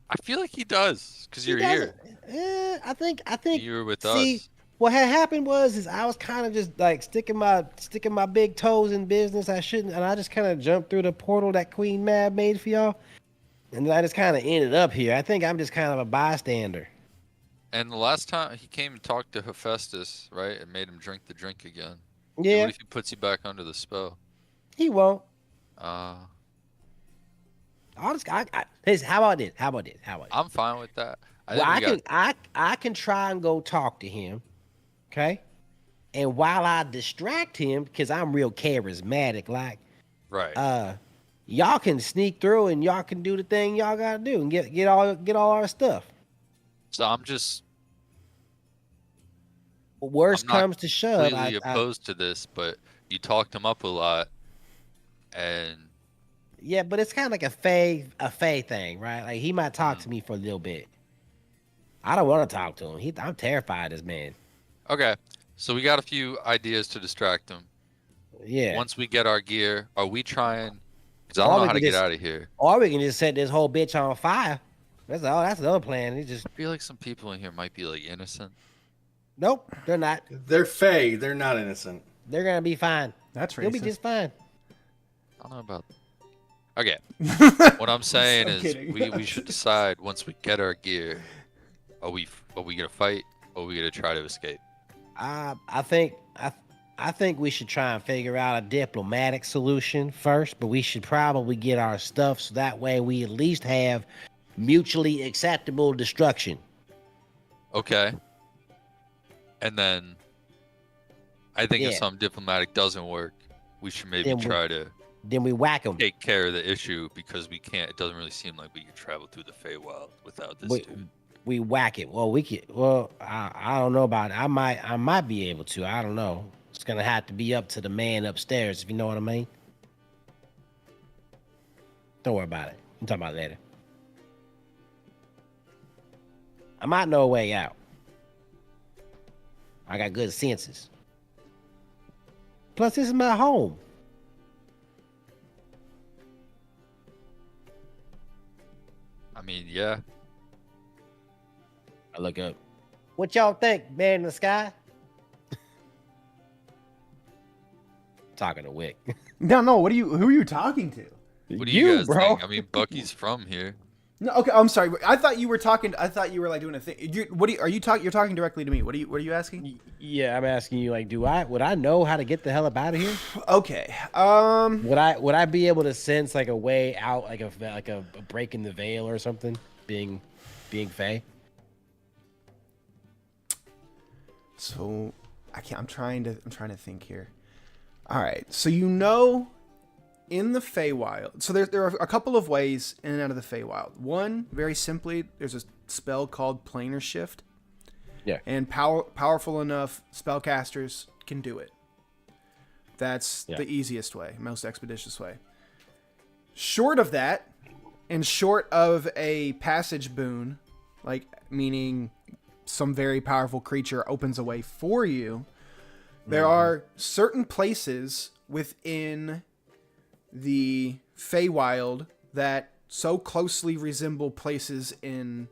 Speaker 3: I feel like he does, because
Speaker 2: He
Speaker 3: you're here.
Speaker 2: doesn't. I think.
Speaker 3: You were with
Speaker 2: See,
Speaker 3: us.
Speaker 2: what had happened was I was kind of just like sticking my big toes in business. I shouldn't, and I just kind of jumped through the portal that Queen Mab made for y'all, and I just kind of ended up here. I think I'm just kind of a bystander.
Speaker 3: And the last time he came and talked to Hephaestus, right, and made him drink the drink again. And
Speaker 2: Yeah,
Speaker 3: what if he puts you back under the spell?
Speaker 2: he won't.
Speaker 3: Uh,
Speaker 2: Listen, how about this?
Speaker 3: I'm fine with that.
Speaker 2: Well, I
Speaker 3: think we got-
Speaker 2: I can try and go talk to him, okay? And while I distract him, because I'm real charismatic, like
Speaker 3: Right.
Speaker 2: y'all can sneak through and y'all can do the thing y'all gotta do and get all our stuff.
Speaker 3: So I'm just
Speaker 2: Worst
Speaker 3: I'm not
Speaker 2: comes to shove,
Speaker 3: completely opposed to this, but you talked him up a lot, and
Speaker 2: yeah, but it's kind of like a Faye thing, right? Like he might talk to me for a little bit. I don't want to talk to him. I'm terrified of this man.
Speaker 3: okay. So we got a few ideas to distract him.
Speaker 2: Yeah.
Speaker 3: Once we get our gear, are we trying? Because I
Speaker 2: Or
Speaker 3: don't know
Speaker 2: we
Speaker 3: how to
Speaker 2: could
Speaker 3: get
Speaker 2: just-
Speaker 3: out of here.
Speaker 2: Or we can just set this whole bitch on fire. That's another plan. It's just
Speaker 3: I feel like some people in here might be like innocent.
Speaker 2: nope, they're not.
Speaker 4: They're Fae. They're not innocent.
Speaker 2: They're gonna be fine.
Speaker 1: That's
Speaker 2: They'll be
Speaker 1: racist.
Speaker 2: just fine.
Speaker 3: I don't know about. Okay. What I'm saying
Speaker 1: I'm
Speaker 3: is
Speaker 1: kidding.
Speaker 3: we should decide once we get our gear. Are we gonna fight or are we gonna try to escape?
Speaker 2: I think we should try and figure out a diplomatic solution first, but we should probably get our stuff so that way we at least have mutually acceptable destruction.
Speaker 3: Okay. And then I think if
Speaker 2: Yeah.
Speaker 3: something diplomatic doesn't work, we should maybe
Speaker 2: Then we-
Speaker 3: try to
Speaker 2: Then we whack them.
Speaker 3: take care of the issue because we can't. It doesn't really seem like we can travel through the Feywild without this dude.
Speaker 2: We whack it. Well, we could. Well, I don't know about it. I might be able to. I don't know. It's gonna have to be up to the man upstairs, if you know what I mean. Don't worry about it. I'm talking about it later. I might know a way out. I got good senses. Plus, this is my home.
Speaker 3: I mean, yeah.
Speaker 2: I look up. What y'all think, man in the sky? Talking to Wick.
Speaker 1: No. Who are you talking to?
Speaker 3: What do you guys think? I mean, Bucky's from here.
Speaker 1: No, okay. I'm sorry. I thought you were talking. I thought you were like doing a thing. Are you talking? You're talking directly to me. What are you asking?
Speaker 2: Yeah, I'm asking you. Like, would I know how to get the hell up out of here?
Speaker 1: Okay.
Speaker 2: Would I be able to sense like a way out, like a break in the veil or something? Being Fae.
Speaker 1: So I can't. I'm trying to think here. All right. So you know, in the Feywild, so there are a couple of ways in and out of the Feywild. One, very simply, there's a spell called Planar Shift.
Speaker 2: Yeah.
Speaker 1: And powerful enough spellcasters can do it. That's the easiest way, most expeditious way. Short of that, and short of a passage boon, like meaning some very powerful creature opens a way for you, there are certain places within the Feywild that so closely resemble places in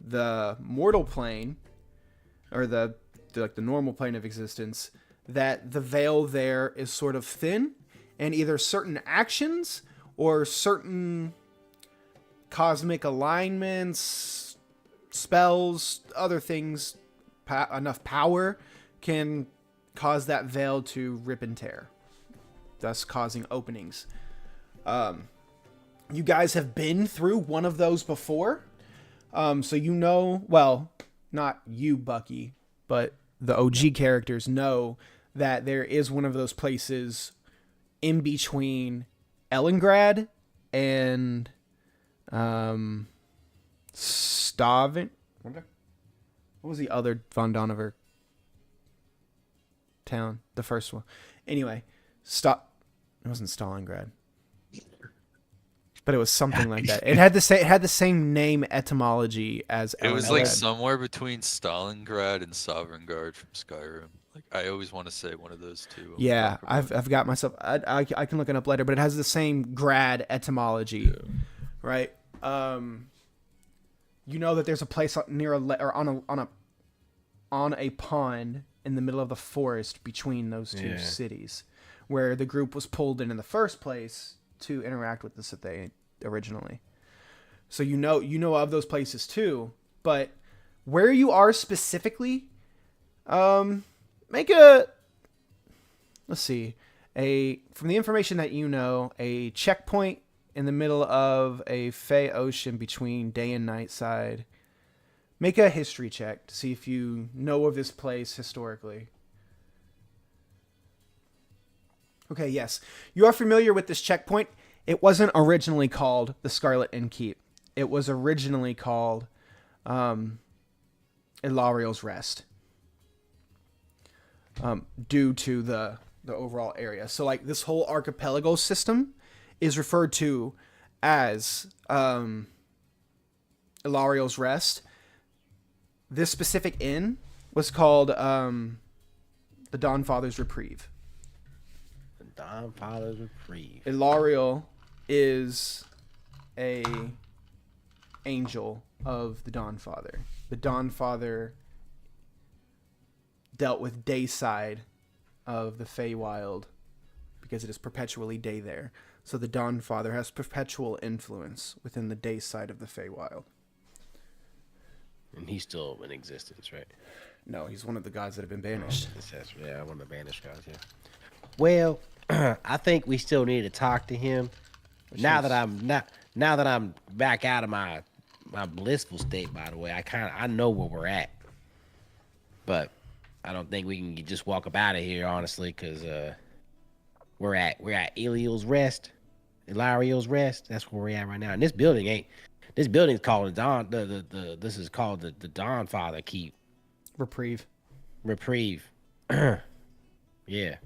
Speaker 1: the mortal plane, or the normal plane of existence, that the veil there is sort of thin, and either certain actions or certain cosmic alignments, spells, other things, enough power can cause that veil to rip and tear, thus causing openings. You guys have been through one of those before, so you know, well, not you, Bucky, but the OG characters know that there is one of those places in between Ellengrad and Stavin. What was the other Von Donover town? The first one. Anyway, it wasn't Stalingrad, but it was something like that. It had the same name etymology as
Speaker 3: It was
Speaker 1: Ellengrad.
Speaker 3: like somewhere between Stalingrad and Sovngarde from Skyrim. Like I always want to say one of those two.
Speaker 1: Yeah, I've got myself. I can look it up later, but it has the same grad etymology, right? You know that there's a place near on a pond in the middle of the forest between those two cities, where the group was pulled in the first place to interact with the Sithei originally. So you know of those places too, but where you are specifically, make a, let's see, from the information that you know, a checkpoint in the middle of a Fey ocean between day and night side. Make a history check to see if you know of this place historically. Okay, yes. You are familiar with this checkpoint. It wasn't originally called the Scarlet Innkeep. It was originally called Ilariel's Rest. Due to the overall area. So like this whole archipelago system is referred to as Ilariel's Rest. This specific inn was called the Dawnfather's Reprieve.
Speaker 2: The Dawnfather's Reprieve.
Speaker 1: Ilariel is a angel of the Dawnfather. The Dawnfather dealt with day side of the Feywild because it is perpetually day there. So the Dawnfather has perpetual influence within the day side of the Feywild.
Speaker 2: And he's still in existence, right?
Speaker 1: No, he's one of the gods that have been banished.
Speaker 2: Yeah, one of the banished gods, yeah. Well, I think we still need to talk to him. Now that I'm back out of my my blissful state, by the way. I know where we're at, but I don't think we can just walk up out of here, honestly, because we're at Eliel's Rest, Ilariel's Rest. That's where we're at right now. And this building's called the Dawn. This is called the Dawn Father Keep.
Speaker 1: Reprieve.
Speaker 2: Yeah.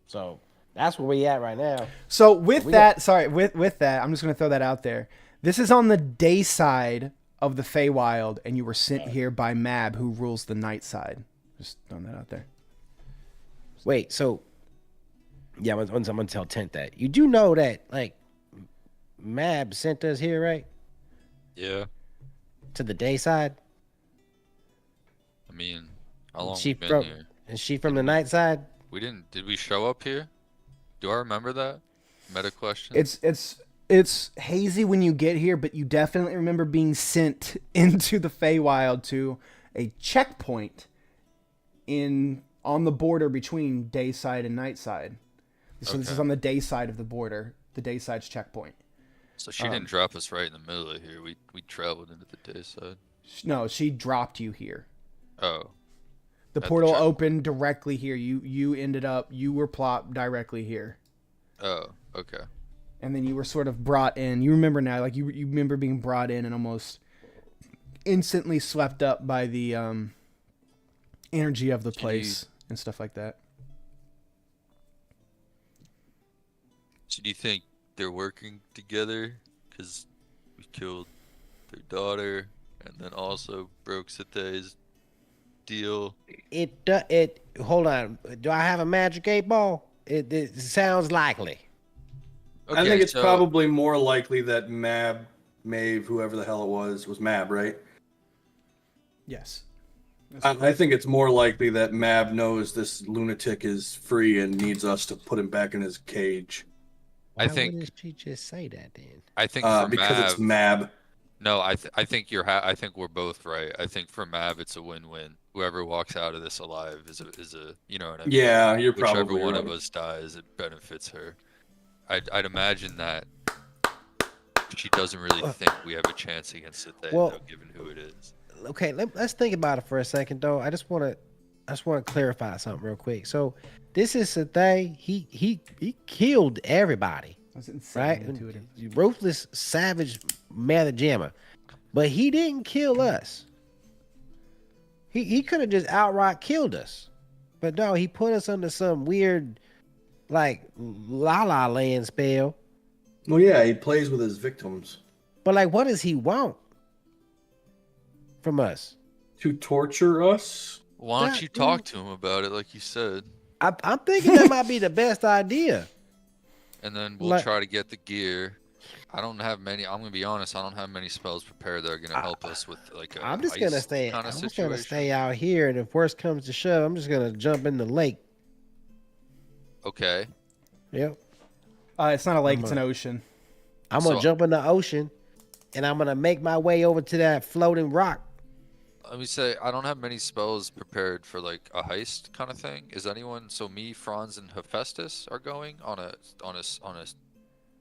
Speaker 2: So that's where we at right now.
Speaker 1: So with that, I'm just going to throw that out there. This is on the day side of the Feywild, and you were sent here by Mab, who rules the night side. Just throwing that out there.
Speaker 2: Wait, so yeah, I'm gonna tell Tent that. You do know that like Mab sent us here, right?
Speaker 3: Yeah.
Speaker 2: To the day side?
Speaker 3: I mean, how long
Speaker 2: She
Speaker 3: we been
Speaker 2: from
Speaker 3: here?
Speaker 2: Is she from the night side?
Speaker 3: We didn't. Did we show up here? Do I remember that? Meta question.
Speaker 1: It's hazy when you get here, but you definitely remember being sent into the Feywild to a checkpoint on the border between day side and night side. So this is on the day side of the border, the day side's checkpoint.
Speaker 3: So she didn't drop us right in the middle of here. We traveled into the day side.
Speaker 1: No, she dropped you here.
Speaker 3: Oh.
Speaker 1: The
Speaker 3: At the
Speaker 1: portal
Speaker 3: checkpoint.
Speaker 1: opened directly here. You were plopped directly here.
Speaker 3: Oh, okay.
Speaker 1: And then you were sort of brought in. You remember now, like you remember being brought in and almost instantly swept up by the energy of the place and stuff like that.
Speaker 3: So do you think they're working together? Because we killed their daughter and then also broke Sate's deal.
Speaker 2: Hold on. Do I have a magic 8-ball? It sounds likely.
Speaker 4: I think it's probably more likely that Maeve, whoever the hell it was Mab, right?
Speaker 1: Yes.
Speaker 4: I think it's more likely that Mab knows this lunatic is free and needs us to put him back in his cage.
Speaker 2: Why
Speaker 3: I think
Speaker 2: wouldn't she just say that then?
Speaker 3: I think for
Speaker 4: because
Speaker 3: Mav,
Speaker 4: it's Mab.
Speaker 3: No, I think I think we're both right. I think for Mav it's a win-win. Whoever walks out of this alive is a you know what I mean?
Speaker 4: Yeah, you're
Speaker 3: Whichever
Speaker 4: probably
Speaker 3: one
Speaker 4: right.
Speaker 3: of us dies, it benefits her. I'd imagine that she doesn't really think we have a chance against it, though, given who it is.
Speaker 2: Okay, let's think about it for a second, though. I just want to clarify something real quick. So, this is Sate. He killed everybody,
Speaker 1: That's insane.
Speaker 2: right?
Speaker 1: Intuitive.
Speaker 2: Ruthless, savage, mother jammer, but he didn't kill us. He could have just outright killed us, but no, he put us under some weird, like La La Land spell.
Speaker 4: Well, yeah, he plays with his victims.
Speaker 2: But like, what does he want from us?
Speaker 4: To torture us?
Speaker 3: Why don't you talk to him about it, like you said,
Speaker 2: I'm thinking that might be the best idea.
Speaker 3: and then we'll try to get the gear. I don't have many. I'm gonna be honest. I don't have many spells prepared that are gonna help us with like a
Speaker 2: I'm just gonna
Speaker 3: ice
Speaker 2: stay.
Speaker 3: kind
Speaker 2: I'm
Speaker 3: of
Speaker 2: just
Speaker 3: situation.
Speaker 2: gonna stay out here, and if worst comes to shove, I'm just gonna jump in the lake.
Speaker 3: Okay.
Speaker 2: Yep.
Speaker 1: It's not a lake; it's an ocean.
Speaker 2: I'm gonna
Speaker 3: So-
Speaker 2: jump in the ocean, and I'm gonna make my way over to that floating rock.
Speaker 3: Let me say, I don't have many spells prepared for like a heist kind of thing. Is anyone? So me, Franz, and Hephaestus are going on a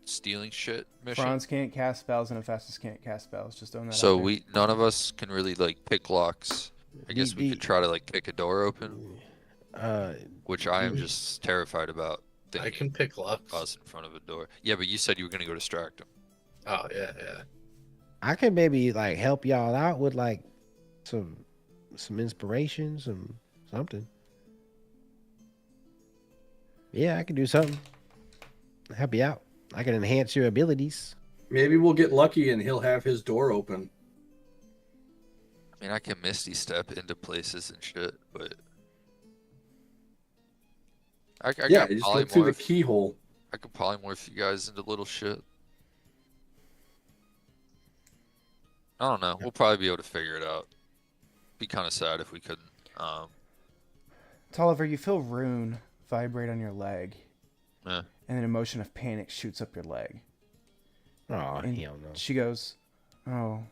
Speaker 3: stealing shit mission.
Speaker 1: Franz can't cast spells, and Hephaestus can't cast spells. Just throwing that
Speaker 3: So
Speaker 1: out there.
Speaker 3: none of us can really like pick locks. I guess we could try to like kick a door open, which I am just terrified about.
Speaker 6: I can pick locks.
Speaker 3: Us in front of a door. Yeah, but you said you were gonna go distract him.
Speaker 6: Oh yeah.
Speaker 2: I can maybe like help y'all out with like some inspiration, something. Yeah, I can do something. Help you out. I can enhance your abilities.
Speaker 4: Maybe we'll get lucky and he'll have his door open.
Speaker 3: I mean, I can misty step into places and shit, but I
Speaker 4: Yeah,
Speaker 3: got
Speaker 4: you just go through the
Speaker 3: polymorph.
Speaker 4: keyhole.
Speaker 3: I could polymorph you guys into little shit. I don't know. We'll probably be able to figure it out. Be kind of sad if we couldn't.
Speaker 1: Tolliver, you feel rune vibrate on your leg,
Speaker 3: Yeah.
Speaker 1: and an emotion of panic shoots up your leg.
Speaker 2: Oh,
Speaker 1: And
Speaker 2: hell no.
Speaker 1: she goes, "Oh,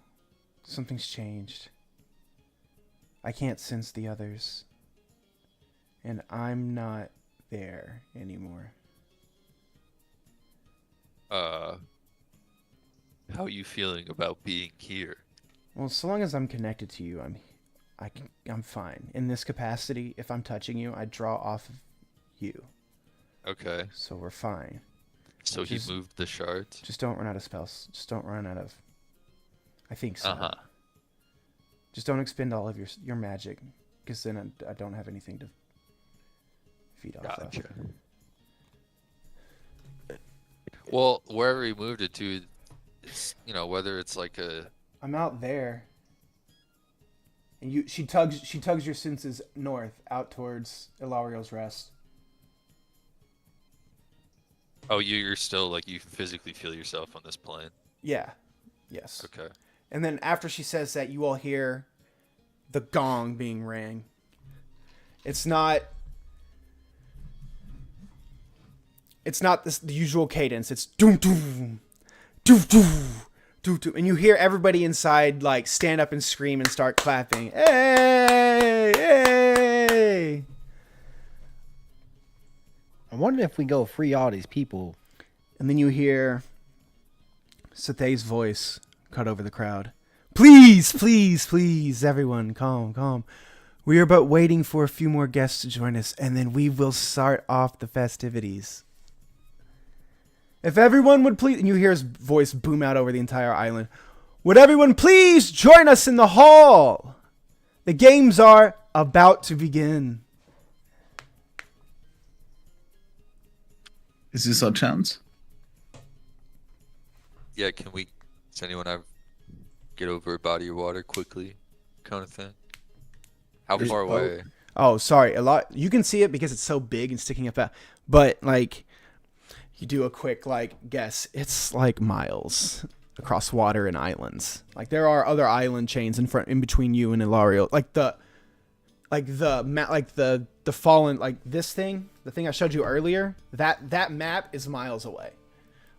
Speaker 1: something's changed. I can't sense the others, and I'm not there anymore."
Speaker 3: How are you feeling about being here?
Speaker 1: Well, so long as I'm connected to you, I'm fine. In this capacity, if I'm touching you, I draw off of you.
Speaker 3: Okay.
Speaker 1: So we're fine.
Speaker 3: So he
Speaker 1: Just-
Speaker 3: moved the shards.
Speaker 1: Just don't run out of spells. Just don't run out of. I think so.
Speaker 3: Uh-huh.
Speaker 1: Just don't expend all of your magic, because then I don't have anything to feed off
Speaker 3: Gotcha.
Speaker 1: of.
Speaker 3: Well, wherever he moved it to, it's, whether it's like a...
Speaker 1: I'm out there. And she tugs your senses north, out towards Ilariel's Rest.
Speaker 3: Oh, you're still, like, you physically feel yourself on this plane.
Speaker 1: Yeah. Yes.
Speaker 3: Okay.
Speaker 1: And then after she says that, you all hear the gong being rang. It's not the usual cadence. It's doom doom doom doom doom doom, and you hear everybody inside like stand up and scream and start clapping. Hey, hey!
Speaker 2: I wonder if we go free all these people.
Speaker 1: And then you hear Sathay's voice cut over the crowd. Please, please, please, everyone, calm, calm. We are but waiting for a few more guests to join us, and then we will start off the festivities. If everyone would please... And you hear his voice boom out over the entire island. Would everyone please join us in the hall? The games are about to begin.
Speaker 7: Is this our chance?
Speaker 3: Yeah, does anyone have get over a body of water quickly kind of thing? How far away?
Speaker 1: Oh, sorry. A lot. You can see it because it's so big and sticking up out. But like, you do a quick like guess. It's like miles across water and islands. Like there are other island chains in between you and Ilario. Like the fallen, like this thing, the thing I showed you earlier. That map is miles away.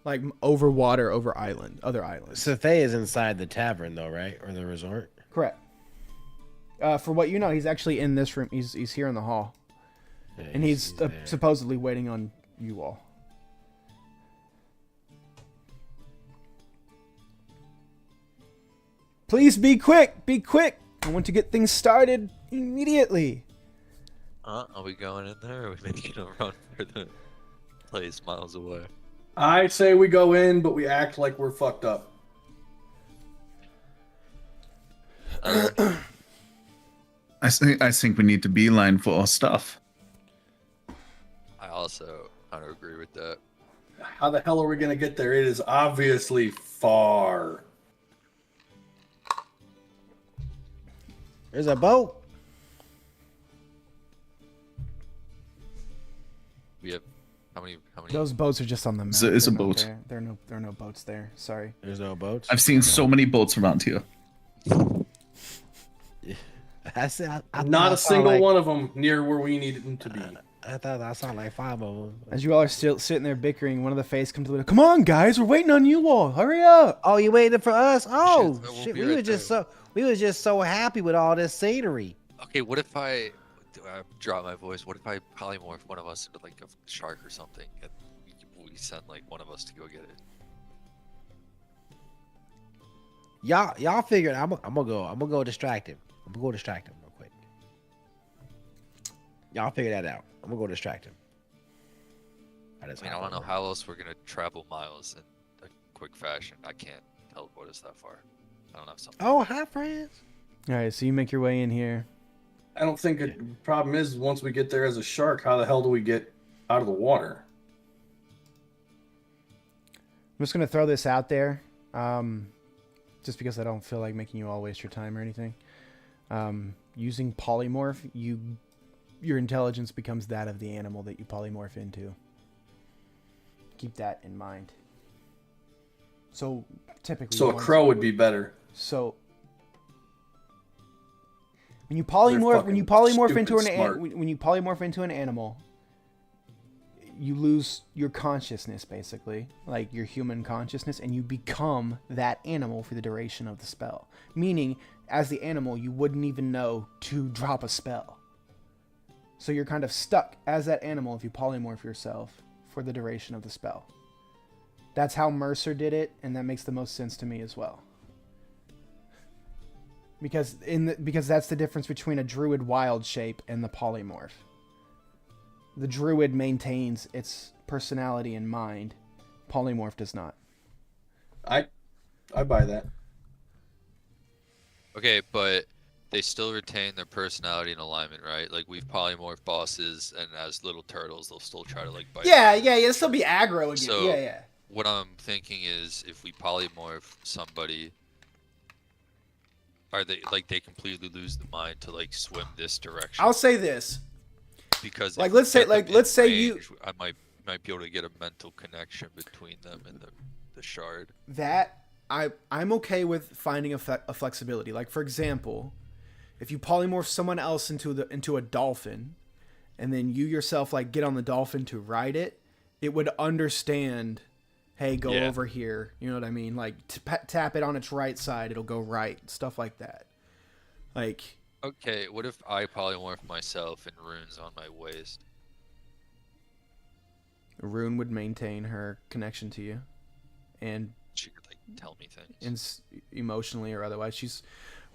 Speaker 1: Like over water, over other islands.
Speaker 2: Sathay is inside the tavern, though, right? Or the resort?
Speaker 1: Correct. For what you know, he's actually in this room. He's here in the hall,
Speaker 2: Yeah,
Speaker 1: and he's
Speaker 2: there.
Speaker 1: supposedly waiting on you all. Please be quick! Be quick! I want to get things started immediately.
Speaker 3: Are we going in there, or are we making a run for the place miles away?
Speaker 4: I say we go in, but we act like we're fucked up.
Speaker 7: I think we need to beeline for our stuff.
Speaker 3: I also kind of agree with that.
Speaker 4: How the hell are we gonna get there? It is obviously far.
Speaker 2: There's a boat.
Speaker 3: We have how many?
Speaker 1: Those boats are just on the map.
Speaker 7: There is a
Speaker 1: They're not
Speaker 7: boat.
Speaker 1: there. There are no boats there. Sorry.
Speaker 2: There's no boats.
Speaker 7: I've seen so many boats around here.
Speaker 2: I said, I
Speaker 4: Not
Speaker 2: thought I
Speaker 4: a
Speaker 2: saw
Speaker 4: single
Speaker 2: like,
Speaker 4: one of them near where we needed them to be.
Speaker 2: I thought I saw like 5 of them.
Speaker 1: As you all are still sitting there bickering, one of the face comes to the Come on, guys, we're waiting on you all. Hurry up!
Speaker 2: Oh, you waited for us? Oh,
Speaker 3: Shit, we'll
Speaker 2: shit!
Speaker 3: be
Speaker 2: We
Speaker 3: right
Speaker 2: were just
Speaker 3: there.
Speaker 2: so happy with all this scenery.
Speaker 3: Okay, what if I drop my voice? What if I polymorph one of us into like a shark or something, and we send like one of us to go get it?
Speaker 2: Y'all figured I'm gonna go distract him. I'm gonna go distract him real quick. Y'all figure that out. I'm gonna go distract him.
Speaker 3: I don't know how else we're gonna travel miles in a quick fashion. I can't teleport us that far. I don't have something.
Speaker 2: Oh, hi, friends.
Speaker 1: All right, so you make your way in here.
Speaker 4: I don't think the problem is once we get there as a shark, how the hell do we get out of the water?
Speaker 1: I'm just gonna throw this out there, just because I don't feel like making you all waste your time or anything. Using polymorph, your intelligence becomes that of the animal that you polymorph into. Keep that in mind. So typically,
Speaker 4: So a crow would be better.
Speaker 1: So when you polymorph,
Speaker 4: fucking
Speaker 1: when you polymorph into an animal, you lose your consciousness, basically, like your human consciousness, and you become that animal for the duration of the spell. Meaning, as the animal, you wouldn't even know to drop a spell. So you're kind of stuck as that animal if you polymorph yourself for the duration of the spell. That's how Mercer did it, and that makes the most sense to me as well. Because that's the difference between a druid wild shape and the polymorph. The druid maintains its personality and mind. Polymorph does not.
Speaker 4: I buy that.
Speaker 3: Okay, but they still retain their personality and alignment, right? Like we've polymorphed bosses, and as little turtles, they'll still try to like bite.
Speaker 1: Yeah, it'll still be aggro again.
Speaker 3: So
Speaker 1: yeah.
Speaker 3: what I'm thinking is, if we polymorph somebody, are they like they completely lose the mind to like swim this direction?
Speaker 1: I'll say this.
Speaker 3: Because
Speaker 1: Like
Speaker 3: if we
Speaker 1: let's say
Speaker 3: get them
Speaker 1: like
Speaker 3: in
Speaker 1: let's say you
Speaker 3: range, I might be able to get a mental connection between them and the shard.
Speaker 1: that I'm okay with finding a flexibility. Like for example, if you polymorph someone else into a dolphin, and then you yourself like get on the dolphin to ride it, it would understand. Hey, go over here. You know what I mean? Like tap it on its right side, it'll go right. Stuff like that. Like.
Speaker 3: Okay, what if I polymorph myself in runes on my waist?
Speaker 1: Rune would maintain her connection to you, and
Speaker 3: She could like tell me things,
Speaker 1: emotionally or otherwise. She's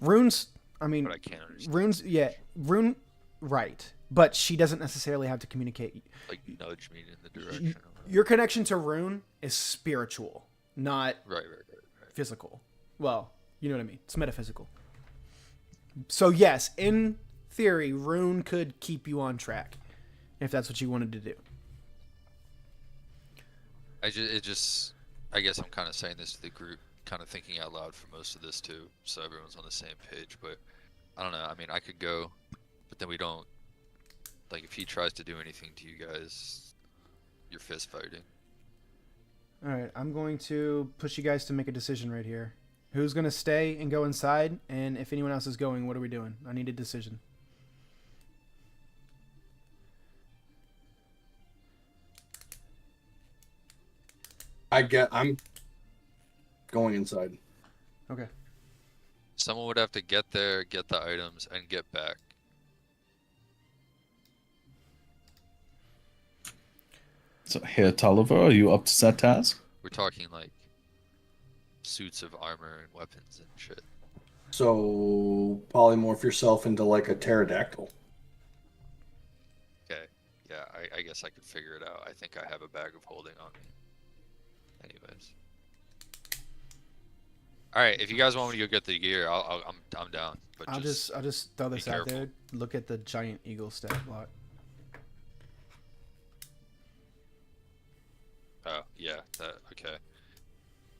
Speaker 1: runes. I mean,
Speaker 3: but I can't understand.
Speaker 1: runes. Yeah, rune. Right, but she doesn't necessarily have to communicate.
Speaker 3: Like nudge me in the direction.
Speaker 1: Your connection to rune is spiritual, not
Speaker 3: Right.
Speaker 1: physical. Well, you know what I mean. It's metaphysical. So yes, in theory, rune could keep you on track if that's what you wanted to do.
Speaker 3: I guess I'm kind of saying this to the group, kind of thinking out loud for most of this too, so everyone's on the same page. But I don't know. I mean, I could go, but then we don't. Like, if he tries to do anything to you guys, you're fist fighting.
Speaker 1: All right, I'm going to push you guys to make a decision right here. Who's going to stay and go inside? And if anyone else is going, what are we doing? I need a decision.
Speaker 4: I'm going inside.
Speaker 1: Okay.
Speaker 3: Someone would have to get there, get the items, and get back.
Speaker 7: So here, Tolliver, are you up to that task?
Speaker 3: We're talking like suits of armor and weapons and shit.
Speaker 4: So polymorph yourself into like a pterodactyl.
Speaker 3: Okay. Yeah, I guess I could figure it out. I think I have a bag of holding on me. Anyways. All right, if you guys want me to go get the gear, I'm down. But
Speaker 1: I'll just throw this
Speaker 3: be
Speaker 1: out
Speaker 3: careful.
Speaker 1: there. Look at the giant eagle stat block.
Speaker 3: Oh yeah, that okay.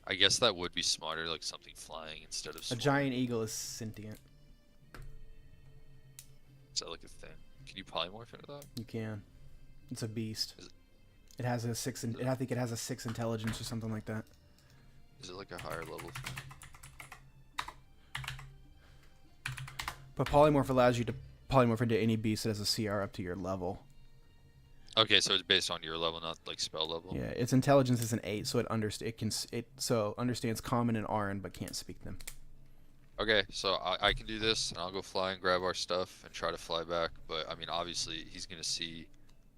Speaker 3: I guess that would be smarter, like something flying instead of
Speaker 1: A
Speaker 3: swarming.
Speaker 1: giant eagle is sentient.
Speaker 3: Is that like a thing? Can you polymorph into that?
Speaker 1: You can. It's a beast.
Speaker 3: Is it-
Speaker 1: It has a 6. I think it has a 6 intelligence or something like that.
Speaker 3: Is it like a higher level thing?
Speaker 1: But polymorph allows you to polymorph into any beast that has a CR up to your level.
Speaker 3: Okay, so it's based on your level, not like spell level.
Speaker 1: Yeah, its intelligence is an 8, so it understands common and Aran, but can't speak them.
Speaker 3: Okay, so I can do this, and I'll go fly and grab our stuff and try to fly back. But I mean, obviously, he's gonna see,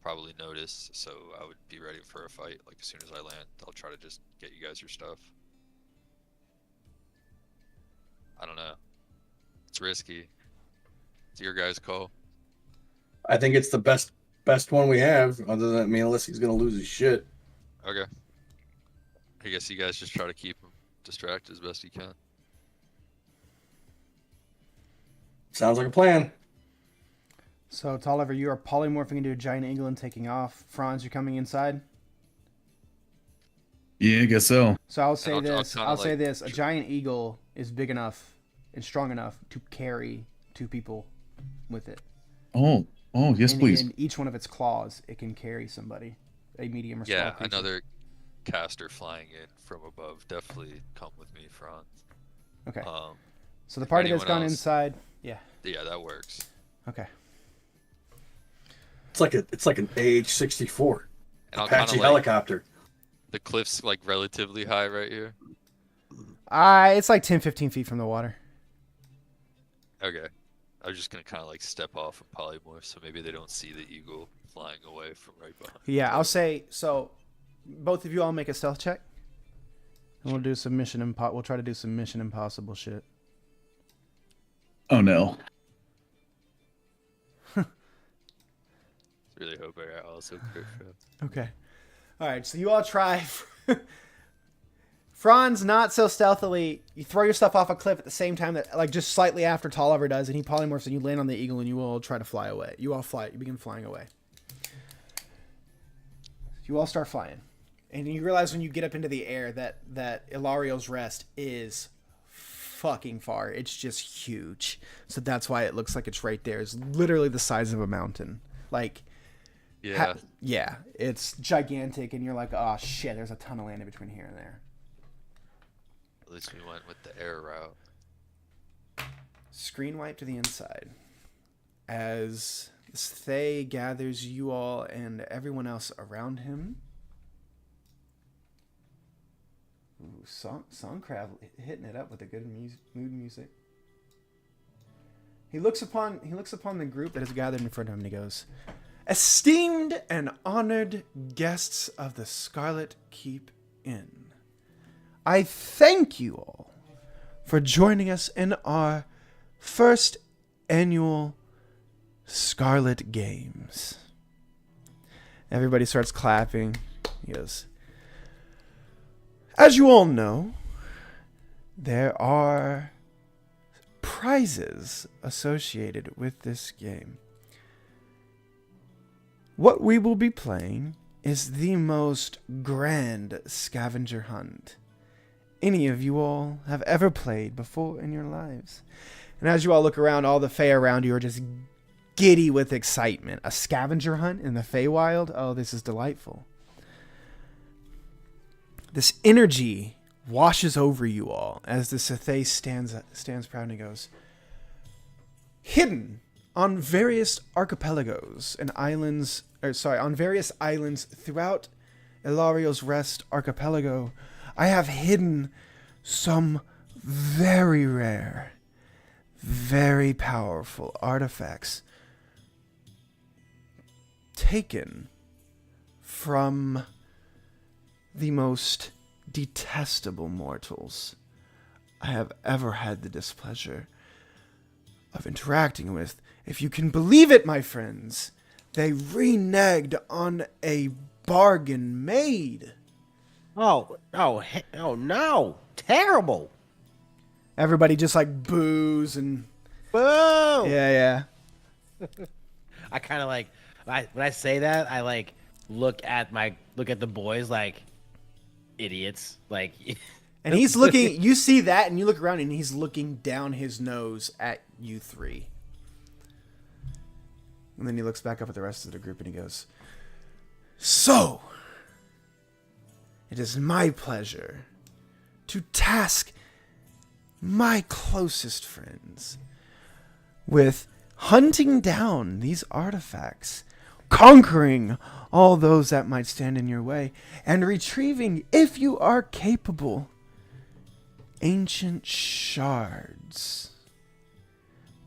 Speaker 3: probably notice. So I would be ready for a fight. Like as soon as I land, I'll try to just get you guys your stuff. I don't know. It's risky. It's your guys' call.
Speaker 4: I think it's the best one we have, other than unless he's gonna lose his shit.
Speaker 3: Okay. I guess you guys just try to keep him distracted as best you can.
Speaker 4: Sounds like a plan.
Speaker 1: So, Tolliver, you are polymorphing into a giant eagle and taking off. Franz, you're coming inside?
Speaker 7: Yeah, I guess so.
Speaker 1: So I'll say
Speaker 3: I'll
Speaker 1: this.
Speaker 3: kinda
Speaker 1: I'll say
Speaker 3: like-
Speaker 1: this. A giant eagle is big enough and strong enough to carry 2 people with it.
Speaker 7: Oh, yes,
Speaker 1: And
Speaker 7: please.
Speaker 1: in each one of its claws, it can carry somebody. A medium or small
Speaker 3: Yeah,
Speaker 1: creature.
Speaker 3: another caster flying in from above. Definitely come with me, Franz.
Speaker 1: Okay.
Speaker 3: Um,
Speaker 1: So the party that's
Speaker 3: anyone
Speaker 1: gone
Speaker 3: else-
Speaker 1: inside. Yeah.
Speaker 3: yeah, that works.
Speaker 1: Okay.
Speaker 4: It's like an AH-64
Speaker 3: And I'll kind
Speaker 4: Apache
Speaker 3: of like
Speaker 4: helicopter.
Speaker 3: the cliff's like relatively high right here.
Speaker 1: It's like 10, 15 feet from the water.
Speaker 3: Okay. I'm just gonna kind of like step off and polymorph, so maybe they don't see the eagle flying away from right behind.
Speaker 1: Yeah, I'll say so. Both of you all make a stealth check. We'll do some We'll try to do some Mission Impossible shit.
Speaker 7: Oh no.
Speaker 3: Really hope I also crit fail.
Speaker 1: Okay. All right. So you all try. Franz, not so stealthily, you throw your stuff off a cliff at the same time that, like, just slightly after Tolliver does, and he polymorphs, and you land on the eagle, and you all try to fly away. You all fly. You begin flying away. You all start flying, and you realize when you get up into the air that Ilario's Rest is fucking far. It's just huge. So that's why it looks like it's right there. It's literally the size of a mountain. Like,
Speaker 3: Yeah.
Speaker 1: yeah, it's gigantic, and you're like, oh shit, there's a ton of land in between here and there.
Speaker 3: At least we went with the air route.
Speaker 1: Screen wipe to the inside. As Thay gathers you all and everyone else around him. Ooh, Songcraft hitting it up with the good mood music. He looks upon the group that is gathered in front of him and he goes, "Esteemed and honored guests of the Scarlet Keep Inn, I thank you all for joining us in our first annual Scarlet Games." Everybody starts clapping. He goes, "As you all know, there are prizes associated with this game. What we will be playing is the most grand scavenger hunt any of you all have ever played before in your lives." And as you all look around, all the Fae around you are just giddy with excitement. A scavenger hunt in the Feywild? Oh, this is delightful. This energy washes over you all as the Sethe stands proud and goes, "Hidden on various archipelagos and islands, on various islands throughout Ilario's Rest archipelago, I have hidden some very rare, very powerful artifacts taken from the most detestable mortals I have ever had the displeasure of interacting with. If you can believe it, my friends, they reneged on a bargain made."
Speaker 2: Oh no! Terrible!
Speaker 1: Everybody just like boos and
Speaker 2: Boo!
Speaker 1: yeah.
Speaker 2: I kind of like when I say that, I like look at the boys like idiots, like.
Speaker 1: And he's looking. You see that, and you look around, and he's looking down his nose at you three. And then he looks back up at the rest of the group, and he goes, "So, it is my pleasure to task my closest friends with hunting down these artifacts, conquering all those that might stand in your way, and retrieving, if you are capable, ancient shards.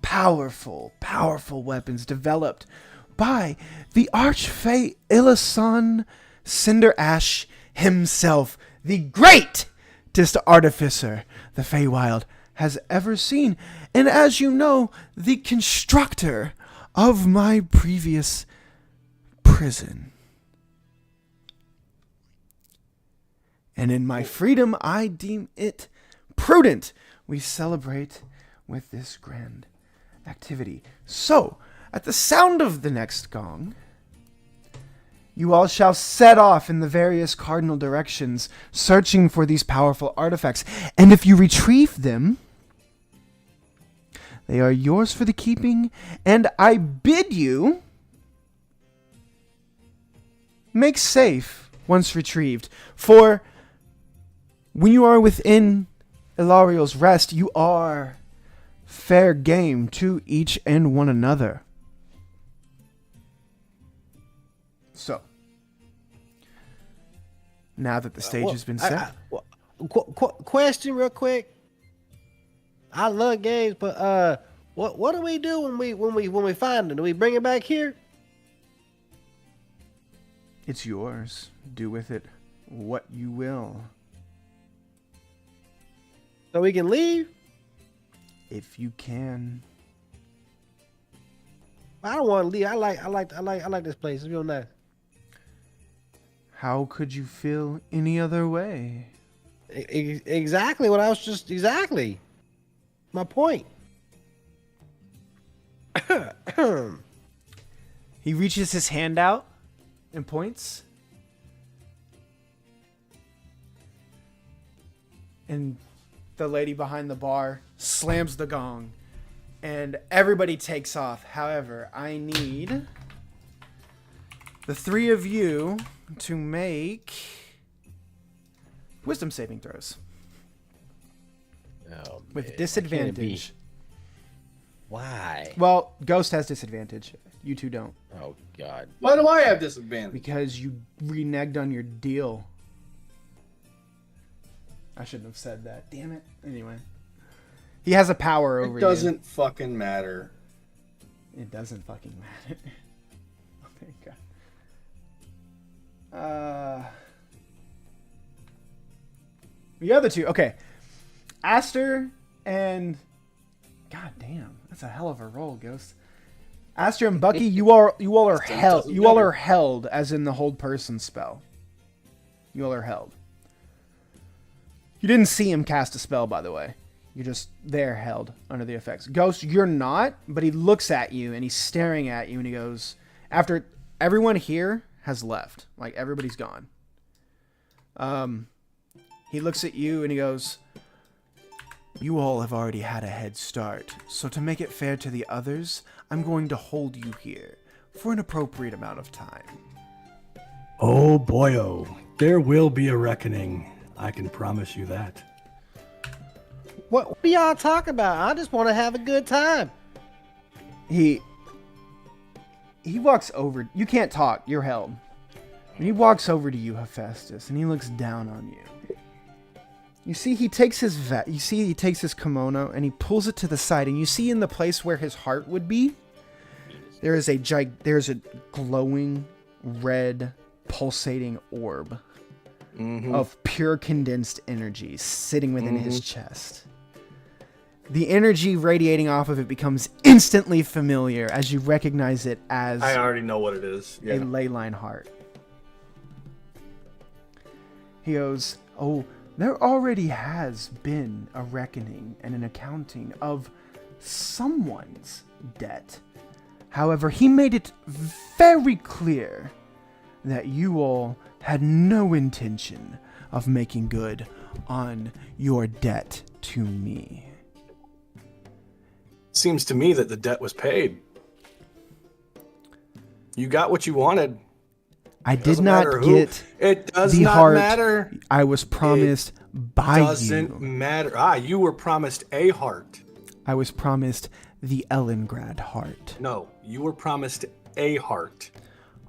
Speaker 1: Powerful weapons developed by the Archfey Illisan Cinder Ash himself, the greatest artificer the Feywild has ever seen, and as you know, the constructor of my previous prison. And in my freedom, I deem it prudent we celebrate with this grand activity. So, at the sound of the next gong, you all shall set off in the various cardinal directions, searching for these powerful artifacts. And if you retrieve them, they are yours for the keeping, and I bid you make safe once retrieved. For when you are within Ilario's Rest, you are fair game to each and one another. So, now that the stage has been set.
Speaker 2: Question real quick. I love games, but what do we do when we find it? Do we bring it back here?
Speaker 1: It's yours. Do with it what you will.
Speaker 2: So we can leave?
Speaker 1: If you can.
Speaker 2: I don't want to leave. I like this place. It's real nice.
Speaker 1: How could you feel any other way?
Speaker 2: Exactly what I was just exactly. My point.
Speaker 1: He reaches his hand out and points. And the lady behind the bar slams the gong. And everybody takes off. However, I need the three of you to make wisdom saving throws.
Speaker 2: Oh,
Speaker 1: With
Speaker 2: man.
Speaker 1: disadvantage.
Speaker 2: Why?
Speaker 1: Well, Ghost has disadvantage. You two don't.
Speaker 2: Oh God.
Speaker 4: Why do I have disadvantage?
Speaker 1: Because you reneged on your deal. I shouldn't have said that. Damn it. Anyway. He has a power over you.
Speaker 4: It doesn't fucking matter.
Speaker 1: It doesn't fucking matter. Oh, thank God. The other two. Okay. Aster and... God damn. That's a hell of a roll, Ghost. Aster and Bucky, you all are held. You all are held, as in the hold person spell. You all are held. You didn't see him cast a spell, by the way. You're just there held under the effects. Ghost, you're not, but he looks at you and he's staring at you and he goes, after everyone here has left, like everybody's gone. He looks at you and he goes, you all have already had a head start, so to make it fair to the others, I'm going to hold you here for an appropriate amount of time.
Speaker 9: Oh boyo, there will be a reckoning. I can promise you that.
Speaker 2: What are y'all talking about? I just want to have a good time.
Speaker 1: He walks over. You can't talk. You're held. And he walks over to you, Hephaestus, and he looks down on you. You see, he takes his kimono and he pulls it to the side, and you see in the place where his heart would be, there's a glowing red pulsating orb of pure condensed energy sitting within his chest. The energy radiating off of it becomes instantly familiar as you recognize it as
Speaker 4: I already know what it is.
Speaker 1: a ley line heart. He goes, oh, there already has been a reckoning and an accounting of someone's debt. However, he made it very clear that you all had no intention of making good on your debt to me.
Speaker 4: Seems to me that the debt was paid. You got what you wanted.
Speaker 1: I did not get
Speaker 4: It does
Speaker 1: the
Speaker 4: not
Speaker 1: heart
Speaker 4: matter.
Speaker 1: I was promised by
Speaker 4: Doesn't
Speaker 1: you.
Speaker 4: matter. You were promised a heart.
Speaker 1: I was promised the Ellengrad heart.
Speaker 4: No, you were promised a heart.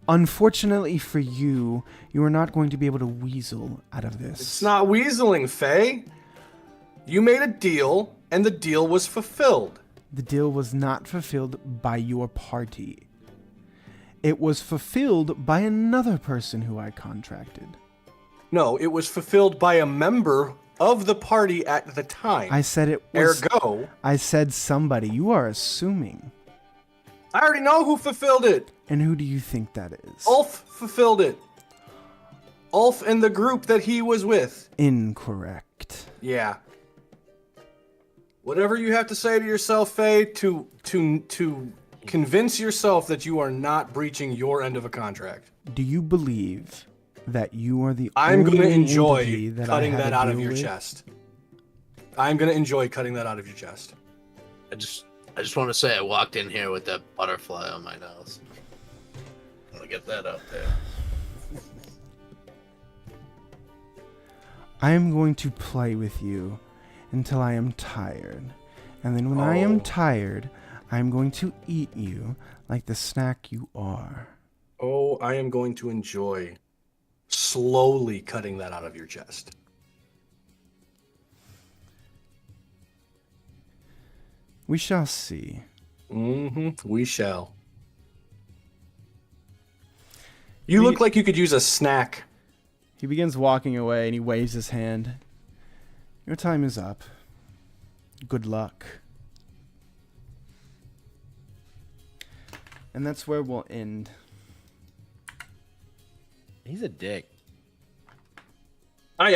Speaker 1: Unfortunately for you, you are not going to be able to weasel out of this.
Speaker 4: It's not weaseling, Faye. You made a deal, and the deal was fulfilled.
Speaker 1: The deal was not fulfilled by your party. It was fulfilled by another person who I contracted.
Speaker 4: No, it was fulfilled by a member of the party at the time.
Speaker 1: I said it was...
Speaker 4: Ergo,
Speaker 1: I said somebody. You are assuming.
Speaker 4: I already know who fulfilled it.
Speaker 1: And who do you think that is?
Speaker 4: Ulf fulfilled it. Ulf and the group that he was with.
Speaker 1: Incorrect.
Speaker 4: Yeah. Whatever you have to say to yourself, Faye, to convince yourself that you are not breaching your end of a contract.
Speaker 1: Do you believe that you are the
Speaker 4: I'm
Speaker 1: only
Speaker 4: going to
Speaker 1: entity
Speaker 4: enjoy
Speaker 1: that
Speaker 4: cutting
Speaker 1: I have
Speaker 4: that
Speaker 1: to
Speaker 4: out of
Speaker 1: deal
Speaker 4: your
Speaker 1: with?
Speaker 4: chest. I'm going to enjoy cutting that out of your chest.
Speaker 6: I just want to say I walked in here with that butterfly on my nose. I want to get that out there.
Speaker 1: I am going to play with you until I am tired. And then when I am tired, I am going to eat you like the snack you are.
Speaker 4: Oh, I am going to enjoy slowly cutting that out of your chest.
Speaker 1: We shall see.
Speaker 4: We shall. You look like you could use a snack.
Speaker 1: He begins walking away and he waves his hand. Your time is up. Good luck. And that's where we'll end.
Speaker 2: He's a dick.